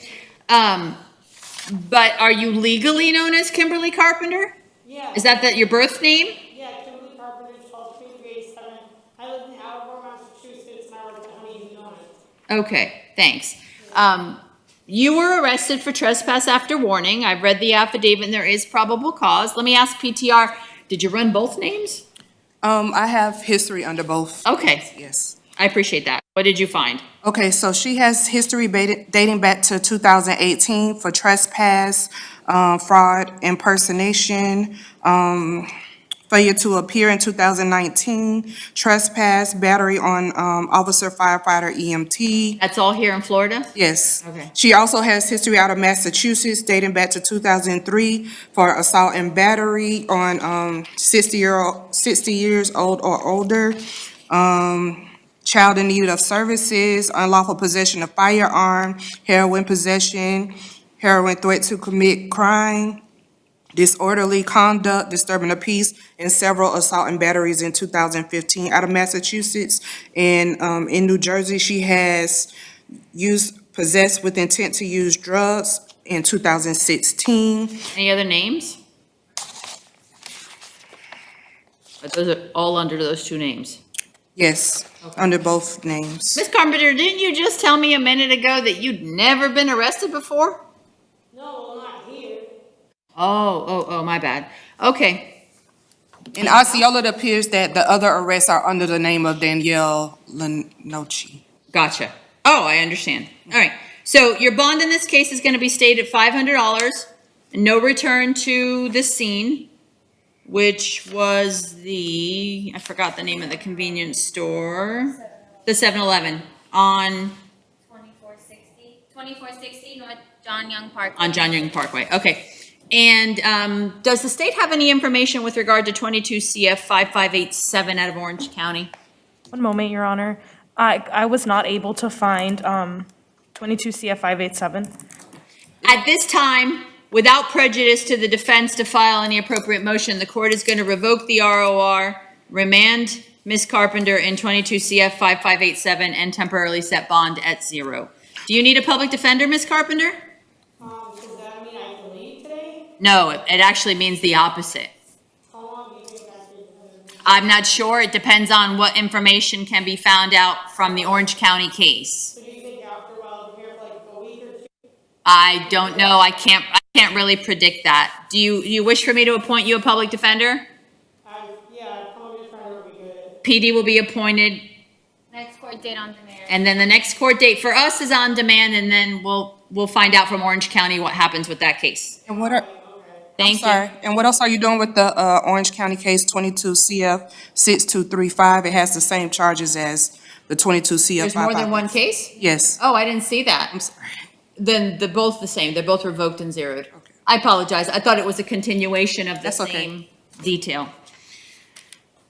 But are you legally known as Kimberly Carpenter? Yeah. Is that your birth name? Yeah, Kimberly Carpenter, 12-2387. I live in Attleboro, Massachusetts, and I work at Honeydew Donuts. Okay, thanks. You were arrested for trespass after warning. I've read the affidavit and there is probable cause. Let me ask PTR, did you run both names? I have history under both. Okay. Yes. I appreciate that. What did you find? Okay, so she has history dating back to 2018 for trespass, fraud, impersonation, failure to appear in 2019, trespass, battery on officer, firefighter, EMT. That's all here in Florida? Yes. Okay. She also has history out of Massachusetts dating back to 2003 for assault and battery on 60 years old or older. Child in need of services, unlawful possession of firearm, heroin possession, heroin threat to commit crime, disorderly conduct, disturbing the peace, and several assault and batteries in 2015 out of Massachusetts. And in New Jersey, she has possessed with intent to use drugs in 2016. Any other names? Those are all under those two names. Yes, under both names. Ms. Carpenter, didn't you just tell me a minute ago that you'd never been arrested before? No, well, not here. Oh, my bad. Okay. In Osceola, it appears that the other arrests are under the name of Danielle Lenoci. Gotcha. Oh, I understand. All right. So your bond in this case is going to be stayed at $500. No return to the scene, which was I forgot the name of the convenience store. The 7-Eleven on 2460 North John Young Parkway. On John Young Parkway, okay. And does the state have any information with regard to 22 CF 5587 out of Orange County? One moment, Your Honor. I was not able to find 22 CF 587. At this time, without prejudice to the defense to file any appropriate motion, the court is going to revoke the ROR, remand Ms. Carpenter in 22 CF 5587, and temporarily set bond at 0. Do you need a public defender, Ms. Carpenter? Does that mean I can leave today? No, it actually means the opposite. How long do you think I can? I'm not sure. It depends on what information can be found out from the Orange County case. So do you think after a while, here for like a week or two? I don't know. I can't really predict that. Do you wish for me to appoint you a public defender? Yeah, public defender would be good. PD will be appointed, Next court date on demand. and then the next court date for us is on demand, and then we'll find out from Orange County what happens with that case. And what are, Thank you. sorry, and what else are you doing with the Orange County case 22 CF 6235? It has the same charges as the 22 CF. There's more than one case? Yes. Oh, I didn't see that. I'm sorry. Then they're both the same. They're both revoked and zeroed. I apologize. I thought it was a continuation of the That's okay. same detail.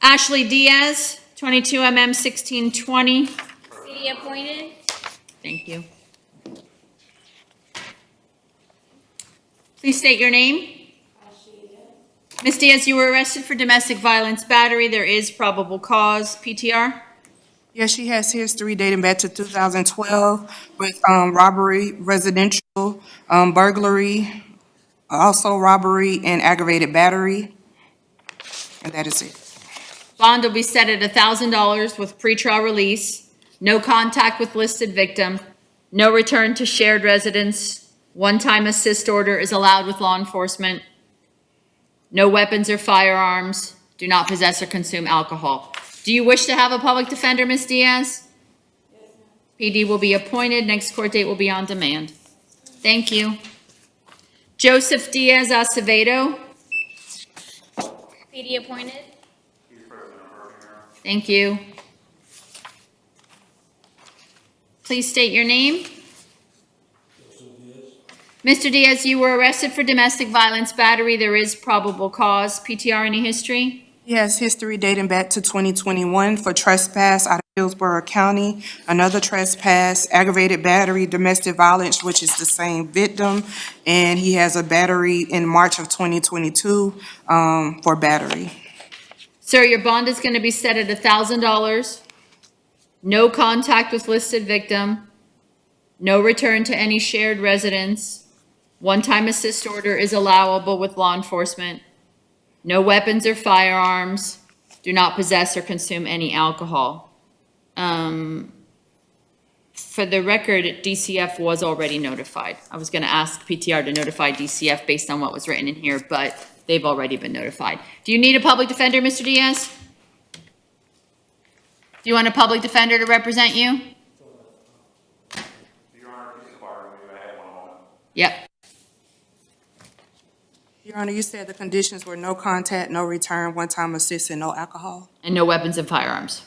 Ashley Diaz, 22 MM 1620. City appointed. Thank you. Please state your name. Ms. Diaz, you were arrested for domestic violence battery. There is probable cause. PTR? Yes, she has history dating back to 2012 with robbery, residential, burglary, also robbery and aggravated battery. And that is it. Bond will be set at $1,000 with pretrial release, no contact with listed victim, no return to shared residence, one-time assist order is allowed with law enforcement, no weapons or firearms, do not possess or consume alcohol. Do you wish to have a public defender, Ms. Diaz? PD will be appointed. Next court date will be on demand. Thank you. Joseph Diaz Acevedo. PD appointed. Thank you. Please state your name. Mr. Diaz, you were arrested for domestic violence battery. There is probable cause. PTR, any history? He has history dating back to 2021 for trespass out of Hillsborough County, another trespass, aggravated battery, domestic violence, which is the same victim, and he has a battery in March of 2022 for battery. Sir, your bond is going to be set at $1,000. No contact with listed victim. No return to any shared residence. One-time assist order is allowable with law enforcement. No weapons or firearms. Do not possess or consume any alcohol. For the record, DCF was already notified. I was going to ask PTR to notify DCF based on what was written in here, but they've already been notified. Do you need a public defender, Mr. Diaz? Do you want a public defender to represent you? Yep. Your Honor, you said the conditions were no contact, no return, one-time assist, and no alcohol? And no weapons and firearms.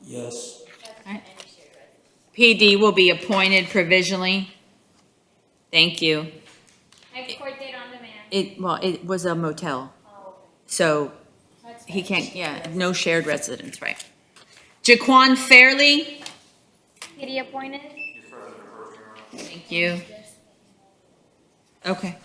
Yes. PD will be appointed provisionally. Thank you. Next court date on demand. Well, it was a motel. So he can't, yeah, no shared residence, right? Jaquan Fairley, PD appointed. thank you. Okay.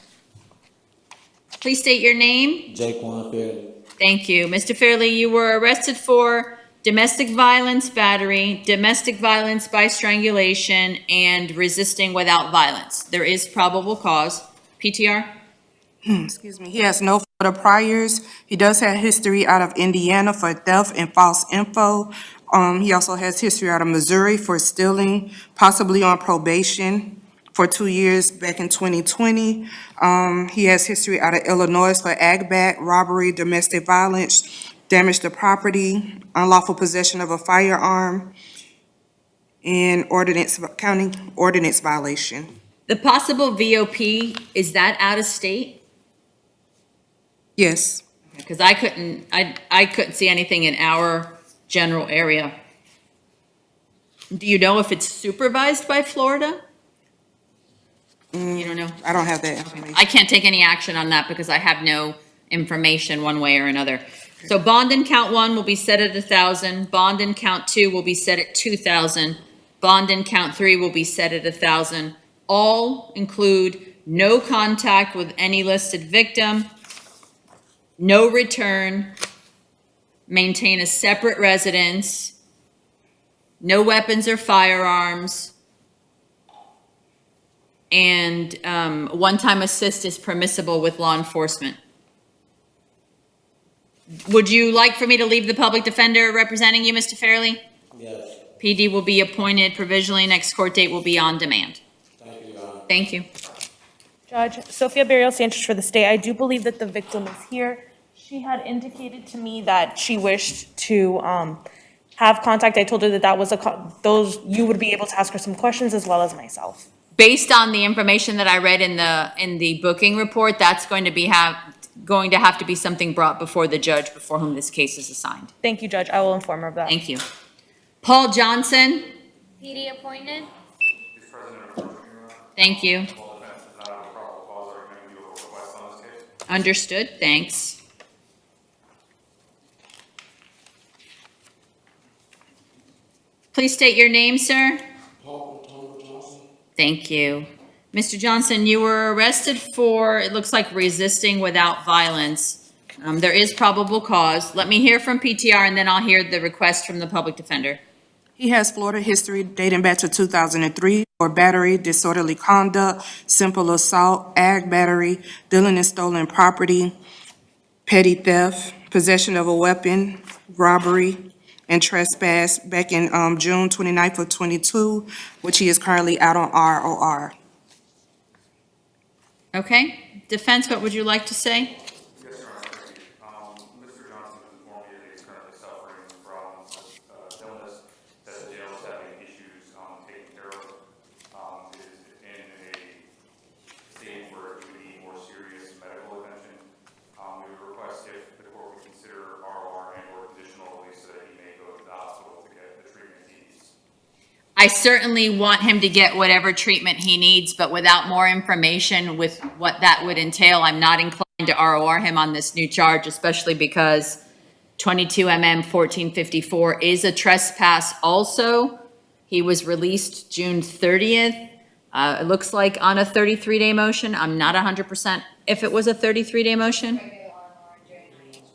Please state your name. Jaquan Fairley. Thank you. Mr. Fairley, you were arrested for domestic violence battery, domestic violence by strangulation, and resisting without violence. There is probable cause. PTR? Excuse me, he has no further priors. He does have history out of Indiana for theft and false info. He also has history out of Missouri for stealing, possibly on probation for 2 years back in 2020. He has history out of Illinois for agbat, robbery, domestic violence, damage to property, unlawful possession of a firearm, and county ordinance violation. The possible VOP, is that out of state? Yes. because I couldn't see anything in our general area. Do you know if it's supervised by Florida? You don't know? I don't have that information. I can't take any action on that because I have no information one way or another. So bond in count 1 will be set at 1,000. Bond in count 2 will be set at 2,000. Bond in count 3 will be set at 1,000. All include no contact with any listed victim, no return, maintain a separate residence, no weapons or firearms, and one-time assist is permissible with law enforcement. Would you like for me to leave the public defender representing you, Mr. Fairley? Yes. PD will be appointed provisionally. Next court date will be on demand. Thank you, Your Honor. Thank you. Judge, Sophia Burial Sanchez for the state. I do believe that the victim is here. She had indicated to me that she wished to have contact. I told her that that was you would be able to ask her some questions as well as myself. Based on the information that I read in the booking report, that's going to have to be something brought before the judge before whom this case is assigned. Thank you, Judge. I will inform her of that. Thank you. Paul Johnson. PD appointed. Thank you. Understood. Thanks. Please state your name, sir. Thank you. Mr. Johnson, you were arrested for, it looks like, resisting without violence. There is probable cause. Let me hear from PTR and then I'll hear the request from the public defender. He has Florida history dating back to 2003 for battery, disorderly conduct, simple assault, ag battery, dealing in stolen property, petty theft, possession of a weapon, robbery, and trespass back in June 29th of 22, which he is currently out on ROR. Okay. Defense, what would you like to say? Yes, Your Honor, thank you. Mr. Johnson has informed me that he's currently suffering from illness, that the jail is having issues taking care of. Is in a state where it would need more serious medical attention. We would request if the court would consider ROR and or conditional release so that he may go to the hospital to get the treatment he needs. I certainly want him to get whatever treatment he needs, but without more information with what that would entail, I'm not inclined to ROR him on this new charge, especially because 22 MM 1454 is a trespass also. He was released June 30th. It looks like on a 33-day motion. I'm not 100% if it was a 33-day motion.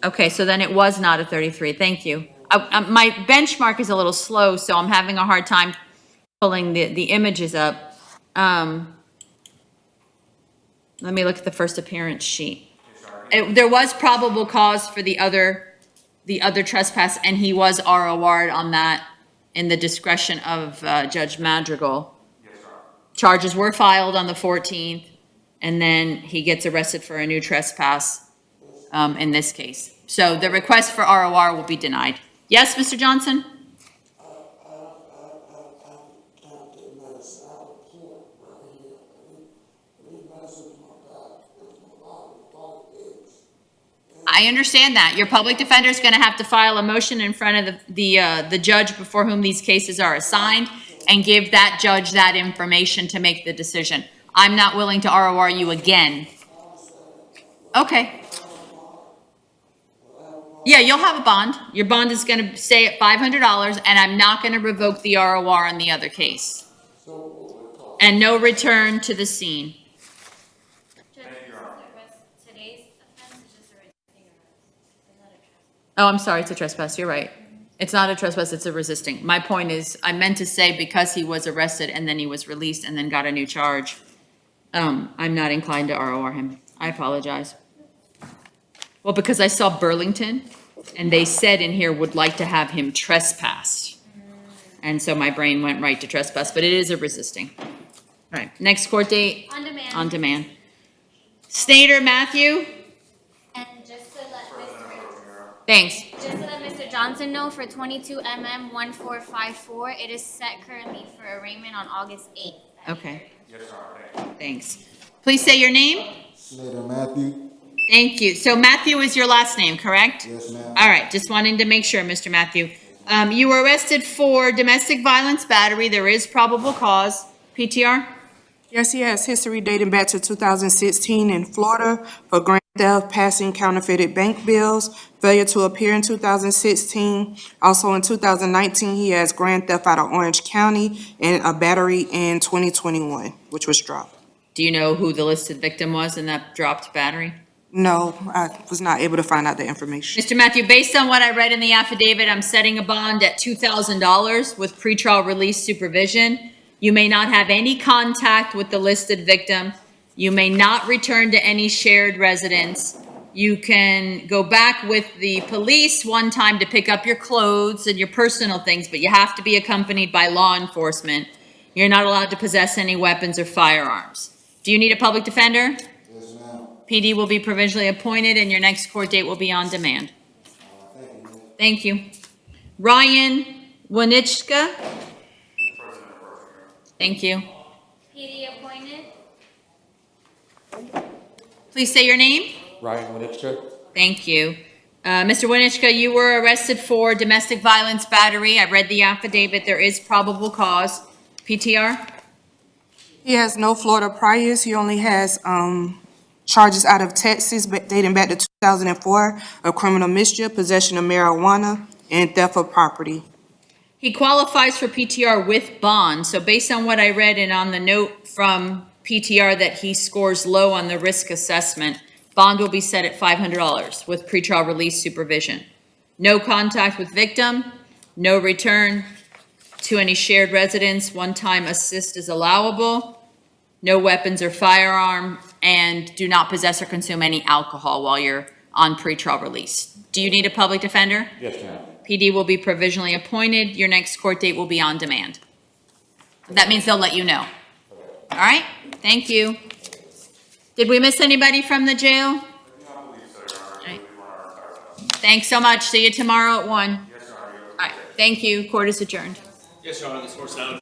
Okay, so then it was not a 33. Thank you. My benchmark is a little slow, so I'm having a hard time pulling the images up. Let me look at the first appearance sheet. There was probable cause for the other trespass, and he was ROR'd on that in the discretion of Judge Madrigal. Charges were filed on the 14th, and then he gets arrested for a new trespass in this case. So the request for ROR will be denied. Yes, Mr. Johnson? I understand that. Your public defender is going to have to file a motion in front of the judge before whom these cases are assigned and give that judge that information to make the decision. I'm not willing to ROR you again. Okay. Yeah, you'll have a bond. Your bond is going to stay at $500, and I'm not going to revoke the ROR on the other case. And no return to the scene. Oh, I'm sorry, it's a trespass. You're right. It's not a trespass, it's a resisting. My point is, I meant to say because he was arrested and then he was released and then got a new charge, I'm not inclined to ROR him. I apologize. Well, because I saw Burlington and they said in here would like to have him trespass. And so my brain went right to trespass, but it is a resisting. All right, next court date? On demand. On demand. Snyder, Matthew? And just to let Thanks. Mr. Johnson know, for 22 MM 1454, it is set currently for arraignment on August 8th. Okay. Thanks. Please say your name. Snyder Matthew. Thank you. So Matthew is your last name, correct? Yes, ma'am. All right, just wanting to make sure, Mr. Matthew. You were arrested for domestic violence battery. There is probable cause. PTR? Yes, he has history dating back to 2016 in Florida for grand theft, passing counterfeited bank bills, failure to appear in 2016. Also in 2019, he has grand theft out of Orange County and a battery in 2021, which was dropped. Do you know who the listed victim was in that dropped battery? No, I was not able to find out the information. Mr. Matthew, based on what I read in the affidavit, I'm setting a bond at $2,000 with pretrial release supervision. You may not have any contact with the listed victim. You may not return to any shared residence. You can go back with the police one time to pick up your clothes and your personal things, but you have to be accompanied by law enforcement. You're not allowed to possess any weapons or firearms. Do you need a public defender? Yes, ma'am. PD will be provisionally appointed and your next court date will be on demand. Thank you. Ryan Winichka. Thank you. PD appointed. Please say your name. Ryan Winitcher. Thank you. Mr. Winichka, you were arrested for domestic violence battery. I read the affidavit. There is probable cause. PTR? He has no Florida priors. He only has charges out of Texas dating back to 2004 of criminal mischief, possession of marijuana, and theft of property. He qualifies for PTR with bond. So based on what I read and on the note from PTR that he scores low on the risk assessment, bond will be set at $500 with pretrial release supervision. No contact with victim, no return to any shared residence. One-time assist is allowable. No weapons or firearm, and do not possess or consume any alcohol while you're on pretrial release. Do you need a public defender? Yes, ma'am. PD will be provisionally appointed. Your next court date will be on demand. That means they'll let you know. All right? Thank you. Did we miss anybody from the jail? All right. Thanks so much. See you tomorrow at 1. All right. Thank you. Court is adjourned. Yes, Your Honor, this court's now